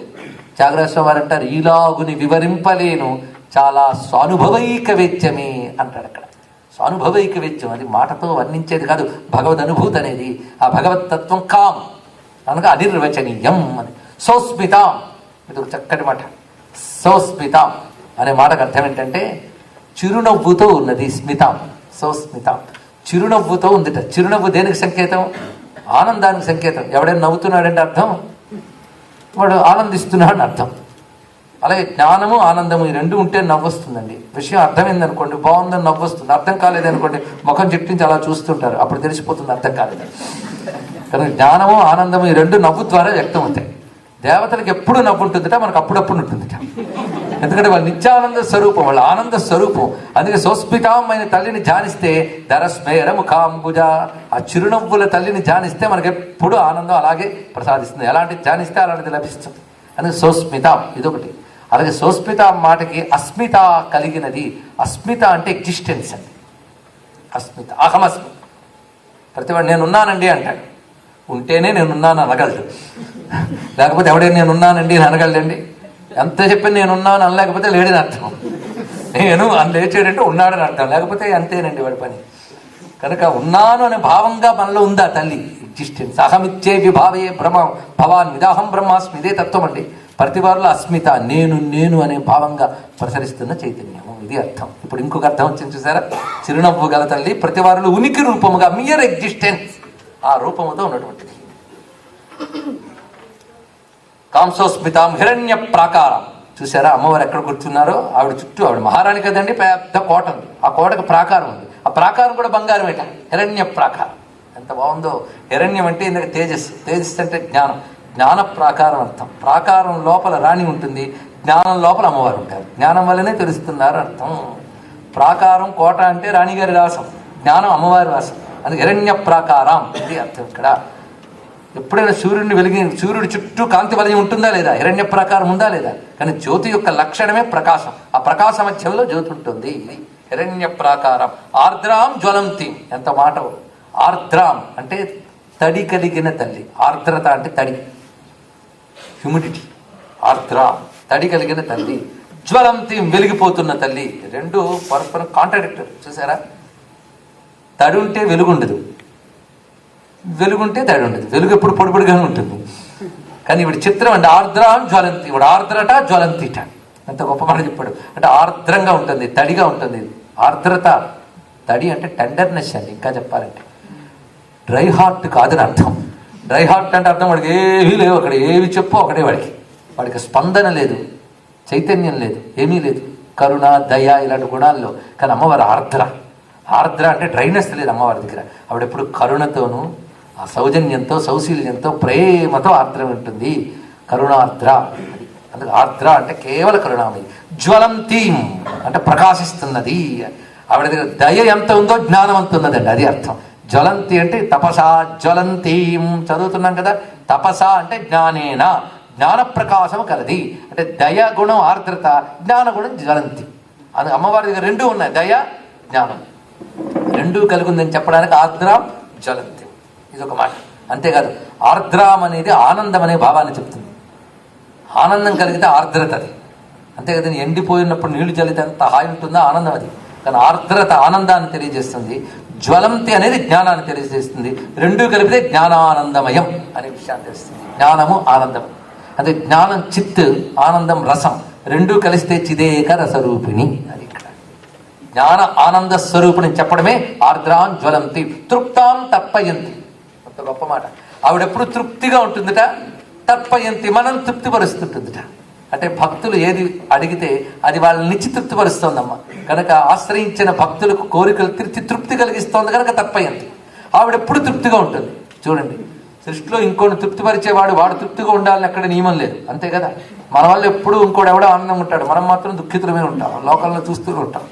త్యాగరాజస్వామి వారు అంటారు, ఈలాగుని వివరింపలేను చాలా స్వానుభవైక వేద్యమే అంటాడు అక్కడ. స్వానుభవైక వేద్యం అది మాటతో వర్ణించేది కాదు, భగవద్ అనుభూతి అనేది. ఆ భగవత్తత్వం కాం కనుక అనిర్వచనీయం అని. సౌస్మితాం, ఇది ఒక చక్కటి మాట. సౌస్మితాం అనే మాటకు అర్థం ఏంటంటే చిరునవ్వుతో ఉన్నది. స్మితాం, సౌస్మితాం చిరునవ్వుతో ఉందిట. చిరునవ్వు దేనికి సంకేతం? ఆనందానికి సంకేతం. ఎవడైనా నవ్వుతున్నాడంటే అర్థం వాడు ఆనందిస్తున్నాడని అర్థం. అలాగే జ్ఞానము ఆనందము ఈ రెండు ఉంటే నవ్వొస్తుందండి. విషయం అర్థమైందనుకోండి, బాగుందని నవ్వొస్తుంది. అర్థం కాలేదనుకోండి ముఖం చిట్టించి అలా చూస్తుంటారు, అప్పుడు తెలిసిపోతుంది అర్థం కాలేదని. కనుక జ్ఞానము ఆనందము ఈ రెండు నవ్వు ద్వారా వ్యక్తం అవుతాయి. దేవతలకు ఎప్పుడు నవ్వు ఉంటుందిట, మనకు అప్పుడప్పుడు ఉంటుందిట. ఎందుకంటే వాళ్ళ నిత్యానంద స్వరూపం, వాళ్ళ ఆనంద స్వరూపం. అందుకే సౌస్మితామైన తల్లిని ధ్యానిస్తే ధరస్మేర ముఖాంబుజ, ఆ చిరునవ్వుల తల్లిని ధ్యానిస్తే మనకు ఎప్పుడు ఆనందం అలాగే ప్రసాదిస్తుంది. ఎలాంటిది ధ్యానిస్తే అలాంటిది లభిస్తుంది. అందుకే సౌస్మితాం ఇదొకటి. అలాగే సౌస్మిత మాటకి అస్మిత కలిగినది. అస్మిత అంటే ఎగ్జిస్టెన్స్ అండి. అస్మిత, అహమస్మి. ప్రతివాడు నేనున్నానండి అంటాడు. ఉంటేనే నేనున్నాను అనగలడు, లేకపోతే ఎవడైనా నేనున్నానండి అని అనగలడండి. ఎంత చెప్పి నేనున్నాను అనలేకపోతే లేడని అర్థం, నేను అని లేచాడంటే ఉన్నాడని అర్థం, లేకపోతే అంతేనండి వాడి పని. కనుక ఉన్నాను అనే భావంగా మనలో ఉందా తల్లి ఎగ్జిస్టెన్స్. అహమిచ్చే విభావే భవాన్ విదాహం బ్రహ్మాస్మి, ఇదే తత్వం అండి. ప్రతి వారిలో అస్మిత, నేను నేను అనే భావంగా ప్రసరిస్తున్న చైతన్యము, ఇది అర్థం. ఇప్పుడు ఇంకొక అర్థం వచ్చింది చూసారా, చిరునవ్వు గల తల్లి ప్రతి వారిలో ఉనికి రూపముగా, మియర్ ఎగ్జిస్టెన్స్, ఆ రూపముతో ఉన్నటువంటిది. కాంసోస్మితాం హిరణ్య ప్రాకారం, చూసారా అమ్మవారు ఎక్కడ కూర్చున్నారో, ఆవిడ చుట్టూ, ఆవిడ మహారాణి కదండి, పెద్ద కోట ఉంది, ఆ కోటకు ప్రాకారం ఉంది, ఆ ప్రాకారం కూడా బంగారం ఏట, హిరణ్య ప్రాకారం. ఎంత బాగుందో. హిరణ్యం అంటే ఇందాక తేజస్సు, తేజస్సు అంటే జ్ఞానం, జ్ఞాన ప్రాకారం అర్థం. ప్రాకారం లోపల రాణి ఉంటుంది, జ్ఞానం లోపల అమ్మవారు ఉంటారు, జ్ఞానం వల్లనే తెలుస్తున్నారు అర్థం. ప్రాకారం కోట అంటే రాణిగారి వాసం, జ్ఞానం అమ్మవారి వాసం, అది హిరణ్య ప్రాకారం, ఇది అర్థం. ఇక్కడ ఎప్పుడైనా సూర్యుడి చుట్టూ కాంతి వలయం ఉంటుందా లేదా, హిరణ్య ప్రాకారం ఉందా లేదా, కానీ జ్యోతి యొక్క లక్షణమే ప్రకాశం, ఆ ప్రకాశ మధ్యంలో జ్యోతి ఉంటుంది, ఇది హిరణ్య ప్రాకారం. ఆర్ద్రాం జ్వలంతి, ఎంత మాట. ఆర్ద్రాం అంటే తడి కలిగిన తల్లి, ఆర్ద్రత అంటే తడి, హ్యూమిడిటీ. ఆర్ద్రాం తడి కలిగిన తల్లి, జ్వలంతి వెలిగిపోతున్న తల్లి. రెండు పరస్పరం కాంట్రాడిక్టరీ, చూసారా. తడి ఉంటే వెలుగుండదు, వెలుగుంటే తడి ఉండదు, వెలుగు ఎప్పుడు పొడిపొడిగానే ఉంటుంది. కానీ ఇప్పుడు చిత్రం అంటే ఆర్ద్రాం జ్వలంతి, ఇప్పుడు ఆర్ద్రట జ్వలంతిట, ఎంత గొప్ప మాట చెప్పాడు. అంటే ఆర్ద్రంగా ఉంటుంది, తడిగా ఉంటుంది. ఆర్ద్రత, తడి అంటే టెండర్నెస్ అండి, ఇంకా చెప్పాలంటే డ్రై హార్ట్ కాదని అర్థం. డ్రై హార్ట్ అంటే అర్థం వాడికి ఏమీ లేవు, అక్కడ ఏవి చెప్పు ఒకటే, వాడికి స్పందన లేదు, చైతన్యం లేదు, ఏమీ లేదు, కరుణ దయ ఇలాంటి గుణాల్లో. కానీ అమ్మవారు ఆర్ద్ర, ఆర్ద్ర అంటే డ్రైనెస్ లేదు అమ్మవారి దగ్గర. ఆవిడెప్పుడు కరుణతోనూ ఆ సౌజన్యంతో సౌశీల్యంతో ప్రేమతో ఆర్ద్ర ఉంటుంది, కరుణార్ద్ర. అందుకే ఆర్ద్ర అంటే కేవల కరుణామయి. జ్వలంతీం అంటే ప్రకాశిస్తున్నది. ఆవిడ దగ్గర దయ ఎంత ఉందో జ్ఞానం ఎంత ఉన్నదండి, అది అర్థం. జ్వలంతి అంటే తపసా జ్వలంతీం చదువుతున్నాం కదా. తపస అంటే జ్ఞానేన, జ్ఞాన ప్రకాశం కలది. అంటే దయ గుణం ఆర్ద్రత, జ్ఞాన గుణం జ్వలంతి. అది అమ్మవారి దగ్గర రెండూ ఉన్నాయి, దయ జ్ఞానం రెండూ కలిగి ఉందని చెప్పడానికి ఆర్ద్రాం జ్వలంతి, ఇది ఒక మాట. అంతేకాదు ఆర్ద్రాం అనేది ఆనందం అనే భావాన్ని చెప్తుంది. ఆనందం కలిగితే ఆర్ద్రత అది, అంతేకాదు ఎండిపోయినప్పుడు నీళ్లు చల్లితే అంత హాయి ఉంటుందో ఆనందం అది. కానీ ఆర్ద్రత ఆనందాన్ని తెలియజేస్తుంది, జ్వలంతి అనేది జ్ఞానాన్ని తెలియజేస్తుంది. రెండూ కలిపితే జ్ఞానానందమయం అనే విషయాన్ని తెలుస్తుంది. జ్ఞానము ఆనందం, అంటే జ్ఞానం చిత్, ఆనందం రసం, రెండూ కలిస్తే చిదేక రసరూపిణి. అది ఇక్కడ జ్ఞాన ఆనంద స్వరూపిణి చెప్పడమే ఆర్ద్రాం జ్వలంతి. తృప్తాం తర్పయంతి, అంత గొప్ప మాట. ఆవిడెప్పుడు తృప్తిగా ఉంటుందిట, తర్పయంతి మనం తృప్తిపరుస్తుంటుందిట. అంటే భక్తులు ఏది అడిగితే అది వాళ్ళని నిచ్చి తృప్తిపరుస్తోందమ్మ. కనుక ఆశ్రయించిన భక్తులకు కోరికలు తీర్చి తృప్తి కలిగిస్తోంది కనుక తర్పయంతి. ఆవిడెప్పుడు తృప్తిగా ఉంటుంది. చూడండి, సృష్టిలో ఇంకోటి తృప్తిపరిచేవాడు వాడు తృప్తిగా ఉండాలని ఎక్కడ నియమం లేదు, అంతే కదా. మన వల్ల ఎప్పుడు ఇంకోటి ఎవడో ఆనందంగా ఉంటాడు, మనం మాత్రం దుఃఖితులమే ఉంటాం, లోకంలో చూస్తూనే ఉంటాం.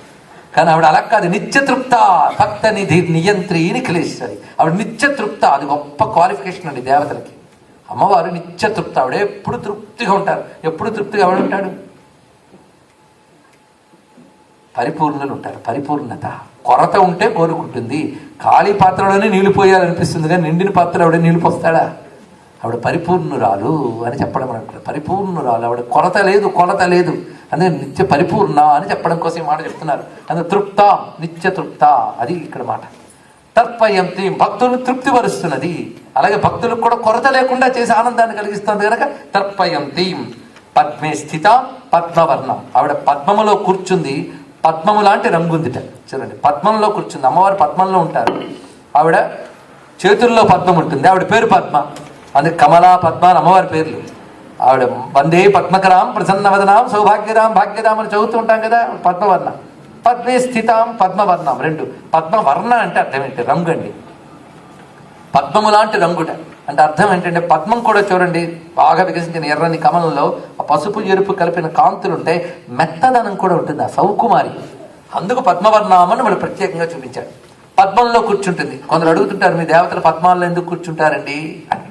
కానీ ఆవిడ అలా కాదు, నిత్యతృప్త భక్త నిధి నియంత్రి నిఖిలేశ్వరి. ఆవిడ నిత్యతృప్త, అది గొప్ప క్వాలిఫికేషన్ అండి దేవతలకి. అమ్మవారు నిత్యతృప్త, ఆవిడ ఎప్పుడు తృప్తిగా ఉంటారు. ఎప్పుడు తృప్తిగా ఎవడు ఉంటాడు, పరిపూర్ణులు ఉంటారు. పరిపూర్ణత, కొరత ఉంటే కోరుకుంటుంది. ఖాళీ పాత్రలోనే నీళ్లు పోయాలనిపిస్తుంది, కానీ నిండిన పాత్ర ఆవిడ నీళ్లు పోస్తాడా. ఆవిడ పరిపూర్ణురాలు అని చెప్పడం అనుకుంటారు. పరిపూర్ణురాలు, ఆవిడ కొరత లేదు, కొరత లేదు, అందుకే నిత్య పరిపూర్ణ అని చెప్పడం కోసం ఈ మాట చెప్తున్నారు. అందుకే తృప్త, నిత్య తృప్త, అది ఇక్కడ మాట. తర్పయంతి, భక్తులను తృప్తిపరుస్తున్నది. అలాగే భక్తులకు కూడా కొరత లేకుండా చేసి ఆనందాన్ని కలిగిస్తుంది కనుక తర్పయంతి. పద్మే స్థిత పద్మవర్ణం, ఆవిడ పద్మములో కూర్చుంది, పద్మము లాంటి రంగుందిట. చూడండి, పద్మంలో కూర్చుంది, అమ్మవారు పద్మంలో ఉంటారు. ఆవిడ చేతుల్లో పద్మం ఉంటుంది, ఆవిడ పేరు పద్మ. అందుకే కమలా పద్మ అని అమ్మవారి పేర్లు. ఆవిడ వందే పద్మకరాం ప్రసన్నవదనాం సౌభాగ్యరాం భాగ్యరాం అని చదువుతూ ఉంటాం కదా. పద్మవర్ణ, పద్మే స్థితాం పద్మవర్ణం, రెండు. పద్మవర్ణ అంటే అర్థం ఏంటి, రంగు అండి. పద్మము లాంటి రంగుట అంటే అర్థం ఏంటంటే, పద్మం కూడా చూడండి బాగా వికసించిన ఎర్రని కమలంలో ఆ పసుపు ఎరుపు కలిపిన కాంతులుంటే మెత్తదనం కూడా ఉంటుంది, ఆ సౌకుమారి. అందుకు పద్మవర్ణామని మనం ప్రత్యేకంగా చూపించాడు. పద్మంలో కూర్చుంటుంది. కొందరు అడుగుతుంటారు, మీ దేవతలు పద్మాల్లో ఎందుకు కూర్చుంటారండి అని.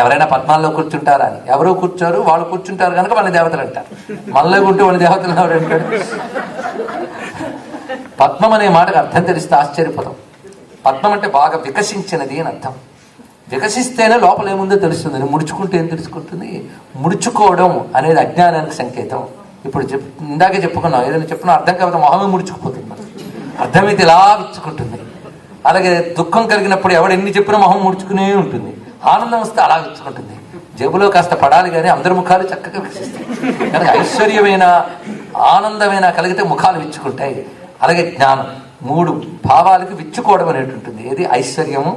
ఎవరైనా పద్మాల్లో కూర్చుంటారా అని. ఎవరో కూర్చోరు, వాళ్ళు కూర్చుంటారు కనుక వాళ్ళ దేవతలు అంటారు. మనలో ఉంటే వాళ్ళ దేవతలు ఎవరంటాడు. పద్మం అనే మాటకు అర్థం తెలిస్తే ఆశ్చర్యపోతాం. పద్మం అంటే బాగా వికసించినది అని అర్థం. వికసిస్తేనే లోపల ఏముందో తెలుస్తుంది. ముడుచుకుంటే ఏం తెలుసుకుంటుంది? ముడుచుకోవడం అనేది అజ్ఞానానికి సంకేతం. ఇప్పుడు ఇందాకే చెప్పుకున్నాం, ఏదైనా చెప్పినా అర్థం కాకపోతే మొహమే ముడుచుకుపోతుంది. మనకి అర్థమైతే ఇలా విచ్చుకుంటుంది. అలాగే దుఃఖం కలిగినప్పుడు ఎవడు ఎన్ని చెప్పినా మొహం ముడుచుకునే ఉంటుంది. ఆనందం వస్తే అలా విచ్చుకుంటుంది. జేబులో కాస్త పడాలి కానీ అందరి ముఖాలు చక్కగా వికసిస్తాయి. కనుక ఐశ్వర్యమైన ఆనందమైన కలిగితే ముఖాలు విచ్చుకుంటాయి. అలాగే జ్ఞానం 3 భావాలకి విచ్చుకోవడం అనేది ఉంటుంది. ఏది? ఐశ్వర్యము,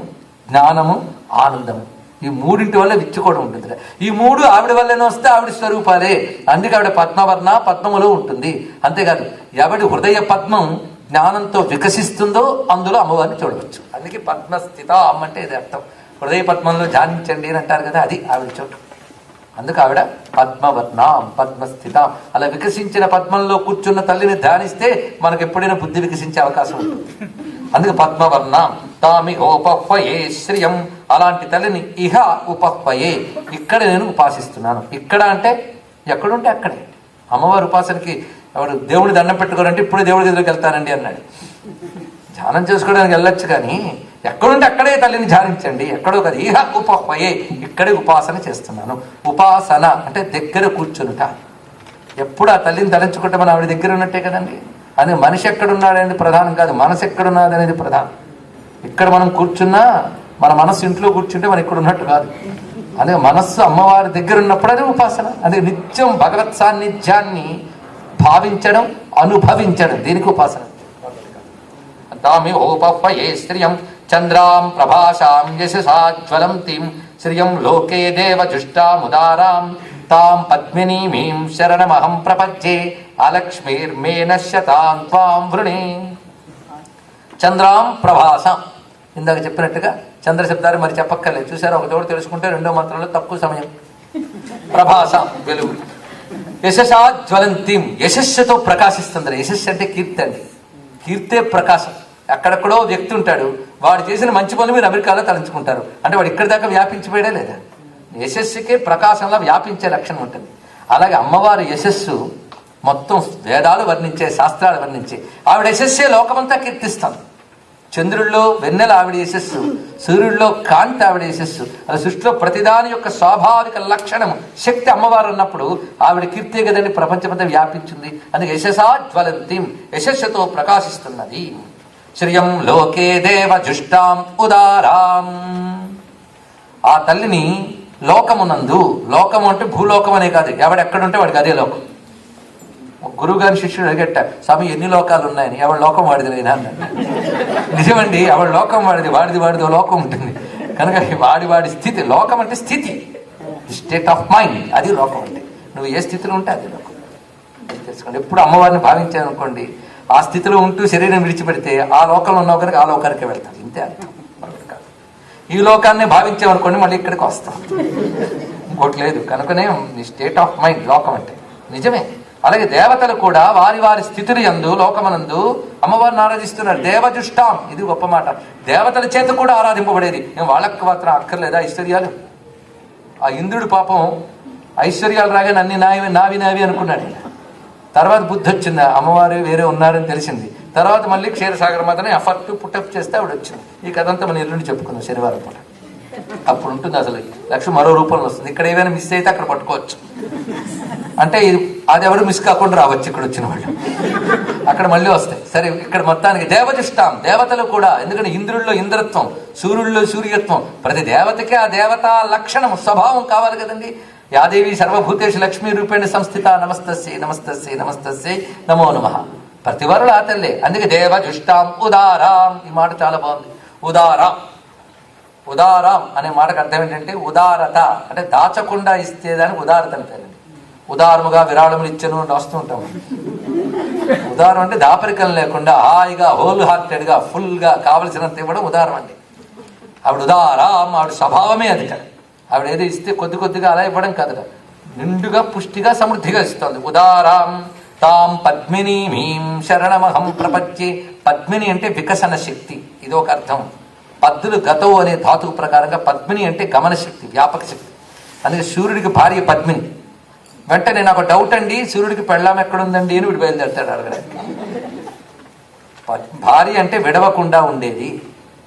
జ్ఞానము, ఆనందము. ఈ 3 వల్ల విచ్చుకోవడం ఉంటుంది. ఈ 3 ఆవిడ వల్లనే వస్తే ఆవిడ స్వరూపాలే. అందుకే ఆవిడ పద్మవర్ణ, పద్మములో ఉంటుంది. అంతేకాదు, ఎవడి హృదయ పద్మం జ్ఞానంతో వికసిస్తుందో అందులో అమ్మవారిని చూడవచ్చు. అందుకే పద్మస్థిత అంటే ఇది అర్థం. హృదయ పద్మంలో ధ్యానించండి అని అంటారు కదా, అది ఆవిడ చోటు. అందుకు ఆవిడ పద్మవర్ణం, పద్మస్థితం. అలా వికసించిన పద్మంలో కూర్చున్న తల్లిని ధ్యానిస్తే మనకు ఎప్పుడైనా బుద్ధి వికసించే అవకాశం ఉంటుంది. అందుకే పద్మవర్ణం తామి ఉపహ్వయే శ్రియం. అలాంటి తల్లిని ఇహ ఉపహ్వయే, ఇక్కడ నేను ఉపాసిస్తున్నాను. ఇక్కడ అంటే ఎక్కడుంటే అక్కడే. అమ్మవారి ఉపాసనకి ఎవరు దేవుడి దండం పెట్టుకోరంటే ఇప్పుడే దేవుడి దగ్గరికి వెళ్తానండి అన్నాడు. ధ్యానం చేసుకోవడానికి వెళ్ళొచ్చు కానీ ఎక్కడుంటే అక్కడే తల్లిని ధ్యానించండి. ఎక్కడో కదా. ఇహ ఉపహ్వయే, ఇక్కడే ఉపాసన చేస్తున్నాను. ఉపాసన అంటే దగ్గర కూర్చునుట. ఎప్పుడు ఆ తల్లిని తలంచుకుంటే మనం ఆవిడ దగ్గర ఉన్నట్టే కదండి. అని మనిషి ఎక్కడున్నాడనేది ప్రధానం కాదు, మనసు ఎక్కడున్నది అనేది ప్రధానం. ఇక్కడ మనం కూర్చున్నా మన మనస్సు ఇంట్లో కూర్చుంటే మనం ఇక్కడ ఉన్నట్టు కాదు. అదే మనస్సు అమ్మవారి దగ్గర ఉన్నప్పుడు అదే ఉపాసన. అదే నిత్యం భగవత్ సాన్నిధ్యాన్ని భావించడం, అనుభవించడం, దీనికి ఉపాసన. తామి ఓపహ్వయే శ్రియం చంద్రాం ప్రభాషాం యశసాజ్వలంతిం శ్రియం లోకే దేవజుష్టాముదారాం తాం పద్మినీమీం శరణమహం ప్రపద్యే అలక్ష్మీర్మే నశ్యతాం త్వాం వృణే. చంద్రాం ప్రభాసాం, ఇందాక చెప్పినట్టుగా చంద్ర శబ్దాలు మరి చెప్పక్కర్లేదు. చూసారా, ఒక తోడు తెలుసుకుంటే 2వ మంత్రంలో తక్కువ సమయం. ప్రభాసాం వెలుగు. యశసాజ్వలంతిం, యశస్సుతో ప్రకాశిస్తుంది. యశస్సు అంటే కీర్తి అండి. కీర్తే ప్రకాశం. ఎక్కడెక్కడో వ్యక్తి ఉంటాడు, వాడు చేసిన మంచి పనులు మీరు అమెరికాలో తలంచుకుంటారు. అంటే వాడు ఇక్కడి దాకా వ్యాపించిపోయాడే లేదా? యశస్సుకే ప్రకాశంలో వ్యాపించే లక్షణం ఉంటుంది. అలాగే అమ్మవారి యశస్సు మొత్తం వేదాలు వర్ణించే, శాస్త్రాలు వర్ణించే. ఆవిడ యశస్సే లోకమంతా కీర్తిస్తాం. చంద్రుల్లో వెన్నెల ఆవిడ యశస్సు, సూర్యుడిలో కాంతి ఆవిడ యశస్సు. అది సృష్టిలో ప్రతిదాని యొక్క స్వాభావిక లక్షణము శక్తి అమ్మవారు ఉన్నప్పుడు ఆవిడ కీర్తి కదండి ప్రపంచమంతా వ్యాపించింది. అందుకే యశసాజ్వలంతిం, యశస్సుతో ప్రకాశిస్తున్నది. శ్రియం లోకే దేవజుష్టాం ఉదారాం. ఆ తల్లిని లోకమునందు, లోకము అంటే భూలోకం అనే కాదు, ఎవడెక్కడుంటే వాడికి అదే లోకం. గురువు గారి శిష్యుడు అడిగట్ట, స్వామి ఎన్ని లోకాలు ఉన్నాయని. ఎవరి లోకం వాడిది లేదా అన్నాడు. నిజమండి, ఎవరి లోకం వాడిది, వాడిదో లోకం ఉంటుంది. కనుక వాడి స్థితి, లోకం అంటే స్థితి, స్టేట్ ఆఫ్ మైండ్, అది లోకం అంటే. నువ్వు ఏ స్థితిలో ఉంటే అది లోకం. తెలుసుకోండి. ఎప్పుడు అమ్మవారిని భావించాలనుకోండి, ఆ స్థితిలో ఉంటూ శరీరం విడిచిపెడితే ఆ లోకంలో ఉన్న ఒకరికి ఆ లోకానికి వెళ్తారు. ఇంతే అర్థం. ఈ లోకాన్ని భావించామనుకోండి మళ్ళీ ఇక్కడికి వస్తాం, ఇంకోటి లేదు. కనుకనే స్టేట్ ఆఫ్ మైండ్ లోకం అంటే. నిజమే. అలాగే దేవతలు కూడా వారి వారి స్థితులు యందు లోకమనందు అమ్మవారిని ఆరాధిస్తున్నారు. దేవజుష్టాం, ఇది గొప్ప మాట. దేవతల చేత కూడా ఆరాధింపబడేది. వాళ్ళకి మాత్రం అక్కర్లేదా ఐశ్వర్యాలు? ఆ ఇంద్రుడు పాపం ఐశ్వర్యాలు రాగానే అన్ని నావి అనుకున్నాడు. తర్వాత బుద్ధి వచ్చింది, అమ్మవారు వేరే ఉన్నారని తెలిసింది. తర్వాత మళ్ళీ క్షీరసాగర మాతని ఎఫర్ట్ పుట్టప్ చేస్తే ఆవిడ వచ్చింది. ఈ కథ అంతా మన ఎల్లుండి చెప్పుకుందాం శనివారం పూట. అప్పుడు ఉంటుంది అసలు లక్ష్మి మరో రూపంలో వస్తుంది. ఇక్కడ ఏమైనా మిస్ అయితే అక్కడ పట్టుకోవచ్చు. అంటే అది ఎవరు మిస్ కాకుండా రావచ్చు ఇక్కడ వచ్చిన వాళ్ళు, అక్కడ మళ్ళీ వస్తాయి. సరే, ఇక్కడ మొత్తానికి దేవజుష్టాం, దేవతలు కూడా. ఎందుకంటే ఇంద్రుల్లో ఇంద్రత్వం, సూర్యుల్లో సూర్యత్వం, ప్రతి దేవతకి ఆ దేవతా లక్షణం స్వభావం కావాలి కదండి. యాదేవి సర్వభూతేషు లక్ష్మీ రూపేణ సంస్థిత నమస్తస్యై నమస్తస్యై నమస్తస్యై నమో నమః. ప్రతి వారు ఆ తల్లే. అందుకే దేవజుష్టాం ఉదారాం. ఈ మాట చాలా బాగుంది. ఉదారాం అనే మాటకు అర్థం ఏంటంటే ఉదారత, అంటే దాచకుండా ఇస్తేదానికి ఉదారత అని పేరండి. ఉదారముగా విరాళములు ఇచ్చను రాస్తూ ఉంటాం. ఉదారం అంటే దాపరికం లేకుండా హాయిగా హోల్ హార్టెడ్ గా ఫుల్ గా కావలసినంత ఇవ్వడం ఉదారం అండి. ఆవిడ ఉదారాం, ఆవిడ స్వభావమే అది కదా. ఆవిడ ఏదో ఇస్తే కొద్ది కొద్దిగా అలా ఇవ్వడం కాదు, నిండుగా పుష్టిగా సమృద్ధిగా ఇస్తుంది. ఉదారాం తాం పద్మినీమీం శరణమహం ప్రపంచే. పద్మిని అంటే వికసన శక్తి, ఇది ఒక అర్థం. పద్దులు గతవు అనే ధాతువు ప్రకారంగా పద్మిని అంటే గమన శక్తి, వ్యాపక శక్తి. అందుకే సూర్యుడికి భార్య పద్మిని. వెంటనే నాకు డౌట్ అండి, సూర్యుడికి పెళ్ళాం ఎక్కడుందండి అని వీడు బయలుదేరుతాడు అడగడానికి. భార్య అంటే విడవకుండా ఉండేది,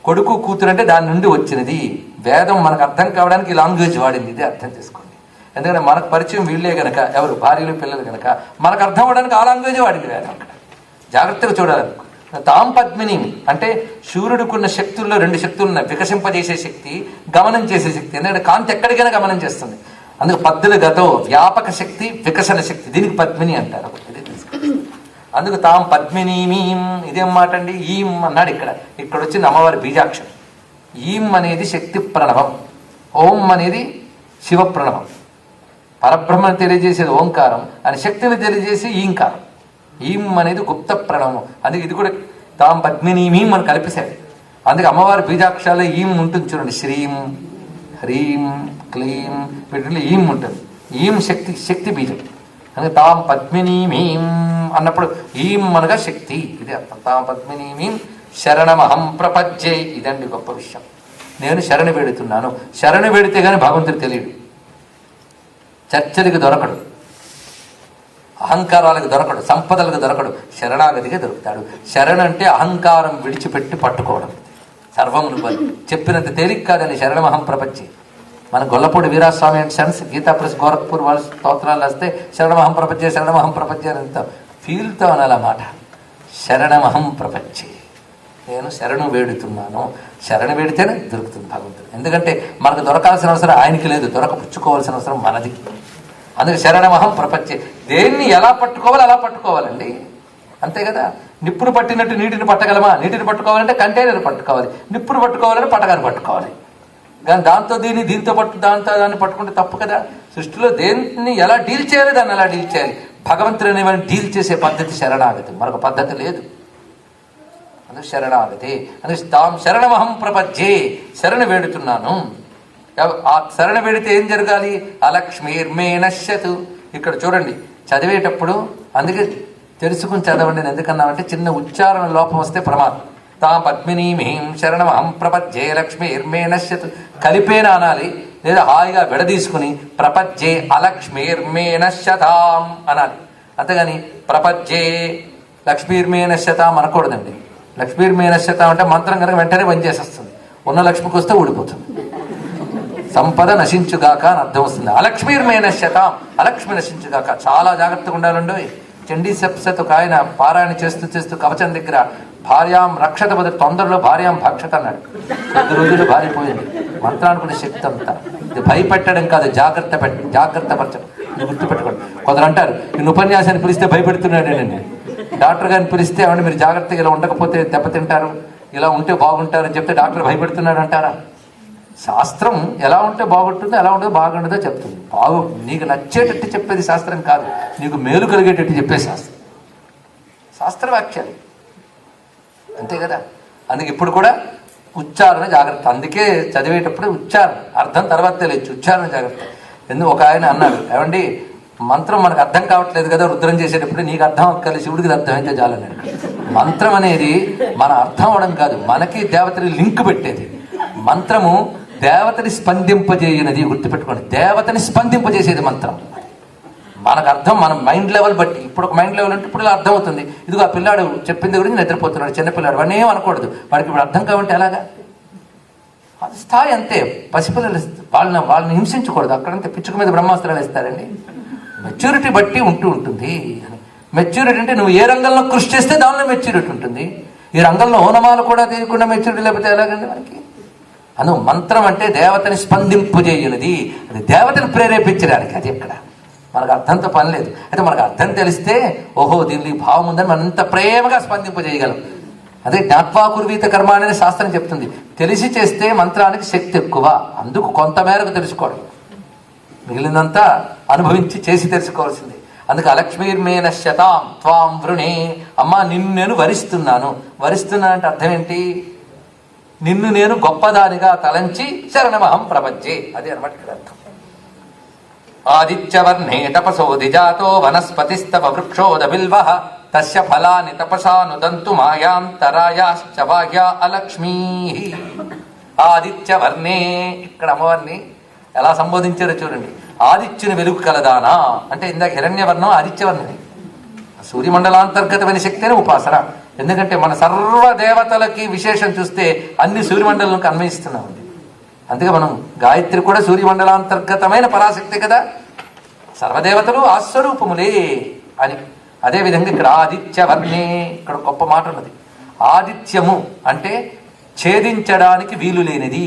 కొడుకు కూతురు అంటే దాని నుండి వచ్చినది. వేదం మనకు అర్థం కావడానికి లాంగ్వేజ్ వాడింది, ఇదే అర్థం చేసుకోండి. ఎందుకంటే మనకు పరిచయం వీళ్ళే గనక, ఎవరు భార్యలు పిల్లలు గనక మనకు అర్థం అవ్వడానికి ఆ లాంగ్వేజ్ వాడింది వేదం. అక్కడ జాగ్రత్తగా చూడాలి. తాం పద్మిని అంటే సూర్యుడికున్న శక్తుల్లో 2 శక్తులు ఉన్నాయి. వికసింపజేసే శక్తి, గమనం చేసే శక్తి. ఎందుకంటే కాంతి ఎక్కడికైనా గమనం చేస్తుంది. అందుకు పద్దుల గతో వ్యాపక శక్తి, వికసన శక్తి, దీనికి పద్మిని అంటారు. అందుకు తాం పద్మినీమీం. ఇదేం మాట అండి? ఈం అన్నాడు. ఇక్కడ వచ్చింది అమ్మవారి బీజాక్షరం. ఈం అనేది శక్తి ప్రణవం, ఓం అనేది శివ ప్రణవం. పరబ్రహ్మను తెలియజేసేది ఓంకారం అని, శక్తిని తెలియజేసి ఈంకారం. ఈం అనేది గుప్త ప్రణవం. అందుకే ఇది కూడా తాం పద్మినీమీం అని కలిపేశాడు. అందుకే అమ్మవారి బీజాక్షరాల్లో ఈం ఉంటుంది చూడండి. శ్రీం, హ్రీం, క్లీం, వీటిలో ఈం ఉంటుంది. ఈం శక్తి బీజం. అందుకే తాం పద్మినీమీం అన్నప్పుడు ఈం అనగా శక్తి, ఇది అర్థం. తాం పద్మినీమీం శరణమహం ప్రపంచే. ఇదండి గొప్ప విషయం. నేను శరణు వేడుతున్నాను. శరణు వేడితే గాని భగవంతుడు తెలియడు. చర్చలకు దొరకడు, అహంకారాలకు దొరకడు, సంపదలకు దొరకడు, శరణాగతిగా దొరుకుతాడు. శరణ అంటే అహంకారం విడిచిపెట్టి పట్టుకోవడం. సర్వమును బలి చెప్పినంత తేలిక కాదని శరణమహం ప్రపంచే. మన Gollapudi Veeraswamy and Sons Gita Press Gorakhpur వాళ్ళ స్తోత్రాలు వస్తే శరణమహం ప్రపంచే, శరణమహం ప్రపంచే అని ఎంత ఫీల్తో అనాలన్నమాట. శరణమహం ప్రపంచే, నేను శరణు వేడుతున్నాను. శరణు వేడితేనే దొరుకుతుంది భగవంతుడు. ఎందుకంటే మనకు దొరకాల్సిన అవసరం ఆయనకి లేదు, దొరకపుచ్చుకోవాల్సిన అవసరం మనది. అందుకే శరణమహం ప్రపంచే. దేన్ని ఎలా పట్టుకోవాలి అలా పట్టుకోవాలండి, అంతే కదా. నిప్పును పట్టినట్టు నీటిని పట్టగలమా? నీటిని పట్టుకోవాలంటే కంటైనర్ పట్టుకోవాలి. నిప్పును పట్టుకోవాలంటే పట్టగారు పట్టుకోవాలి. కానీ దాంతో దీంతో దాన్ని పట్టుకుంటే తప్పు కదా. సృష్టిలో దేన్ని ఎలా డీల్ చేయాలి దాన్ని అలా డీల్ చేయాలి. భగవంతుడు అనేవాడిని డీల్ చేసే పద్ధతి శరణాగతి, మరొక పద్ధతి లేదు. అందుకు శరణాగతి. అందుకు తాం శరణమహం ప్రపంచే, శరణ వేడుతున్నాను. ఆ శరణ వేడితే ఏం జరగాలి? అలక్ష్మీర్మే నశ్యతు. ఇక్కడ చూడండి చదివేటప్పుడు, అందుకే తెలుసుకుని చదవండి. నేను ఎందుకన్నామంటే చిన్న ఉచ్చారణ లోపం వస్తే ప్రమాదం. తా పద్మినీమీం శరణమహం ప్రపంచే లక్ష్మీర్మే నశ్యతు. కలిపేనా అనాలి, లేదా హాయిగా విడదీసుకుని ప్రపంచే అలక్ష్మీర్మే నశ్యతాం అనాలి. అంతేగాని ప్రపంచే లక్ష్మీర్మే నశ్యతాం అనకూడదండి. లక్ష్మీర్మే నశ్యతాం అంటే మంత్రం కనుక వెంటనే పనిచేసేస్తుంది. ఉన్న లక్ష్మికి వస్తే ఊడిపోతుంది. సంపద నశించుగాక అని అర్థం వస్తుంది. అలక్ష్మీర్మే నశ్యతాం, అలక్ష్మి నశించుగాక. చాలా జాగ్రత్తగా ఉండాలండి. చండీ సప్సత్ ఒక ఆయన పారాయణ చేస్తూ కవచం దగ్గర భార్యాం రక్షత బదులు తొందరలో భార్యాం భక్షత అన్నాడు. కొద్ది రోజులు భార్యపోయింది. మంత్రానుకునే శక్తి అంతా. ఇది భయపెట్టడం కాదు, జాగ్రత్త పరచడం. ఇది గుర్తుపెట్టుకోండి. కొందరు అంటారు నేను ఉపన్యాసాన్ని పిలిస్తే భయపెడుతున్నాడేనండి. డాక్టర్ గారిని పిలిస్తే ఏమంటే మీరు జాగ్రత్తగా ఇలా ఉండకపోతే దెబ్బతింటారు, ఇలా ఉంటే బాగుంటారని చెప్తే డాక్టర్ భయపెడుతున్నాడు అంటారా? శాస్త్రం ఎలా ఉంటే బాగుంటుందో, ఎలా ఉంటుందో బాగుంటుందో చెప్తుంది. నీకు నచ్చేటట్టు చెప్పేది శాస్త్రం కాదు, నీకు మేలు కలిగేటట్టు చెప్పే శాస్త్రవాక్యాలు, అంతే కదా. అందుకే ఇప్పుడు కూడా ఉచ్చారణ జాగ్రత్త. అందుకే చదివేటప్పుడు ఉచ్చారణ, అర్థం తర్వాత తెలియచ్చు, ఉచ్చారణ జాగ్రత్త. ఎందుకు ఒక ఆయన అన్నాడు, ఏమండి మంత్రం మనకు అర్థం కావట్లేదు కదా రుద్రం చేసేటప్పుడు, నీకు అర్థం అక్కర్లేదు, శివుడికి అర్థమైతే చాలన్నాడు. మంత్రం అనేది మన అర్థం అవడం కాదు, మనకి దేవతని లింక్ పెట్టేది. మంత్రము దేవతని స్పందింపజేయనది, గుర్తుపెట్టుకోండి. దేవతని స్పందింపజేసేది మంత్రం. మనకు అర్థం మన మైండ్ లెవెల్ బట్టి. ఇప్పుడు ఒక మైండ్ లెవెల్ అంటే ఇప్పుడు ఇలా అర్థం అవుతుంది. ఇదిగో ఆ పిల్లాడు చెప్పింది గురించి నిద్రపోతున్నాడు, చిన్నపిల్లాడు, వాడిని ఏం అనకూడదు, వాడికి ఇప్పుడు అర్థం కావంటే ఎలాగా? అది స్థాయి అంతే. పసిపిల్లలు వాళ్ళని హింసించకూడదు. అక్కడంతే పిచ్చుక మీద బ్రహ్మాస్త్రాలు ఇస్తారండి. మెచ్యూరిటీ బట్టి ఉంటుంది. మెచ్యూరిటీ అంటే నువ్వు ఏ రంగంలో కృషి చేస్తే దానిలో మెచ్యూరిటీ ఉంటుంది. ఈ రంగంలో ఓనమాలు కూడా తీయకుండా మెచ్యూరిటీ లేకపోతే ఎలాగండి మనకి? మంత్రం అంటే దేవతని స్పందింపజేయనిది, అది దేవతని ప్రేరేపించడానికి. అది ఎక్కడ మనకు అర్థంతో పని లేదు. అయితే మనకు అర్థం తెలిస్తే ఓహో దీనికి భావం ఉందని మనం ఎంత ప్రేమగా స్పందింపజేయగలం. అదే జ్ఞాత్వా కుర్వీత కర్మ అనేది శాస్త్రం చెప్తుంది. తెలిసి చేస్తే మంత్రానికి శక్తి ఎక్కువ. అందుకు కొంతమేరకు తెలుసుకోవడం, మిగిలినంతా అనుభవించి చేసి తెలుసుకోవాల్సింది. అందుకు అలక్ష్మీర్మే నశ్యతాం త్వాం వృణే. అమ్మా నిన్ను నేను వరిస్తున్నాను. వరిస్తున్నా అంటే అర్థం ఏంటి? నిన్ను నేను గొప్పదానిగా తలంచి శరణమహం ప్రపంచే, అదే అనమాట ఇక్కడ అర్థం. ఆదిత్యవర్ణే తపసో దిజాతో వనస్పతిస్తవ వృక్షోద బిల్వః తస్య ఫలాని తపసానుదంతు మాయాంతరాయాశ్చ బాహ్యా అలక్ష్మీ. ఆదిత్యవర్ణే, ఇక్కడ అమ్మవారిని ఎలా సంబోధించారో చూడండి. ఆదిత్యుని వెలుగు కలదానా అంటే ఇందాక హిరణ్యవర్ణం ఆదిత్యవర్ణమే. సూర్యమండలాంతర్గతమైన శక్తి అని ఉపాసన. ఎందుకంటే మన సర్వ దేవతలకి విశేషం చూస్తే అన్ని సూర్యమండలంకి అన్వయిస్తున్నామండి. అందుకే మనం గాయత్రి కూడా సూర్యమండలాంతర్గతమైన పరాశక్తి కదా, సర్వదేవతలు ఆ స్వరూపములే అని. అదేవిధంగా ఇక్కడ ఆదిత్యవర్ణే, ఇక్కడ గొప్ప మాట ఉన్నది. ఆదిత్యము అంటే ఛేదించడానికి వీలు లేనిది,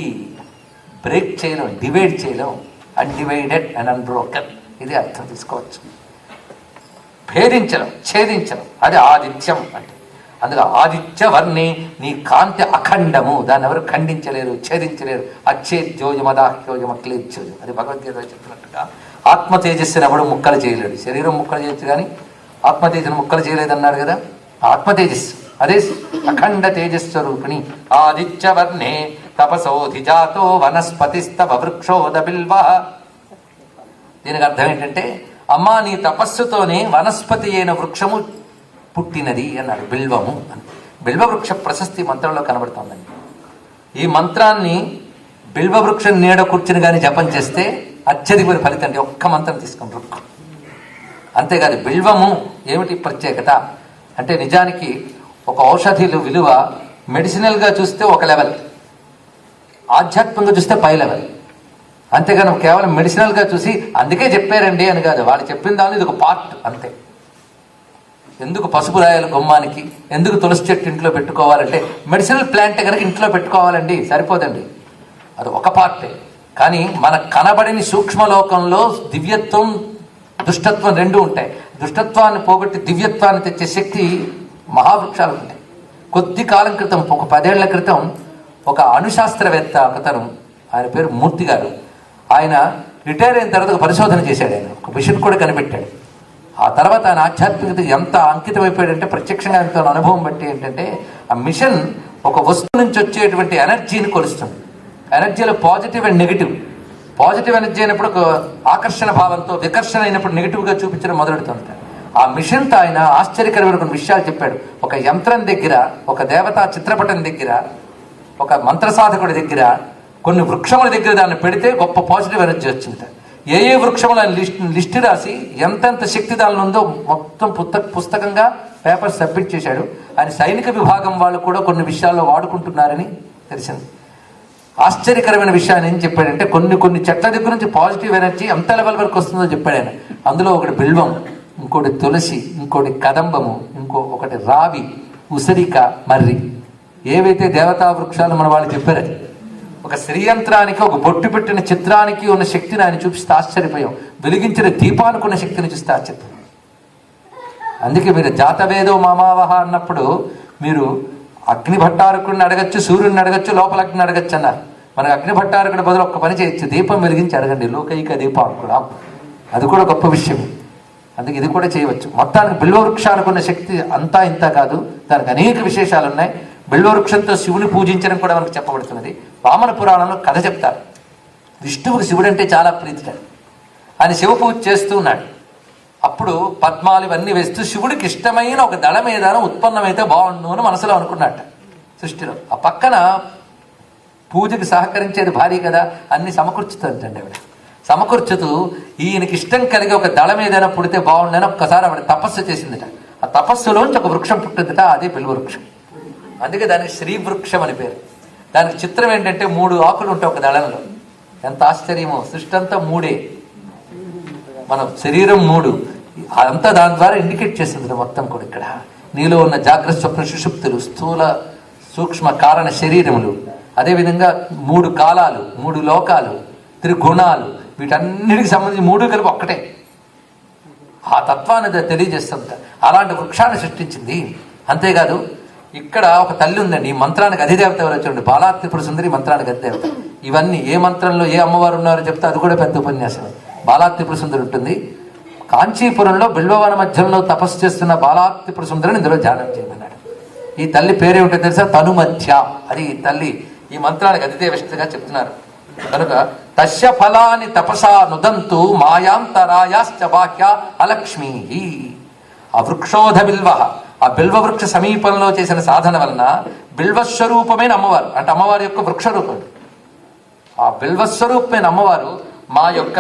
బ్రేక్ చేయలేం, డివైడ్ చేయలేం, అన్డివైడెడ్ అండ్ అన్బ్రోకెన్, ఇది అర్థం తీసుకోవచ్చు. భేదించడం, ఛేదించడం, అది ఆదిత్యం అంటే. అందుకే ఆదిత్యవర్ణి, నీ కాంతి అఖండము, దాన్ని ఎవరు ఖండించలేరు, ఛేదించలేరు. అచ్చేద్యోజమదాహ్యోజమక్లేజ్యోజం, అది భగవద్గీతలో చెప్తున్నట్టుగా ఆత్మ తేజస్సుని ఎవడు ముక్కలు చేయలేడు. శరీరం ముక్కలు చేయొచ్చు కానీ ఆత్మ తేజస్సును ముక్కలు చేయలేదన్నాడు కదా. ఆత్మ తేజస్సు అదే అఖండ తేజస్వరూపిణి. ఆదిత్యవర్ణే తపసోధిజాతో వనస్పతిస్తవ వృక్షోద బిల్వ. దీనికి అర్థం ఏంటంటే, అమ్మా నీ తపస్సుతోనే వనస్పతి అయిన వృక్షము పుట్టినది అన్నాడు, బిల్వము అని. బిల్వవృక్ష ప్రశస్తి మంత్రంలో కనబడుతోందండి. ఈ మంత్రాన్ని బిల్వవృక్షం నీడ కూర్చుని కానీ జపం చేస్తే అత్యధిక ఫలితం అండి. ఒక్క మంత్రం తీసుకుని రుక్. అంతేకాదు బిల్వము ఏమిటి ప్రత్యేకత అంటే, నిజానికి ఒక ఔషధిలు విలువ మెడిసినల్గా చూస్తే ఒక లెవెల్, ఆధ్యాత్మికంగా చూస్తే పై లెవెల్. అంతేగాని కేవలం మెడిసినల్గా చూసి అందుకే చెప్పారండి అని కాదు. వాళ్ళు చెప్పిన దానిలో ఇది ఒక పార్ట్ అంతే. ఎందుకు పసుపు రాయాలి గుమ్మానికి, ఎందుకు తులసి చెట్టు ఇంట్లో పెట్టుకోవాలంటే మెడిసినల్ ప్లాంట్ కనుక ఇంట్లో పెట్టుకోవాలండి, సరిపోదండి, అది ఒక పార్టే. కానీ మన కనబడిన సూక్ష్మలోకంలో దివ్యత్వం దుష్టత్వం రెండు ఉంటాయి. దుష్టత్వాన్ని పోగొట్టి దివ్యత్వాన్ని తెచ్చే శక్తి మహావృక్షాలు ఉంటాయి. కొద్ది కాలం క్రితం, ఒక 10 ఏళ్ల క్రితం, ఒక అణుశాస్త్రవేత్త ఒకతను, ఆయన పేరు మూర్తి గారు, ఆయన రిటైర్ అయిన తర్వాత ఒక పరిశోధన చేశాడు. ఆయన ఒక మిషన్ కూడా కనిపెట్టాడు. ఆ తర్వాత ఆయన ఆధ్యాత్మికత ఎంత అంకితం అయిపోయాడంటే, ప్రత్యక్షంగా ఆయనతో అనుభవం బట్టి ఏంటంటే, ఆ మిషన్ ఒక వస్తువు నుంచి వచ్చేటువంటి ఎనర్జీని కొలుస్తుంది. ఎనర్జీలో positive and negative. Positive energy అయినప్పుడు ఒక ఆకర్షణ భావంతో, వికర్షణ అయినప్పుడు నెగిటివ్గా చూపించడం మొదలెడుతుంది. ఆ మిషన్తో ఆయన ఆశ్చర్యకరమైన కొన్ని విషయాలు చెప్పాడు. ఒక యంత్రం దగ్గర, ఒక దేవతా చిత్రపటం దగ్గర, ఒక మంత్రసాధకుడి దగ్గర, కొన్ని వృక్షముల దగ్గర దాన్ని పెడితే గొప్ప పాజిటివ్ ఎనర్జీ వచ్చింది. ఏ ఏ వృక్షములు ఆయన లిస్ట్ రాసి ఎంతెంత శక్తి దానిలో ఉందో మొత్తం పుస్తకంగా పేపర్ సబ్మిట్ చేశాడు. ఆయన సైనిక విభాగం వాళ్ళు కూడా కొన్ని విషయాల్లో వాడుకుంటున్నారని తెలిసింది. ఆశ్చర్యకరమైన విషయాన్ని ఏం చెప్పాడంటే, కొన్ని చెట్ల దగ్గర నుంచి పాజిటివ్ ఎనర్జీ ఎంత లెవెల్ వరకు వస్తుందో చెప్పాడు ఆయన. అందులో ఒకటి బిల్వం, ఇంకోటి తులసి, ఇంకోటి కదంబము, ఒకటి రావి, ఉసిరిక, మర్రి. ఏవైతే దేవతా వృక్షాలు మన వాళ్ళు చెప్పారు. ఒక శ్రీయంత్రానికి, ఒక బొట్టు పెట్టిన చిత్రానికి ఉన్న శక్తిని ఆయన చూపిస్తే ఆశ్చర్యపోయాం. వెలిగించిన దీపానికి ఉన్న శక్తిని చూస్తే ఆశ్చర్యం. అందుకే మీరు జాతవేదో మామావహ అన్నప్పుడు మీరు అగ్నిభట్టారకుడిని అడగచ్చు, సూర్యుడిని అడగచ్చు, లోపల అగ్ని అడగచ్చు అన్నారు. మనకు అగ్నిభట్టారకుడి బదులు ఒక్క పని చేయొచ్చు, దీపం వెలిగించి అడగండి, లోకైక దీపాంకుడా. అది కూడా గొప్ప విషయం. అందుకే ఇది కూడా చేయవచ్చు. మొత్తానికి బిల్వవృక్షానికి ఉన్న శక్తి అంతా ఇంత కాదు, దానికి అనేక విశేషాలు ఉన్నాయి. బిల్వవృక్షంతో శివుని పూజించడం కూడా మనకు చెప్పబడుతున్నది. వామన పురాణంలో కథ చెప్తారు. విష్ణువుకి శివుడు అంటే చాలా ప్రీతిట. ఆయన శివ పూజ చేస్తూ ఉన్నాడు. అప్పుడు పద్మాలు ఇవన్నీ వేస్తూ శివుడికి ఇష్టమైన ఒక దళం ఏదైనా ఉత్పన్నమైతే బాగుండు అని మనసులో అనుకున్నట్ట. సృష్టిలో ఆ పక్కన పూజకి సహకరించేది భార్య కదా, అన్ని సమకూర్చుతుందండి ఆవిడ. సమకూర్చుతూ ఈయనకి ఇష్టం కలిగి ఒక దళం ఏదైనా పుడితే బాగుండని ఒక్కసారి ఆవిడ తపస్సు చేసిందిట. ఆ తపస్సులోంచి ఒక వృక్షం పుట్టిందిట, అదే బిల్వవృక్షం. అందుకే దానికి శ్రీవృక్షం అని పేరు. దానికి చిత్రం ఏంటంటే 3 ఆకులు ఉంటాయి ఒక దళంలో. ఎంత ఆశ్చర్యమో, సృష్టి అంతా 3. మన శరీరం 3, అంతా దాని ద్వారా ఇండికేట్ చేస్తుంది మొత్తం కూడా. ఇక్కడ నీలో ఉన్న జాగ్రత్త, స్వప్న, సుషుప్తులు, స్థూల సూక్ష్మ కారణ శరీరములు, అదేవిధంగా 3 కాలాలు, 3 లోకాలు, త్రిగుణాలు, వీటన్నిటికి సంబంధించి 3 కలిపి ఒక్కటే. ఆ తత్వాన్ని తెలియజేస్తుంట. అలాంటి వృక్షాన్ని సృష్టించింది. అంతేకాదు ఇక్కడ ఒక తల్లి ఉందండి. ఈ మంత్రానికి అధిదేవత ఎవరు వచ్చాడు? బాలా త్రిపుర సుందరి మంత్రానికి అధిదేవత. ఇవన్నీ ఏ మంత్రంలో ఏ అమ్మవారు ఉన్నారో చెప్తే అది కూడా పెద్ద ఉపన్యాసమే. బాలా త్రిపుర సుందరి ఉంటుంది. కాంచీపురంలో బిల్వవన మధ్యంలో తపస్సు చేస్తున్న బాలా త్రిపుర సుందరిని ఇందులో ధ్యానం చేయమన్నాడు. ఈ తల్లి పేరేమిటో తెలుసా? తనుమధ్య. అది ఈ తల్లి ఈ మంత్రానికి అధిదేవతగా చెప్తున్నారు. కనుక తస్య ఫలాని తపసా నుదంతు మాయాంతరాయాశ్చ బాహ్య అలక్ష్మీ. ఆ వృక్షోధ బిల్వ, ఆ బిల్వవృక్ష సమీపంలో చేసిన సాధన వలన బిల్వస్వరూపమైన అమ్మవారు, అంటే అమ్మవారి యొక్క వృక్షరూపం, ఆ బిల్వస్వరూపమైన అమ్మవారు మా యొక్క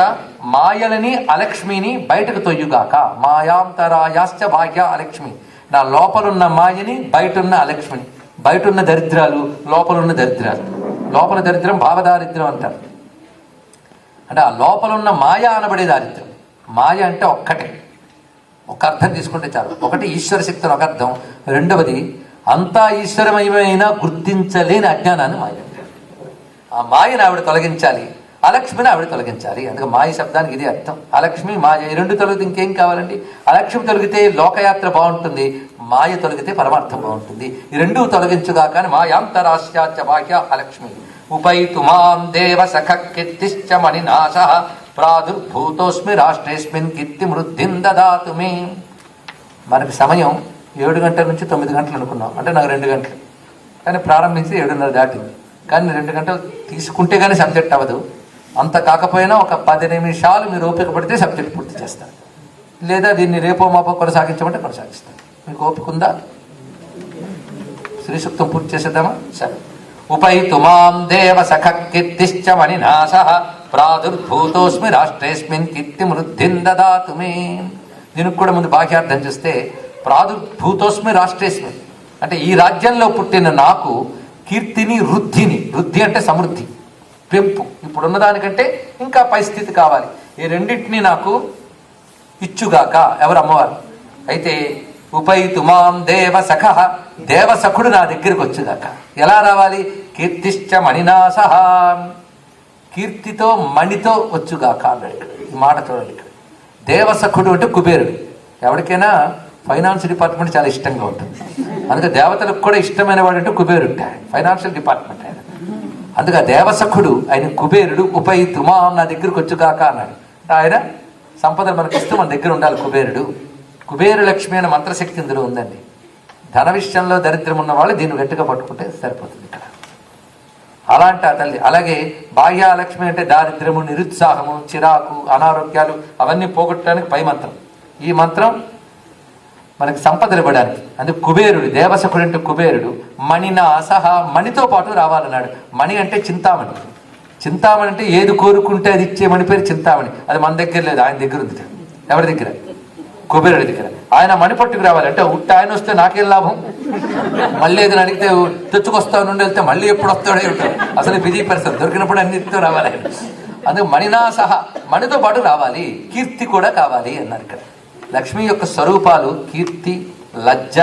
మాయలని అలక్ష్మిని బయటకు తొయ్యుగాక. మాయాంతరాయాశ్చ బాహ్య అలక్ష్మి. నా లోపలున్న మాయని, బయటున్న అలక్ష్మిని. బయటున్న దరిద్రాలు, లోపలున్న దరిద్రాలు. లోపల దరిద్రం భావదారిద్ర్యం అంటారు. అంటే ఆ లోపల ఉన్న మాయ అనబడే దారిద్ర్యం. మాయ అంటే ఒక్కటే, ఒక అర్థం తీసుకుంటే చాలు. ఒకటి ఈశ్వర శక్తి అని ఒక అర్థం, రెండవది అంతా ఈశ్వరమయమైనా గుర్తించలేని అజ్ఞానాన్ని మాయ. ఆ మాయను ఆవిడ తొలగించాలి, అలక్ష్మిని ఆవిడ తొలగించాలి. అందుకే మాయ శబ్దానికి ఇది అర్థం. అలక్ష్మి మాయ ఈ రెండు తొలగితే ఇంకేం కావాలండి? అలక్ష్మి తొలగితే లోకయాత్ర బాగుంటుంది, మాయ తొలగితే పరమార్థం బాగుంటుంది. ఈ రెండూ తొలగించుగా కానీ మాయాంతరాశ్యాచ బాహ్య అలక్ష్మి ఉపైతు మాం దేవ సఖ కీర్తిశ్చ మణినాశ ప్రాదుర్భూతోస్మి రాష్ట్రేస్మిన్ కీర్తి వృద్ధిం దదాతు మే. మనకి సమయం 7 గంటల నుంచి 9 గంటలు అనుకున్నాం, అంటే నాకు 2 గంటలు, కానీ ప్రారంభించి 7:30 దాటింది. కానీ 2 గంటలు తీసుకుంటే కానీ సబ్జెక్ట్ అవ్వదు. అంత కాకపోయినా ఒక 10 నిమిషాలు మీరు ఓపిక పడితే సబ్జెక్ట్ పూర్తి చేస్తారు. లేదా దీన్ని రేపో మాపో కొనసాగించమంటే కొనసాగిస్తారు. మీకు ఓపిక ఉందా? శ్రీ సూక్తం పూర్తి చేసేద్దామా? సరే. ఉపైతు మాం దేవ సఖ కీర్తిశ్చ మణినాశ ప్రాదుర్భూతోస్మి రాష్ట్రేస్మిన్ కీర్తి వృద్ధిం దదాతు మే. దీనికి కూడా ముందు బాహ్యార్థం చూస్తే ప్రాదుర్భూతోస్మి రాష్ట్రేస్మిన్ అంటే ఈ రాజ్యంలో పుట్టిన నాకు కీర్తిని వృద్ధిని, వృద్ధి అంటే సమృద్ధి, పెంపు, ఇప్పుడున్న దానికంటే ఇంకా పై స్థితి కావాలి, ఈ రెండింటినీ నాకు ఇచ్చుగాక. ఎవరు? అమ్మవారు. అయితే ఉపైతు మాం దేవ సఖ, దేవసఖుడు నా దగ్గరికి వచ్చుగాక. ఎలా రావాలి? కీర్తిశ్చ మణినాశ, కీర్తితో మణితో వచ్చుగాక అన్నాడు. ఈ మాట చూడండి. ఇక్కడ దేవసఖుడు అంటే కుబేరుడు. ఎవరికైనా ఫైనాన్స్ డిపార్ట్మెంట్ చాలా ఇష్టంగా ఉంటుంది. అందుకే దేవతలకు కూడా ఇష్టమైన వాడు అంటే కుబేరుడు, ఫైనాన్షియల్ డిపార్ట్మెంట్ ఆయన. అందుకే దేవసఖుడు ఆయన కుబేరుడు. ఉపైతు మాం, నా దగ్గరికి వచ్చుగాక అన్నాడు. ఆయన సంపదలు మనకిస్తూ మన దగ్గర ఉండాలి కుబేరుడు. కుబేరు లక్ష్మి అనే మంత్రశక్తి ఇందులో ఉందండి. ధన విషయంలో దరిద్రం ఉన్న వాళ్ళు దీన్ని గట్టిగా పట్టుకుంటే సరిపోతుంది ఇక్కడ. అలాంటి ఆ తల్లి. అలాగే బాహ్యలక్ష్మి అంటే దారిద్ర్యము, నిరుత్సాహము, చిరాకు, అనారోగ్యాలు అవన్నీ పోగొట్టడానికి పై మంత్రం. ఈ మంత్రం మనకి సంపదలు ఇవ్వడానికి. అందుకే కుబేరుడు, దేవసఖుడు అంటే కుబేరుడు. మణినాశః, మణితో పాటు రావాలన్నాడు. మణి అంటే చింతామణి. చింతామణి అంటే ఏది కోరుకుంటే అది ఇచ్చే మణి పేరు చింతామణి. అది మన దగ్గర లేదు, ఆయన దగ్గర ఉంది. ఎవరి దగ్గర? కుబేరుడి దగ్గర. ఆయన మణిపట్టుకు రావాలి. అంటే ఉట్టి ఆయన వస్తే నాకేం లాభం? మళ్ళీ ఏదైనా అడిగితే తెచ్చుకొస్తావు నుండి వెళ్తే మళ్ళీ ఎప్పుడు వస్తాడే ఉంటాడు. అసలు బిజీ పర్సన్, దొరికినప్పుడు అన్నిటితో రావాలి ఆయన. అందుకే మణినాశః, మణితో పాటు రావాలి. కీర్తి కూడా కావాలి అన్నారు ఇక్కడ. లక్ష్మి యొక్క స్వరూపాలు కీర్తి, లజ్జ,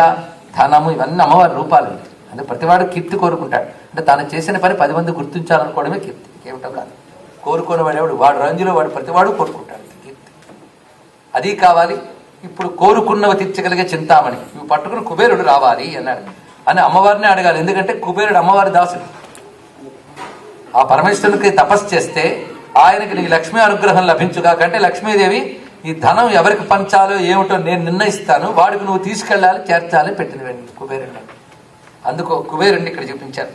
ధనము, ఇవన్నీ అమ్మవారి రూపాలు. అంటే ప్రతివాడు కీర్తి కోరుకుంటాడు. అంటే తను చేసిన పని 10 మంది గుర్తించాలనుకోవడమే కీర్తి, ఏమిటో కాదు. కోరుకోని వాడేవాడు వాడు రంజులో వాడు ప్రతివాడు కోరుకుంటాడు కీర్తి. అది కావాలి. ఇప్పుడు కోరుకున్నవి తీర్చగలిగే చింతామణి ఇవి పట్టుకుని కుబేరుడు రావాలి అన్నాడు. అని అమ్మవారిని అడగాలి. ఎందుకంటే కుబేరుడు అమ్మవారి దాసుడు. ఆ పరమేశ్వరునికి తపస్సు చేస్తే ఆయనకి నీకు లక్ష్మీ అనుగ్రహం లభించుగా. కంటే లక్ష్మీదేవి ఈ ధనం ఎవరికి పంచాలో ఏమిటో నేను నిర్ణయిస్తాను, వాడికి నువ్వు తీసుకెళ్ళాలి, చేర్చాలి పెట్టినవి కుబేరుణ్ణి. అందుకో కుబేరుణ్ణి ఇక్కడ చూపించారు.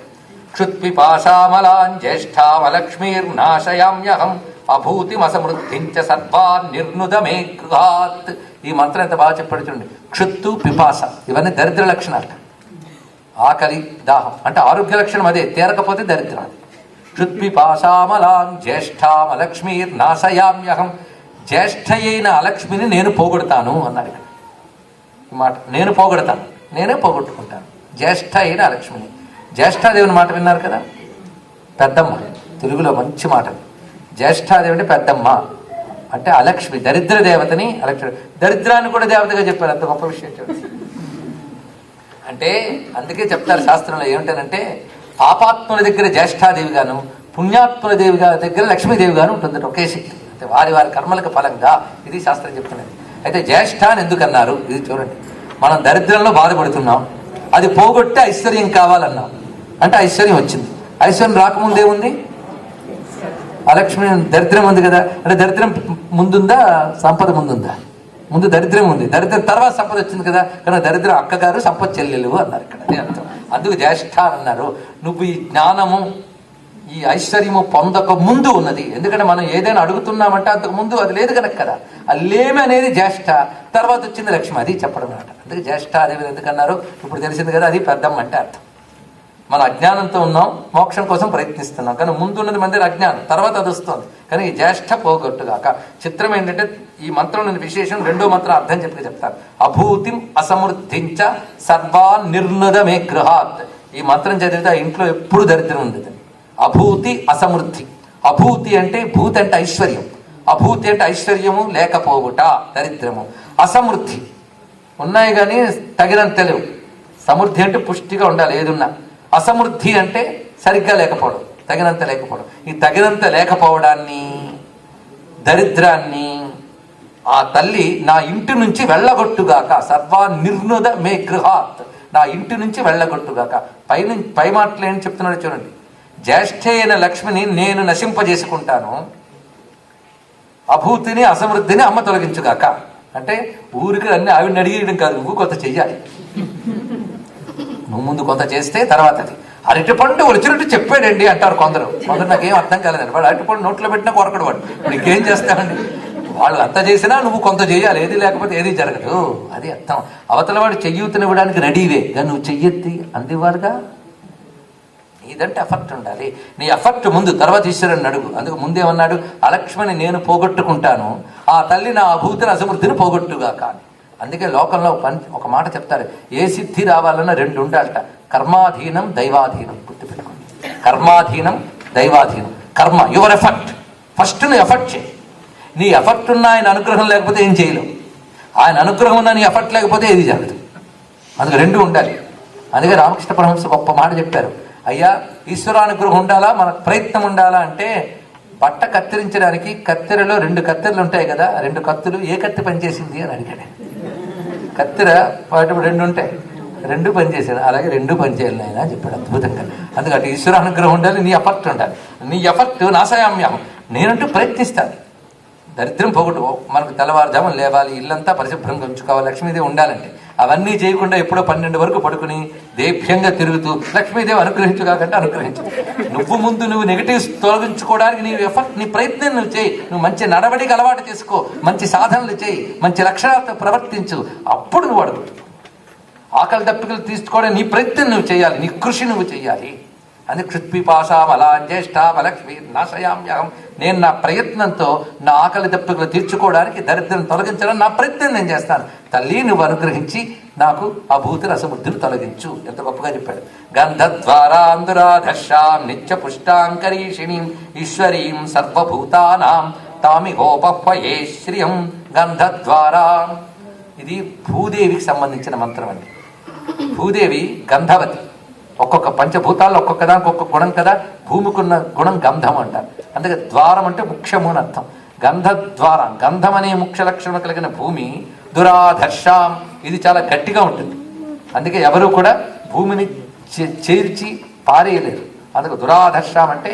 క్షుత్పిపాశామలాన్ జ్యేష్ఠామలక్ష్మీర్నాశయామ్యహం అభూతిమసమృద్ధించ సర్వాన్ నిర్నుదమే గృహాత్. ఈ మంత్రం ఎంత బాగా చెప్పాడు చూడండి. క్షుత్తు, పిపాస ఇవన్నీ దరిద్ర లక్షణాలు. ఆకలి, దాహం అంటే ఆరోగ్య లక్షణం అదే, తీరకపోతే దరిద్రం. క్షుత్పిపాశామలాన్ జ్యేష్ఠామలక్ష్మీర్నాశయామ్యహం, జ్యేష్ఠ అయిన అలక్ష్మిని నేను పోగొడతాను అన్నాడు ఇక్కడ. ఈ మాట నేను పోగొడతాను, నేనే పోగొట్టుకుంటాను జ్యేష్ఠ అయిన అలక్ష్మిని. జ్యేష్ఠాదేవిని మాట విన్నారు కదా, పెద్దమ్మ. తెలుగులో మంచి మాట. జ్యేష్ఠాదేవి అంటే పెద్దమ్మ, అంటే అలక్ష్మి, దరిద్ర దేవతని అలక్ష్మి. దరిద్రాన్ని కూడా దేవతగా చెప్పారు. అంత గొప్ప విషయం చూడండి. అంటే అందుకే చెప్తారు శాస్త్రంలో ఏమిటనంటే, పాపాత్ముల దగ్గర జ్యేష్ఠాదేవి గాను, పుణ్యాత్ముల దేవి దగ్గర లక్ష్మీదేవి గాను ఉంటుంది ఒకే శక్తి. అంటే వారి వారి కర్మలకు ఫలంగా ఇది శాస్త్రం చెప్తున్నది. అయితే జ్యేష్ఠ అని ఎందుకన్నారు ఇది చూడండి. మనం దరిద్రంలో బాధపడుతున్నాం, అది పోగొట్టి ఐశ్వర్యం కావాలన్నాం, అంటే ఐశ్వర్యం వచ్చింది. ఐశ్వర్యం రాకముందేముంది? అలక్ష్మి. దరిద్రం ఉంది కదా, అంటే దరిద్రం ముందుందా సంపద ముందుందా? ముందు దరిద్రం ఉంది, దరిద్రం తర్వాత సంపద వచ్చింది కదా. కానీ దరిద్రం అక్కగారు, సంపద చెల్లెలు అన్నారు ఇక్కడ. అదే అర్థం. అందుకు జ్యేష్ఠ అన్నారు. నువ్వు ఈ జ్ఞానము, ఈ ఐశ్వర్యము పొందక ముందు ఉన్నది. ఎందుకంటే మనం ఏదైనా అడుగుతున్నామంటే అంతకు ముందు అది లేదు కనుక కదా. అది లేమి అనేది జ్యేష్ఠ, తర్వాత వచ్చింది లక్ష్మి. అది చెప్పడం అన్నమాట. అందుకే జ్యేష్ఠ అదే ఎందుకన్నారు ఇప్పుడు తెలిసింది కదా. అది పెద్దమ్మ అంటే అర్థం. మన అజ్ఞానంతో ఉన్నాం, మోక్షం కోసం ప్రయత్నిస్తున్నాం, కానీ ముందున్నది మంది అజ్ఞానం, తర్వాత అది వస్తుంది. కానీ ఈ జ్యేష్ఠ పోగొట్టుగాక. చిత్రం ఏంటంటే ఈ మంత్రం విశేషం రెండో మంత్రం అర్థం చెప్పి చెప్తారు. అభూతిం అసమృద్ధించ సర్వా నిర్నుదమే గృహాత్. ఈ మంత్రం చదివితే ఆ ఇంట్లో ఎప్పుడు దరిద్రం ఉంది. అభూతి అసమృద్ధి. అభూతి అంటే భూతి అంటే ఐశ్వర్యం, అభూతి అంటే ఐశ్వర్యము లేకపోవుట దరిద్రము. అసమృద్ధి ఉన్నాయి కానీ తగినంత లేవు. సమృద్ధి అంటే పుష్టిగా ఉండాలి ఏదున్నా. అసమృద్ధి అంటే సరిగ్గా లేకపోవడం, తగినంత లేకపోవడం. ఈ తగినంత లేకపోవడాన్ని, దరిద్రాన్ని ఆ తల్లి నా ఇంటి నుంచి వెళ్ళగొట్టుగాక. సర్వా నిర్నుద మే గృహాత్, నా ఇంటి నుంచి వెళ్ళగొట్టుగాక. పై మాటలు ఏం చెప్తున్నాడు చూడండి. జ్యేష్ఠ అయిన లక్ష్మిని నేను నశింపజేసుకుంటాను, అభూతిని అసమృద్ధిని అమ్మ తొలగించుగాక. అంటే ఊరికి అన్ని ఆవిడని అడిగేయడం కాదు, నువ్వు కొంత చెయ్యాలి. నువ్వు ముందు కొంత చేస్తే తర్వాత అది. అరటిపండు ఒలిచినట్టు చెప్పాడండి అంటారు కొందరు. నాకేం అర్థం కాలేదండి. వాడు అరటిపండు నోట్లో పెట్టినా కొరకడు వాడు. ఇంకేం చేస్తామండి, వాళ్ళు అంత చేసినా నువ్వు కొంత చేయాలి, ఏది లేకపోతే ఏది జరగదు. అది అర్థం. అవతల వాడు చెయ్యూతనివ్వడానికి రెడీవే, కానీ నువ్వు చెయ్యెత్తి అందివ్వాలిగా. ఇదంటే ఎఫర్ట్ ఉండాలి. నీ ఎఫర్ట్ ముందు, తర్వాత ఈశ్వరుని అడుగు. అందుకు ముందేమన్నాడు, అలక్ష్మణి నేను పోగొట్టుకుంటాను, ఆ తల్లి నా అభూతిని అసమృద్ధిని పోగొట్టుగాక. అందుకే లోకంలో ఒక మాట చెప్తారు, ఏ సిద్ధి రావాలన్నా రెండు ఉండాలట, కర్మాధీనం దైవాధీనం. గుర్తుపెట్టుకోండి, కర్మాధీనం దైవాధీనం. కర్మ యువర్ ఎఫర్ట్, ఫస్ట్ నువ్వు ఎఫర్ట్ చేయి. నీ ఎఫర్ట్ ఉన్న ఆయన అనుగ్రహం లేకపోతే ఏం చేయలేవు, ఆయన అనుగ్రహం ఉన్న నీ ఎఫర్ట్ లేకపోతే ఏది జరగదు. అందుకు రెండు ఉండాలి. అందుకే రామకృష్ణ పరమహంస గొప్ప మాట చెప్పారు, అయ్యా ఈశ్వరానుగ్రహం ఉండాలా, మనకు ప్రయత్నం ఉండాలా అంటే బట్ట కత్తిరించడానికి కత్తెరలో రెండు కత్తెరలు ఉంటాయి కదా, రెండు కత్తులు ఏ కత్తి పనిచేసింది అని అడిగాడు. కత్తెర వాటి రెండు ఉంటాయి, రెండు పనిచేసాడు. అలాగే రెండు పనిచేయాలి ఆయన అని చెప్పాడు అద్భుతంగా. అందుకని ఈశ్వరానుగ్రహం ఉండాలి, నీ ఎఫర్ట్ ఉండాలి. నీ ఎఫర్ట్ నాశయామ్యం, నేనంటూ ప్రయత్నిస్తాను. దరిద్రం పోగొట్టు. మనకు తెల్లవారుజామున లేవాలి, ఇల్లంతా పరిశుభ్రంగా ఉంచుకోవాలి, లక్ష్మీదేవి ఉండాలంటే. అవన్నీ చేయకుండా ఎప్పుడో 12 వరకు పడుకుని దేభ్యంగా తిరుగుతూ లక్ష్మీదేవి అనుగ్రహించు కాకంటే అనుగ్రహించు. నువ్వు ముందు నువ్వు నెగిటివ్స్ తొలగించుకోవడానికి నీ ఎఫర్ట్, నీ ప్రయత్నం నువ్వు చేయి. నువ్వు మంచి నడవడికి అలవాటు చేసుకో, మంచి సాధనలు చేయి, మంచి లక్షణాలతో ప్రవర్తించు. అప్పుడు నువ్వు అడుగు. ఆకలి దప్పికలు తీసుకోవడం నీ ప్రయత్నం నువ్వు చేయాలి, నీ కృషి నువ్వు చేయాలి. అది క్షుత్పిపాశామలాంజేష్టామలక్ష్మి నాశయామ్యహం. నేను నా ప్రయత్నంతో నా ఆకలి దప్పికలు తీర్చుకోవడానికి, దరిద్రం తొలగించడం నా ప్రయత్నం నేను చేస్తాను. తల్లి నువ్వు అనుగ్రహించి నాకు అభూతి రసబుద్ధిని తొలగించు. ఎంత గొప్పగా చెప్పాడు. గంధద్వారాందురాధర్షాం నిత్య పుష్టాంకరీషిణీం ఈశ్వరీం సర్వభూతానాం తామిహోపహ్వయే శ్రియం. గంధద్వారా, ఇది భూదేవికి సంబంధించిన మంత్రం అండి. భూదేవి గంధవతి. ఒక్కొక్క పంచభూతాల్లో ఒక్కొక్క దానికి ఒక్కొక్క గుణం కదా. భూమికున్న గుణం గంధం అంటారు. అందుకే ద్వారం అంటే ముఖ్యము అని అర్థం. గంధద్వారం, గంధం అనే ముఖ్య లక్షణం కలిగిన భూమి. దురాధర్షాం, ఇది చాలా గట్టిగా ఉంటుంది. అందుకే ఎవరు కూడా భూమిని చేర్చి పారేయలేరు. అందుకే దురాధర్షాం అంటే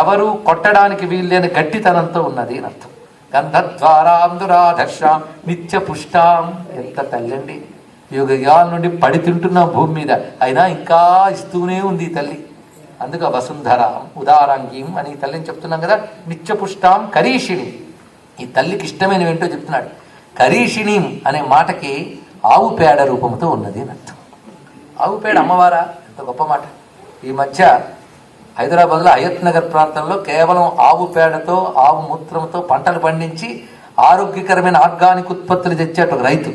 ఎవరు కొట్టడానికి వీల్లేని గట్టితనంతో ఉన్నది అని అర్థం. గంధద్వారాం దురాధర్షాం నిత్య పుష్టాం. ఎంత తల్లండి, యుగాల నుండి పడి తింటున్న భూమి మీద అయినా ఇంకా ఇస్తూనే ఉంది ఈ తల్లి. అందుకే వసుంధర ఉదారాంగీం అని ఈ తల్లిని చెప్తున్నాం కదా. నిత్యపుష్టాం కరీషిణి, ఈ తల్లికి ఇష్టమైనవి ఏంటో చెప్తున్నాడు. కరీషిణీం అనే మాటకి ఆవు పేడ రూపంతో ఉన్నది అని అర్థం. ఆవు పేడ అమ్మవారా, ఎంత గొప్ప మాట. ఈ మధ్య హైదరాబాద్లో హయత్ నగర్ ప్రాంతంలో కేవలం ఆవు పేడతో, ఆవు మూత్రంతో పంటలు పండించి ఆరోగ్యకరమైన ఆర్గానిక్ ఉత్పత్తులు తెచ్చేట ఒక రైతు.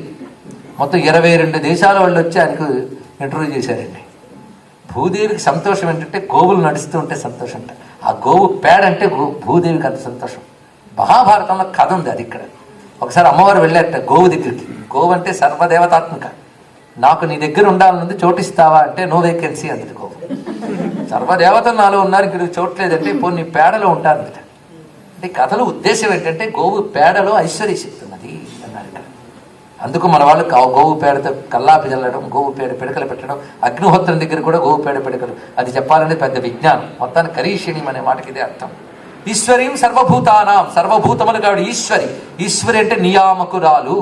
మొత్తం 22 దేశాల వాళ్ళు వచ్చి ఆయనకు ఇంటర్వ్యూ చేశారండి. భూదేవికి సంతోషం ఏంటంటే గోవులు నడుస్తూ ఉంటే సంతోషం అంట. ఆ గోవు పేడ అంటే భూదేవికి అంత సంతోషం. మహాభారతంలో కథ ఉంది అది. ఇక్కడ ఒకసారి అమ్మవారు వెళ్ళారట గోవు దగ్గరికి. గోవు అంటే సర్వదేవతాత్మిక. నాకు నీ దగ్గర ఉండాలనుంది, చోటిస్తావా అంటే నో వేకెన్సీ అందుకు. గోవు సర్వదేవతలు నాలో ఉన్నారు, ఇక్కడ చోట్లేదంటే ఇప్పుడు నీ పేడలో ఉంటారు. అంటే కథలో ఉద్దేశం ఏంటంటే గోవు పేడలో ఐశ్వర్య శక్తి ఉన్నది అన్నారు ఇక్కడ. అందుకు మన వాళ్ళు గోవు పేడతో కల్లాపి చల్లడం, గోవు పేడ పిడకలు పెట్టడం, అగ్నిహోత్రం దగ్గర కూడా గోవు పేడ పిడకలు. అది చెప్పాలంటే పెద్ద విజ్ఞానం. మొత్తాన్ని కరీషిణి అనే మాటకి ఇదే అర్థం. ఈశ్వరీం సర్వభూతానాం, సర్వభూతములు కాదు ఈశ్వరి. ఈశ్వరి అంటే నియామకురాలు,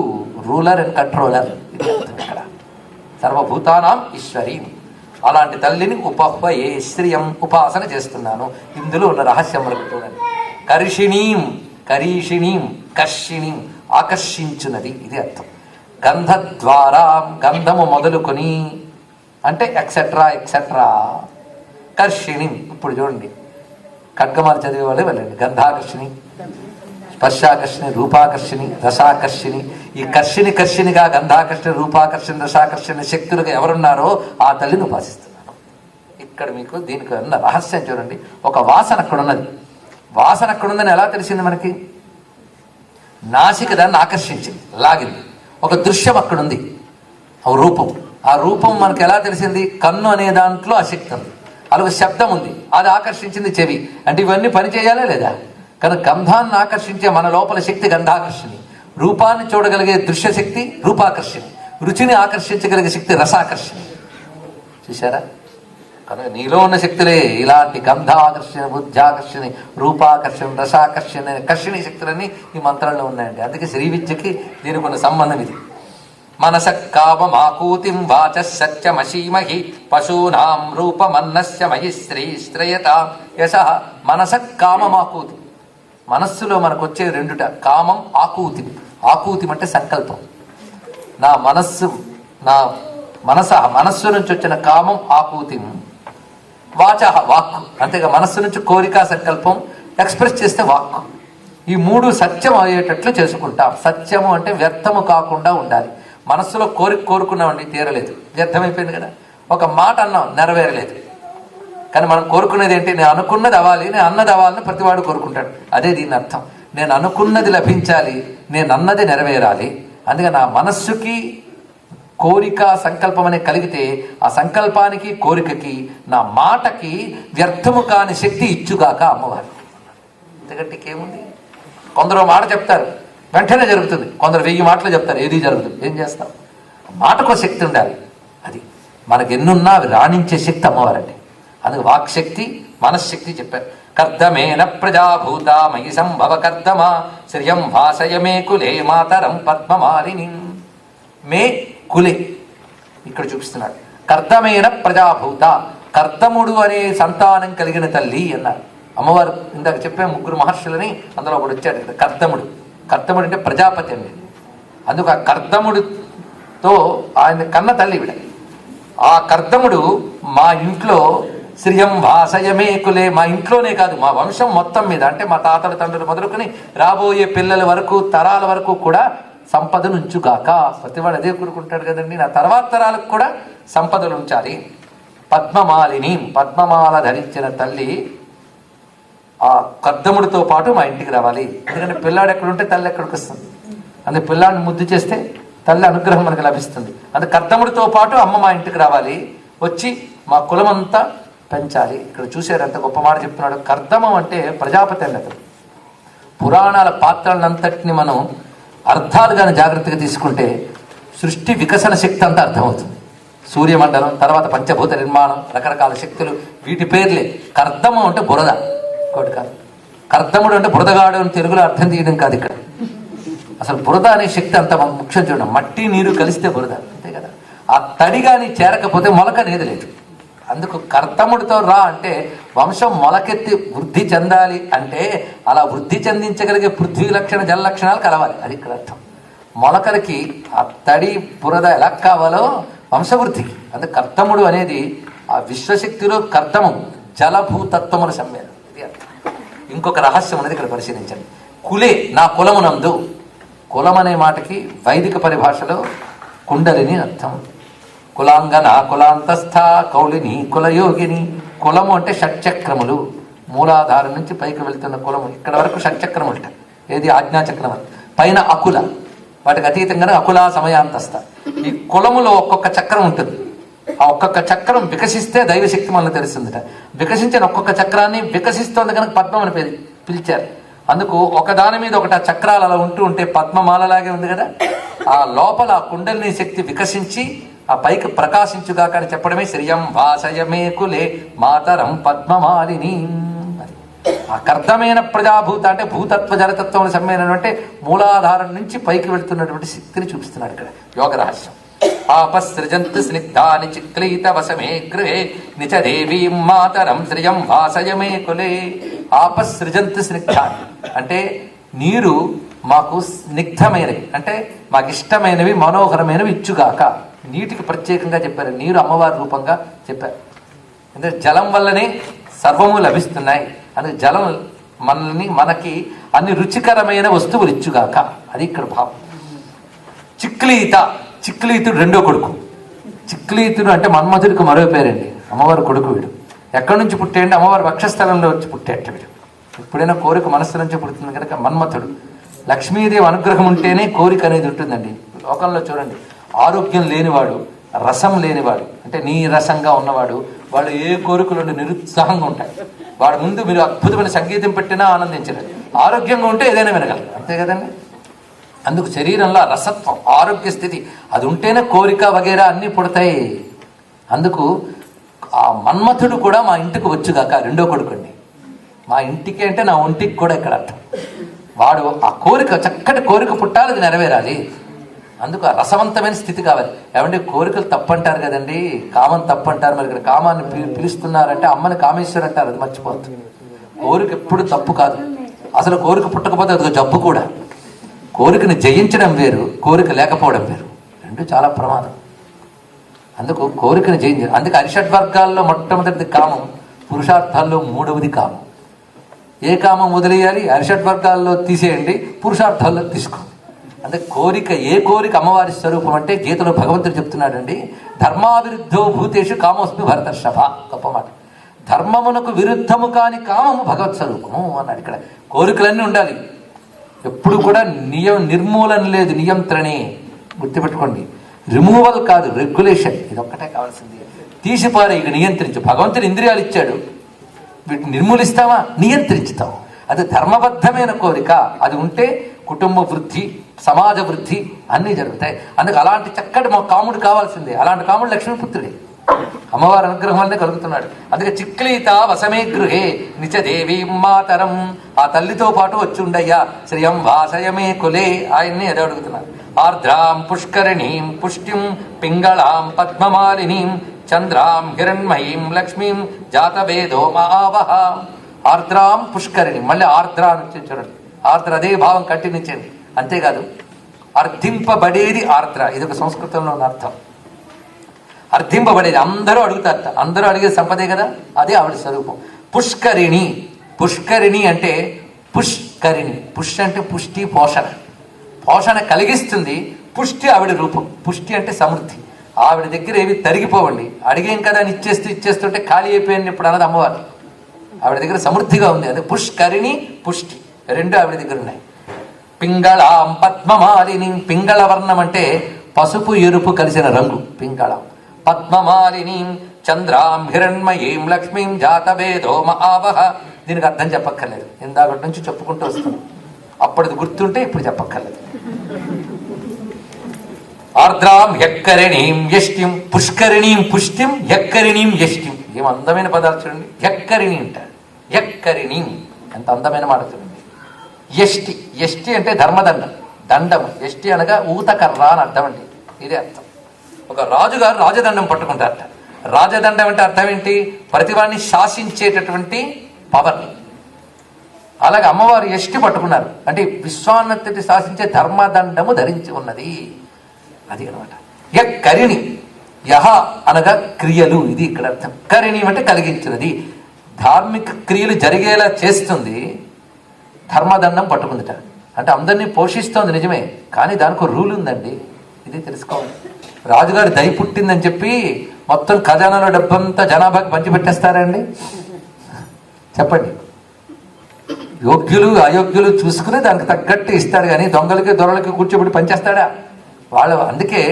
రూలర్ అండ్ కంట్రోలర్. ఇది అర్థం ఇక్కడ. సర్వభూతానాం ఈశ్వరీం. అలాంటి తల్లిని ఉపహ్వయే శ్రియం, ఉపాసన చేస్తున్నాను. ఇందులో ఉన్న రహస్యం మనకు చూడండి. కర్షిణీం, కరీషిణీం, కర్షిణీం, ఆకర్షించున్నది. ఇది అర్థం. గంధద్వారా, గంధము మొదలుకొని అంటే ఎక్సెట్రా ఎక్సెట్రా. కర్షిణీం, ఇప్పుడు చూడండి ఖడ్గమాలు చదివే వాళ్ళే వెళ్ళండి. గంధాకర్షిణి, స్పర్శాకర్షిణి, రూపాకర్షిణి, రసాకర్షిణి. ఈ కర్షిణిగా గంధాకర్షిణి, రూపాకర్షిణి, రసాకర్షిణి శక్తులుగా ఎవరున్నారో ఆ తల్లిని ఉపాసిస్తున్నాను. ఇక్కడ మీకు దీనికి ఉన్న రహస్యం చూడండి. ఒక వాసన అక్కడ ఉన్నది. వాసన అక్కడ ఉందని ఎలా తెలిసింది మనకి? నాసిక దాన్ని ఆకర్షించింది, లాగింది. ఒక దృశ్యం అక్కడ ఉంది, ఒక రూపం. ఆ రూపం మనకు ఎలా తెలిసింది? కన్ను అనే దాంట్లో ఆ శక్తి ఉంది. అలాగే శబ్దం ఉంది, అది ఆకర్షించింది చెవి. అంటే ఇవన్నీ పని చేయాలా లేదా? కనుక గంధాన్ని ఆకర్షించే మన లోపల శక్తి గంధాకర్షణి, రూపాన్ని చూడగలిగే దృశ్యశక్తి రూపాకర్షణి, రుచిని ఆకర్షించగలిగే శక్తి రసాకర్షణి. చూసారా? కనుక నీలో ఉన్న శక్తులే ఇలాంటి గంధాకర్షణ, బుద్ధ్యాకర్షణ, రూపాకర్షణ, రసాకర్షణ, కర్షణీ శక్తులన్నీ ఈ మంత్రాల్లో ఉన్నాయండి. అందుకే శ్రీ విద్యకి దీనికి ఉన్న సంబంధం ఇది. మనస కామమాకూతిం వాచ సత్యమశీమహి పశూనాం రూపమన్నస్య మహి శ్రీ శ్రేయత యశ. మనస కామమాకూతి, మనస్సులో మనకు వచ్చే రెండుట. కామం, ఆకూతి. ఆకూతి అంటే సంకల్పం. నా మనస్సు, నా మనస్సు నుంచి వచ్చిన కామం ఆకూతి. వాచ వాక్కు, అంతేగా మనస్సు నుంచి కోరిక, సంకల్పం ఎక్స్ప్రెస్ చేస్తే వాక్కు. ఈ మూడు సత్యం అయ్యేటట్లు చేసుకుంటాం. సత్యము అంటే వ్యర్థము కాకుండా ఉండాలి. మనస్సులో కోరుకున్నామండి, తీరలేదు, వ్యర్థమైపోయింది కదా. ఒక మాట అన్నాం, నెరవేరలేదు. కానీ మనం కోరుకునేది ఏంటి? నేను అనుకున్నది అవ్వాలి, నేను అన్నది అవ్వాలని ప్రతివాడు కోరుకుంటాడు. అదే దీని అర్థం. నేను అనుకున్నది లభించాలి, నేను అన్నది నెరవేరాలి. అందుకే నా మనస్సుకి కోరిక, సంకల్పం అనేది కలిగితే ఆ సంకల్పానికి, కోరికకి, నా మాటకి వ్యర్థము కాని శక్తి ఇచ్చుగాక అమ్మవారు. ఎందుకంటే ఏముంది? కొందరు మాట చెప్తారు, వెంటనే జరుగుతుంది. కొందరు 1000 మాటలు చెప్తారు, ఏది జరుగుతుంది. ఏం చేస్తాం? మాటకో శక్తి ఉండాలి. అది మనకు ఎన్నున్నా అవి రాణించే శక్తి అమ్మవారండి. అందుకు వాక్శక్తి, మనశ్శక్తి చెప్పారు. కర్దమేన ప్రజాభూత మయి సంభవ కర్దమా శ్రియం భాసయ మే కులే మాతరం పద్మమాలిని. మే కులే ఇక్కడ చూపిస్తున్నాడు. కర్దమైన ప్రజాభూత, కర్దముడు అనే సంతానం కలిగిన తల్లి అన్నారు అమ్మవారు. ఇందాక చెప్పే 3 మహర్షులని అందులో ఒకడు వచ్చాడు కదా, కర్దముడు. కర్దముడు అంటే ప్రజాపతి అండి. అందుకు ఆ కర్దముడితో ఆయన కన్న తల్లి విడ. ఆ కర్దముడు మా ఇంట్లో శ్రియం వాసయమే కులే, మా ఇంట్లోనే కాదు మా వంశం మొత్తం మీద, అంటే మా తాతల తండ్రులు మొదలుకొని రాబోయే పిల్లల వరకు, తరాల వరకు కూడా సంపదను ఉంచుగాక. ప్రతివాడు అదే కోరుకుంటాడు కదండి. నా తర్వాత తరాలకు కూడా సంపదలు ఉంచాలి. పద్మమాలిని, పద్మమాల ధరించిన తల్లి ఆ కర్దముడితో పాటు మా ఇంటికి రావాలి. ఎందుకంటే పిల్లాడు ఎక్కడుంటే తల్లి ఎక్కడికి వస్తుంది. అందుకే పిల్లాడిని ముద్దు చేస్తే తల్లి అనుగ్రహం మనకు లభిస్తుంది. అందుకే కర్దముడితో పాటు అమ్మ మా ఇంటికి రావాలి, వచ్చి మా కులమంతా పెంచాలి. ఇక్కడ చూసారు ఎంత గొప్ప మాట చెప్తున్నాడు. కర్దమం అంటే ప్రజాపతి అన్నది. పురాణాల పాత్రలంతటిని మనం అర్థాలు కానీ జాగ్రత్తగా తీసుకుంటే సృష్టి వికసన శక్తి అంతా అర్థమవుతుంది. సూర్యమండలం, తర్వాత పంచభూత నిర్మాణం, రకరకాల శక్తులు, వీటి పేర్లే. కర్దమం అంటే బురద, ఇంకోటి కాదు. కర్దముడు అంటే బురదగాడు అని తెలుగులో అర్థం తీయడం కాదు. ఇక్కడ అసలు బురద అనే శక్తి అంత ముఖ్యం. చూడండి, మట్టి నీరు కలిస్తే బురద, అంతే కదా. ఆ తడి కానీ చేరకపోతే మొలక అనేది లేదు. అందుకు కర్దముడితో రా అంటే వంశం మొలకెత్తి వృద్ధి చెందాలి అంటే అలా వృద్ధి చెందించగలిగే పృథ్వీ లక్షణ, జల లక్షణాలు కలవాలి. అది ఇక్కడ అర్థం. మొలకలకి ఆ తడి, బురద ఎలా కావాలో వంశవృద్ధికి. అందుకు కర్దముడు అనేది ఆ విశ్వశక్తిలో కర్దము, జలభూతత్వముల సమ్మేళనం. ఇది అర్థం. ఇంకొక రహస్యం అనేది ఇక్కడ పరిశీలించండి. కులే, నా కులమునందు. కులం అనే మాటకి వైదిక పరిభాషలో కుండలిని అర్థం. కులాంగన, కులాంతస్థ, కౌలిని, కులయోగిని. కులము అంటే షట్చక్రములు, మూలాధారం నుంచి పైకి వెళ్తున్న కులము. ఇక్కడ వరకు షట్చక్రములు. ఏది? ఆజ్ఞాచక్రం. పైన అకుల, వాటికి అతీతంగానే అకుల, సమయాంతస్థ. ఈ కులములో ఒక్కొక్క చక్రం ఉంటుంది. ఆ ఒక్కొక్క చక్రం వికసిస్తే దైవశక్తి మనల్ని తెలుస్తుందిట. వికసించిన ఒక్కొక్క చక్రాన్ని వికసిస్తోంది కనుక పద్మం అని పిలిచారు. అందుకు ఒకదాని మీద ఒకటి ఆ చక్రాలు అలా ఉంటే పద్మమాలలాగే ఉంది కదా. ఆ లోపల ఆ కుండలిని శక్తి వికసించి ఆ పైకి ప్రకాశించుగాక అని చెప్పడమే శ్రియం వాసయమే కులే మాతరం పద్మమాలిని. ఆ కర్దమైన ప్రజాభూత అంటే భూతత్వ జలతత్వం సమ్మేళనం అంటే మూలాధారం నుంచి పైకి వెళ్తున్నటువంటి శక్తిని చూపిస్తున్నాడు ఇక్కడ యోగ రహస్యం. ఆపసృజంతు స్నిగ్ధాని చిక్లీత వసమే గృహే నిచ దేవీం మాతరం శ్రియం వాసయమే కులే. ఆపసృజంతు స్నిగ్ధాని అంటే నీరు మాకు స్నిగ్ధమైనవి, అంటే మాకు ఇష్టమైనవి, మనోహరమైనవి ఇచ్చుగాక. నీటికి ప్రత్యేకంగా చెప్పారు, నీరు అమ్మవారి రూపంగా చెప్పారు. అంటే జలం వల్లనే సర్వము లభిస్తున్నాయి. అందుకే జలం మనకి అన్ని రుచికరమైన వస్తువులు ఇచ్చుగాక. అది ఇక్కడ భావం. చిక్లీత, చిక్లీతుడు రెండో కొడుకు. చిక్లీతుడు అంటే మన్మధుడికి మరో పేరండి, అమ్మవారి కొడుకు వీడు. ఎక్కడి నుంచి పుట్టేయండి? అమ్మవారి వక్షస్థలంలో వచ్చి పుట్టేట వీడు. ఎప్పుడైనా కోరిక మనస్సు నుంచి పుడుతుంది కనుక మన్మథుడు. లక్ష్మీదేవి అనుగ్రహం ఉంటేనే కోరిక అనేది ఉంటుందండి. లోకంలో చూడండి, ఆరోగ్యం లేనివాడు, రసం లేనివాడు, అంటే నీరసంగా ఉన్నవాడు, వాళ్ళు ఏ కోరికలు నిరుత్సాహంగా ఉంటాయి. వాడు ముందు మీరు అద్భుతమైన సంగీతం పెట్టినా ఆనందించలేదు. ఆరోగ్యంగా ఉంటే ఏదైనా వినగలరు, అంతే కదండి. అందుకు శరీరంలో రసత్వం, ఆరోగ్య స్థితి అది ఉంటేనే కోరిక వగేరా అన్నీ పుడతాయి. అందుకు ఆ మన్మథుడు కూడా మా ఇంటికి వచ్చుగాక, రెండో కొడుకండి. మా ఇంటికి అంటే నా ఒంటికి కూడా ఇక్కడ అర్థం. వాడు ఆ కోరిక, చక్కటి కోరిక పుట్టాలి, అది నెరవేరాలి. అందుకు ఆ రసవంతమైన స్థితి కావాలి. ఏమంటే కోరికలు తప్పంటారు కదండి, కామం తప్పంటారు. మరి ఇక్కడ కామాన్ని పిలుస్తున్నారంటే అమ్మని కామేశ్వరు అంటారు, అది మర్చిపోతుంది. కోరిక ఎప్పుడు తప్పు కాదు. అసలు కోరిక పుట్టకపోతే అది జబ్బు కూడా. కోరికను జయించడం వేరు, కోరిక లేకపోవడం వేరు, రెండు చాలా ప్రమాదం. అందుకు కోరికను జయించడం. అందుకే అరిషడ్వర్గాల్లో మొట్టమొదటిది కామం, పురుషార్థాల్లో మూడవది కామం. ఏ కామం వదిలేయాలి? అరిషడ్వర్గాల్లో తీసేయండి, పురుషార్థాల్లో తీసుకోండి. అందుకే కోరిక, ఏ కోరిక అమ్మవారి స్వరూపం అంటే గీతలో భగవంతుడు చెప్తున్నాడండి, ధర్మావిరుద్ధో భూతేషు కామోస్మి భరతర్షభ. గొప్ప మాట. ధర్మమునకు విరుద్ధము కాని కామము భగవత్ స్వరూపము అన్నాడు. ఇక్కడ కోరికలన్నీ ఉండాలి, ఎప్పుడు కూడా నిర్మూలన లేదు, నియంత్రణే. గుర్తుపెట్టుకోండి, రిమూవల్ కాదు, రెగ్యులేషన్. ఇది ఒక్కటే కావాల్సింది. తీసిపారే, ఇక నియంత్రించు. భగవంతుడు ఇంద్రియాలు ఇచ్చాడు, వీటిని నిర్మూలిస్తావా? నియంత్రించుతావు. అది ధర్మబద్ధమైన కోరిక. అది ఉంటే కుటుంబ వృద్ధి, సమాజ వృద్ధి అన్నీ జరుగుతాయి. అందుకు అలాంటి చక్కటి మా కాముడు కావాల్సిందే. అలాంటి కాముడు లక్ష్మీపుత్రుడే, అమ్మవారి అనుగ్రహం వల్లనే కలుగుతున్నాడు. అందుకే చిక్లీత వసమే గృహే నిచదేవీ మాతరం. ఆ తల్లితో పాటు వచ్చి ఉండయ్యా, శ్రియం వాసయమే కులే. ఆయన్ని అదే అడుగుతున్నారు. ఆర్ద్రాం పుష్కరిణీం పుష్టిం పింగళాం పద్మమాలినీం చంద్రాం హిరణ్మయీం లక్ష్మీం జాతవేదో మహావహ. ఆర్ద్రాం పుష్కరిణి, మళ్ళీ ఆర్ద్ర అని చూడండి. ఆర్ద్ర అదే భావం కంటిన్యూచేయండి. అంతేకాదు, అర్థింపబడేది ఆర్ద్ర. ఇది ఒక సంస్కృతంలో ఉన్న అర్థం. అర్థింపబడేది, అందరూ అడుగుతారట, అందరూ అడిగే సంపదే కదా, అదే ఆవిడ స్వరూపం. పుష్కరిణి, పుష్కరిణి అంటే పుష్కరిణి. పుష్ అంటే పుష్టి, పోషణ. పోషణ కలిగిస్తుంది. పుష్టి ఆవిడ రూపం. పుష్టి అంటే సమృద్ధి. ఆవిడ దగ్గర ఏవి తరిగిపోవండి. అడిగేం కదా అని ఇచ్చేస్తుంటే ఖాళీ అయిపోయింది ఇప్పుడు అన్నది అమ్మవారు. ఆవిడ దగ్గర సమృద్ధిగా ఉంది. అదే పుష్కరిణి, పుష్టి రెండు ఆవిడ దగ్గర ఉన్నాయి. పింగళాం పద్మమాలిని. పింగళ వర్ణం అంటే పసుపు ఎరుపు కలిసిన రంగు పింగళం. పద్మమాలిని చంద్రాం హిరణ్మయీం లక్ష్మీం జాతవేదో మహావహ. దీనికి అర్థం చెప్పక్కర్లేదు, ఇందాకటి నుంచి చెప్పుకుంటూ వస్తున్నాం. అప్పటిది గుర్తుంటే ఇప్పుడు చెప్పక్కర్లేదు. ఆర్ద్రాం యక్కరిణీం యష్టిం. పుష్కరిణీం పుష్టిం, యక్కరిణీం యష్టిం. ఏం అందమైన పదాలు చూడండి. యక్కరిణి అంటారు, యక్కరిణీం. ఎంత అందమైన మాట చూడండి. యష్టి, యష్టి అంటే ధర్మదండం, దండం. యష్టి అనగా ఊతకర్ర అని అర్థం అండి. ఇదే అర్థం. ఒక రాజుగారు రాజదండం పట్టుకుంటారట. రాజదండం అంటే అర్థం ఏంటి? ప్రతివాడిని శాసించేటటువంటి పవర్. అలాగే అమ్మవారు యష్టి పట్టుకున్నారు అంటే విశ్వాన్నతిని శాసించే ధర్మదండము ధరించి ఉన్నది. అది అనమాట. యక్కరిణి, యహ అనగా క్రియలు, ఇది ఇక్కడ అర్థం. కరిణి అంటే కలిగించినది, ధార్మిక క్రియలు జరిగేలా చేస్తుంది. ధర్మదండం పట్టుకుందిట అంటే అందరినీ పోషిస్తోంది నిజమే, కానీ దానికి రూల్ ఉందండి. ఇది తెలుసుకోవాలి. రాజుగారి దయ పుట్టిందని చెప్పి మొత్తం ఖజానాలో డబ్బంతా జనాభాకి పంచిపెట్టేస్తారండి? చెప్పండి. యోగ్యులు అయోగ్యులు చూసుకుని దానికి తగ్గట్టు ఇస్తాడు, కానీ దొంగలకి దొరలకి కూర్చోబెట్టి పనిచేస్తాడా? వాళ్ళు అందుకే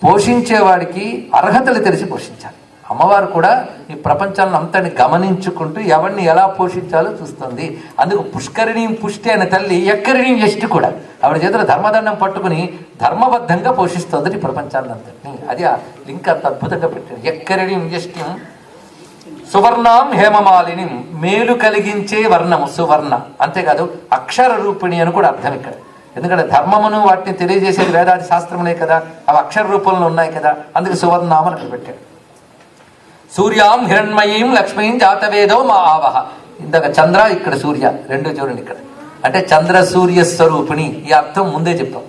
పోషించేవాడికి అర్హతలు తెలిసి పోషించాలి. అమ్మవారు కూడా ఈ ప్రపంచాలను అంతని గమనించుకుంటూ ఎవరిని ఎలా పోషించాలో చూస్తుంది. అందుకు పుష్కరిణి పుష్టి అయిన తల్లి యక్కరిణి యష్టి కూడా ఆవిడ చేతుల ధర్మదండం పట్టుకుని ధర్మబద్ధంగా పోషిస్తుంది ఈ ప్రపంచాన్ని అంతటిని. అది ఆ లింక్ అంత అద్భుతంగా పెట్టాడు. యక్కరిణి యష్టి సువర్ణాం హేమమాలిని, మేలు కలిగించే వర్ణము సువర్ణ. అంతేకాదు అక్షర రూపిణి అని కూడా అర్థం ఇక్కడ. ఎందుకంటే ధర్మమును వాటిని తెలియజేసేది వేదాది శాస్త్రములే కదా, అవి అక్షర రూపంలో ఉన్నాయి కదా, అందుకే సువర్ణామని అక్కడ పెట్టాడు. సూర్యాం హిరణ్మయీం లక్ష్మీం జాతవేదో మా ఆవహ. ఇందాక చంద్ర, ఇక్కడ సూర్య, రెండు చూడండి ఇక్కడ. అంటే చంద్ర సూర్య స్వరూపిణి, ఈ అర్థం ముందే చెప్పాం.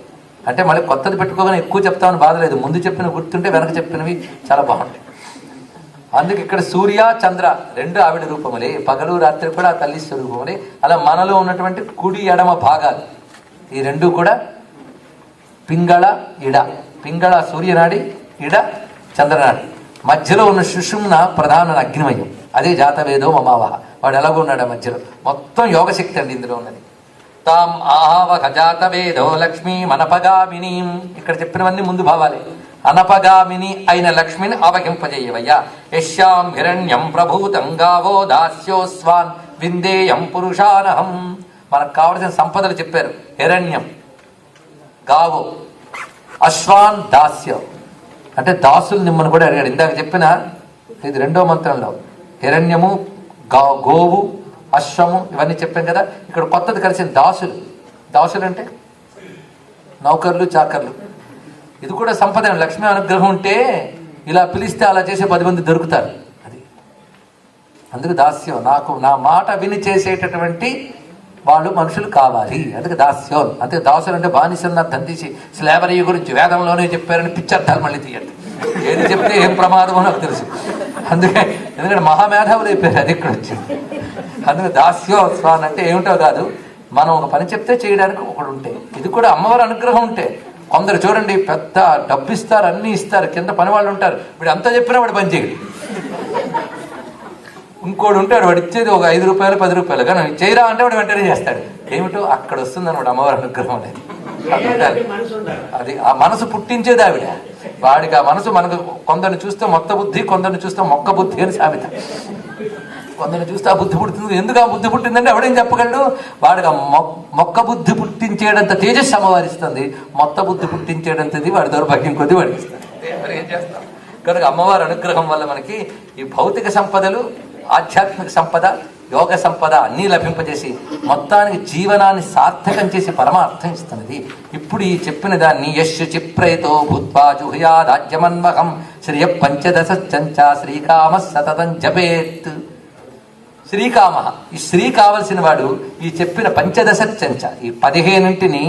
అంటే మళ్ళీ కొత్తది పెట్టుకోగానే ఎక్కువ చెప్తామని బాధ లేదు, ముందు చెప్పిన గుర్తుంటే వెనక చెప్పినవి చాలా బాగుంటాయి. అందుకే ఇక్కడ సూర్య చంద్ర రెండు ఆవిడ రూపములే, పగలు రాత్రి కూడా ఆ తల్లి స్వరూపములే. అలా మనలో ఉన్నటువంటి కుడి ఎడమ భాగాలు ఈ రెండు కూడా పింగళ ఇడ. పింగళ సూర్యనాడి, ఇడ చంద్రనాడి. మధ్యలో ఉన్న సుషుమ్న ప్రధాన అగ్నిమయం. అదే జాతవేదో మమావహ. వాడు ఎలాగో ఉన్నాడు ఆ మధ్యలో. మొత్తం యోగశక్తి అండి ఇందులో ఉన్నది. తాం ఆవహ జాతవేదో లక్ష్మీ అనపగామినీం. ఇక్కడ చెప్పినవన్నీ ముందు భావాలే. అనపగామిని అయిన లక్ష్మిని ఆవహింపజేయవయ్యా. యశ్యాం హిరణ్యం ప్రభూతం గావో దాస్యోస్వాన్ విందేయం పురుషానహం. మనకు కావలసిన సంపదలు చెప్పారు. హిరణ్యం, గావో, అశ్వాన్, దాస్యం అంటే దాసులు నిమ్మని కూడా అడిగాడు. ఇందాక చెప్పిన ఇది 2వ మంత్రంలో హిరణ్యము, గోవు, అశ్వము ఇవన్నీ చెప్పాం కదా. ఇక్కడ కొత్తది కలిసిన దాసులు. దాసులు అంటే నౌకర్లు, చాకర్లు. ఇది కూడా సంపద. లక్ష్మీ అనుగ్రహం ఉంటే ఇలా పిలిస్తే అలా చేసే 10 మంది దొరుకుతారు. అది అందుకు దాస్యం. నాకు నా మాట విని చేసేటటువంటి వాళ్ళు మనుషులు కావాలి. అందుకే దాస్యం. అంతే. దాసులు అంటే బానిసలను అర్థం తీసి స్లేవరీ గురించి వేదంలోనే చెప్పారని పిచ్చర్థాలు మళ్ళీ తీయండి. ఏది చెప్తే ఏం ప్రమాదమో నాకు తెలుసు. అందుకే ఎందుకంటే మహామేధావులు అయిపోయారు. అది ఇక్కడ వచ్చింది. అందుకే దాస్యోస్వాన్ అంటే ఏమిటో కాదు, మనం ఒక పని చెప్తే చేయడానికి ఒకడు ఉంటే. ఇది కూడా అమ్మవారి అనుగ్రహం ఉంటే. కొందరు చూడండి పెద్ద డబ్బు ఇస్తారు, అన్నీ ఇస్తారు, కింద పని వాళ్ళు ఉంటారు. వీడు అంతా చెప్పినా వాడు పని చేయడు. ఇంకోడు ఉంటాడు, వాడు ఇచ్చేది ఒక 5 రూపాయలు 10 రూపాయలు, కానీ చేయరా అంటే వాడు వెంటనే చేస్తాడు. ఏమిటో అక్కడ వస్తుందని వాడు అమ్మవారి అనుగ్రహం అనేది. అది ఆ మనసు పుట్టించేది ఆవిడ. వాడికి ఆ మనసు. మనకు కొందరిని చూస్తే మొత్త బుద్ధి, కొందరిని చూస్తే మొక్క బుద్ధి అని సామెత. కొందరిని చూస్తే ఆ బుద్ధి పుడుతుంది. ఎందుకు ఆ బుద్ధి పుట్టిందంటే ఎవడేం చెప్పగలడు. వాడికి ఆ మొక్క బుద్ధి పుట్టించేటంత తేజస్సు అమ్మవారిస్తుంది. మొత్త బుద్ధి పుట్టించేటంతది వాడి దౌర్భాగ్యం కొద్ది వాడికి ఇస్తుంది. ఏం చేస్తాం. కనుక అమ్మవారి అనుగ్రహం వల్ల మనకి ఈ భౌతిక సంపదలు, ఆధ్యాత్మిక సంపద, యోగ సంపద అన్నీ లభింపజేసి మొత్తానికి జీవనాన్ని సార్థకం చేసి పరమార్థం ఇస్తున్నది. ఇప్పుడు ఈ చెప్పిన దాన్ని యశ్ చిప్రయతో భూత్వా జుహుయాదాజ్యమన్వహం శ్రియ పంచదశ చంచా శ్రీకామ సతతం జపేత్. శ్రీకామ, ఈ శ్రీ కావలసిన వాడు ఈ చెప్పిన పంచదశ చంచ, ఈ 15ంటిని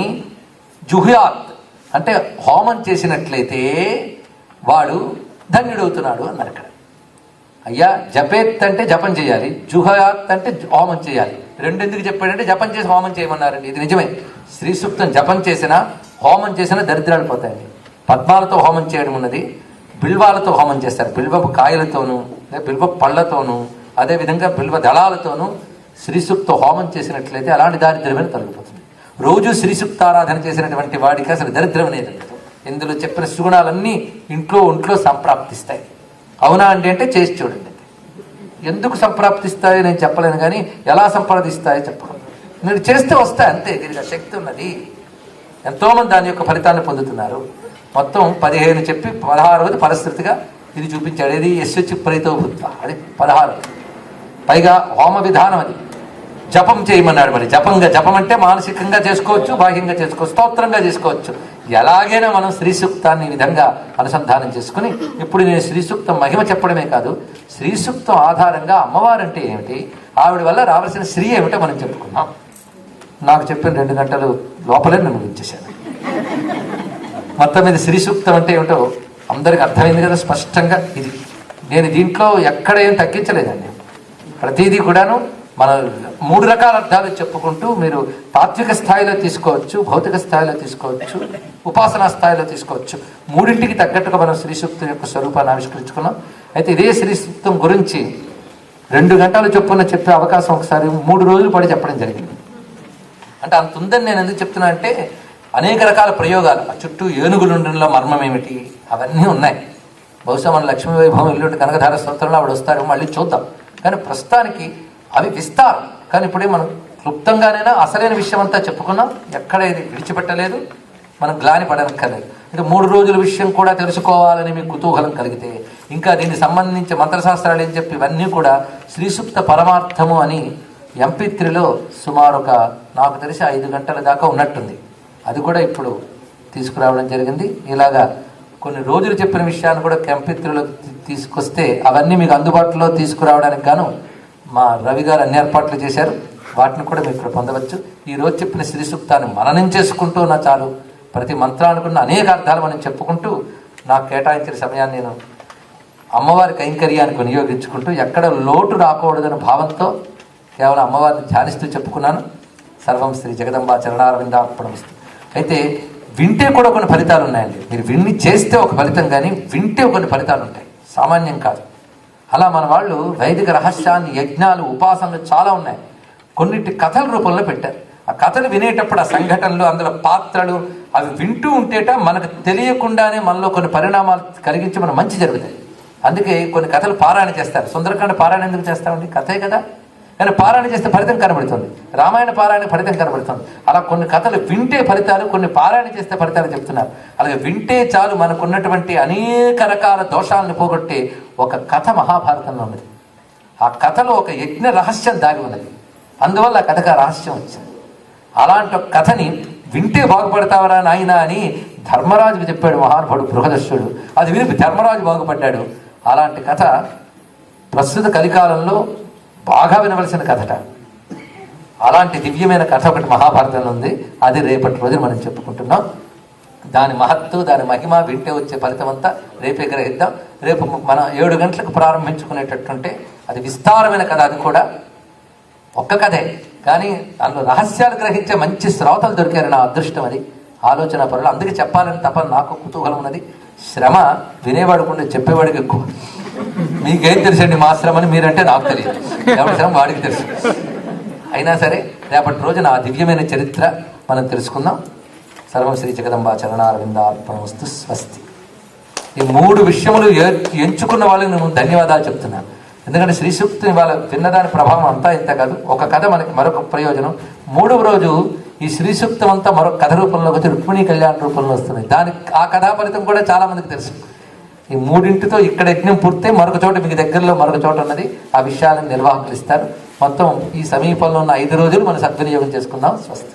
జుహుయాత్ అంటే హోమం చేసినట్లయితే వాడు ధన్యుడవుతున్నాడు అన్నారు ఇక్కడ. అయ్యా జపేత్ అంటే జపం చేయాలి, జుహయాత్ అంటే హోమం చేయాలి. రెండెందుకు చెప్పాడంటే జపం చేసి హోమం చేయమన్నారండి. ఇది నిజమే. శ్రీ సూక్తం జపం చేసినా హోమం చేసినా దరిద్రాలు పోతాయండి. పద్మాలతో హోమం చేయడం ఉన్నది, బిల్వాలతో హోమం చేస్తారు. బిల్వ కాయలతోనూ, బిల్వ పళ్ళతోనూ, అదేవిధంగా బిల్వ దళాలతోనూ శ్రీ సూక్త హోమం చేసినట్లయితే అలాంటి దారిద్ర్యమైన తొలగిపోతుంది. రోజు శ్రీ సూక్తారాధన చేసినటువంటి వాడికి అసలు దరిద్రం అనేది ఉండదు. ఇందులో చెప్పిన సుగుణాలన్నీ ఒంట్లో సంప్రాప్తిస్తాయి. అవునా అండి అంటే చేసి చూడండి. ఎందుకు సంప్రాప్తిస్తాయో నేను చెప్పలేను, కానీ ఎలా సంప్రదిస్తాయో చెప్పగలను. మీరు చేస్తే వస్తాయి అంతే. దీనికి శక్తి ఉన్నది. ఎంతోమంది దాని యొక్క ఫలితాన్ని పొందుతున్నారు. మొత్తం 15 చెప్పి 16వది పరిస్థితిగా ఇది చూపించాడు. ఇది యశ్వచి ప్రైతో భూత్వ, అది 16. పైగా హోమ విధానం అది. జపం చేయమన్నాడు. మరి జపం అంటే మానసికంగా చేసుకోవచ్చు, బాహ్యంగా చేసుకోవచ్చు, స్తోత్రంగా చేసుకోవచ్చు. ఎలాగైనా మనం శ్రీ సూక్తాన్ని ఈ విధంగా అనుసంధానం చేసుకుని, ఇప్పుడు నేను శ్రీ సూక్తం మహిమ చెప్పడమే కాదు, శ్రీ సూక్తం ఆధారంగా అమ్మవారంటే ఏమిటి, ఆవిడ వల్ల రావాల్సిన శ్రీ ఏమిటో మనం చెప్పుకున్నాం. నాకు చెప్పిన 2 గంటలు లోపలే నేను ముగించేశాను. మొత్తం మీద శ్రీ సూక్తం అంటే ఏమిటో అందరికి అర్థమైంది కదా స్పష్టంగా. ఇది నేను దీంట్లో ఎక్కడ ఏం తగ్గించలేదండి. ప్రతిదీ కూడాను మన 3 రకాల అర్థాలు చెప్పుకుంటూ మీరు తాత్విక స్థాయిలో తీసుకోవచ్చు, భౌతిక స్థాయిలో తీసుకోవచ్చు, ఉపాసనా స్థాయిలో తీసుకోవచ్చు. 3ంటికి తగ్గట్టుగా మనం శ్రీ సూక్తం యొక్క స్వరూపాన్ని ఆవిష్కరించుకున్నాం. అయితే ఇదే శ్రీ సూక్తం గురించి 2 గంటలు చొప్పున చెప్పే అవకాశం ఒకసారి 3 రోజులు పడి చెప్పడం జరిగింది. అంటే అంత ఉందని నేను ఎందుకు చెప్తున్నా అంటే అనేక రకాల ప్రయోగాలు, ఆ చుట్టూ ఏనుగులుండడంలో మర్మం ఏమిటి అవన్నీ ఉన్నాయి. బహుశా మన లక్ష్మీ వైభవం ఎల్లుండి కనకధార స్తోత్రంలో ఆవిడ వస్తారు, మళ్ళీ చూద్దాం. కానీ ప్రస్తుతానికి అవి విస్తారం. కానీ ఇప్పుడే మనం క్లుప్తంగానైనా అసలైన విషయం అంతా చెప్పుకున్నాం. ఎక్కడ ఇది విడిచిపెట్టలేదు, మనం గ్లాని పడనక్కర్లేదు. అంటే 3 రోజుల విషయం కూడా తెలుసుకోవాలని మీకు కుతూహలం కలిగితే, ఇంకా దీనికి సంబంధించి మంత్రశాస్త్రాలు ఏం చెప్పి ఇవన్నీ కూడా శ్రీసూక్త పరమార్థము అని MP3లో సుమారు నాకు తెలిసి 5 గంటల దాకా ఉన్నట్టుంది. అది కూడా ఇప్పుడు తీసుకురావడం జరిగింది. ఇలాగా కొన్ని రోజులు చెప్పిన విషయాన్ని కూడా MP3లో తీసుకొస్తే అవన్నీ మీకు అందుబాటులో తీసుకురావడానికి గాను మా రవి గారు అన్ని ఏర్పాట్లు చేశారు. వాటిని కూడా మీరు ఇక్కడ పొందవచ్చు. ఈ రోజు చెప్పిన శ్రీ సూక్తాన్ని మననం చేసుకుంటూ నా చాలు. ప్రతి మంత్రానుకున్న అనేక అర్థాలు మనం చెప్పుకుంటూ నాకు కేటాయించిన సమయాన్ని నేను అమ్మవారి కైంకర్యానికి వినియోగించుకుంటూ ఎక్కడ లోటు రాకూడదనే భావంతో కేవలం అమ్మవారిని ధ్యానిస్తూ చెప్పుకున్నాను. సర్వం శ్రీ జగదంబా చరణారవిందార్పణమస్తు. అయితే వింటే కూడా కొన్ని ఫలితాలు ఉన్నాయండి. మీరు విన్ని చేస్తే ఒక ఫలితం, కానీ వింటే కొన్ని ఫలితాలు ఉంటాయి, సామాన్యం కాదు. అలా మన వాళ్ళు వైదిక రహస్యాన్ని, యజ్ఞాలు, ఉపాసనలు చాలా ఉన్నాయి. కొన్నిటి కథల రూపంలో పెట్టారు. ఆ కథలు వినేటప్పుడు ఆ సంఘటనలు, అందులో పాత్రలు అవి వింటూ ఉంటేట మనకు తెలియకుండానే మనలో కొన్ని పరిణామాలు కలిగించి మన మంచి జరుగుతాయి. అందుకే కొన్ని కథలు పారాయణ చేస్తారు. సుందరకాండ పారాయణ ఎందుకు చేస్తామండి? కథే కదా. కానీ పారాయణ చేస్తే ఫలితం కనబడుతుంది. రామాయణ పారాయణ ఫలితం కనబడుతుంది. అలా కొన్ని కథలు వింటే ఫలితాలు, కొన్ని పారాయణ చేస్తే ఫలితాలు చెప్తున్నారు. అలాగే వింటే చాలు మనకున్నటువంటి అనేక రకాల దోషాలను పోగొట్టే ఒక కథ మహాభారతంలో ఉన్నది. ఆ కథలో ఒక యజ్ఞ రహస్యం దాగి ఉన్నది. అందువల్ల ఆ కథకు ఆ రహస్యం వచ్చింది. అలాంటి ఒక కథని వింటే బాగుపడతావరా నాయన అని ధర్మరాజుకు చెప్పాడు మహానుభావుడు బృహదర్శుడు. అది విని ధర్మరాజు బాగుపడ్డాడు. అలాంటి కథ ప్రస్తుత కలికాలంలో బాగా వినవలసిన కథట. అలాంటి దివ్యమైన కథ ఒకటి మహాభారతంలో ఉంది. అది రేపటి రోజున మనం చెప్పుకుంటున్నాం. దాని మహత్తు, దాని మహిమ వింటే వచ్చే ఫలితం అంతా రేపే గ్రహిద్దాం. రేపు మనం 7 గంటలకు ప్రారంభించుకునేటట్టుంటే అది విస్తారమైన కథ. అది కూడా ఒక్క కథే, కానీ అందులో రహస్యాలు గ్రహించే మంచి శ్రోతలు దొరికారు. నా అదృష్టం అది, ఆలోచన పరులు. అందుకే చెప్పాలని తప్ప నాకు కుతూహలం ఉన్నది. శ్రమ వినేవాడుకుంటే చెప్పేవాడికి ఎక్కువ. మీకేం తెలుసండి మా శ్రమ అని మీరంటే నాకు తెలియదు, ఎవరి శ్రమ వాడికి తెలుసు. అయినా సరే రేపటి రోజున ఆ దివ్యమైన చరిత్ర మనం తెలుసుకుందాం. సర్వం శ్రీ జగదంబా చరణారవిందార్పణమస్తు. స్వస్తి. ఈ 3 విషయములు ఎంచుకున్న వాళ్ళకి నేను ధన్యవాదాలు చెప్తున్నాను. ఎందుకంటే శ్రీ సూక్తిని వాళ్ళ విన్నదాని ప్రభావం అంతా ఇంత కాదు. ఒక కథ మనకి మరొక ప్రయోజనం. 3వ రోజు ఈ శ్రీ సూక్తం అంతా మరొక కథ రూపంలో వచ్చి రుక్మిణీ కళ్యాణ రూపంలో వస్తుంది. ఆ కథా ఫలితం కూడా చాలా మందికి తెలుసు. ఈ 3ంటితో ఇక్కడ యజ్ఞం పూర్తి, మరొక చోట మీకు దగ్గరలో మరొక చోట ఉన్నది. ఆ విషయాలను నిర్వాహకులు ఇస్తారు. మొత్తం ఈ సమీపంలో ఉన్న 5 రోజులు మనం సద్వినియోగం చేసుకుందాం. స్వస్తి.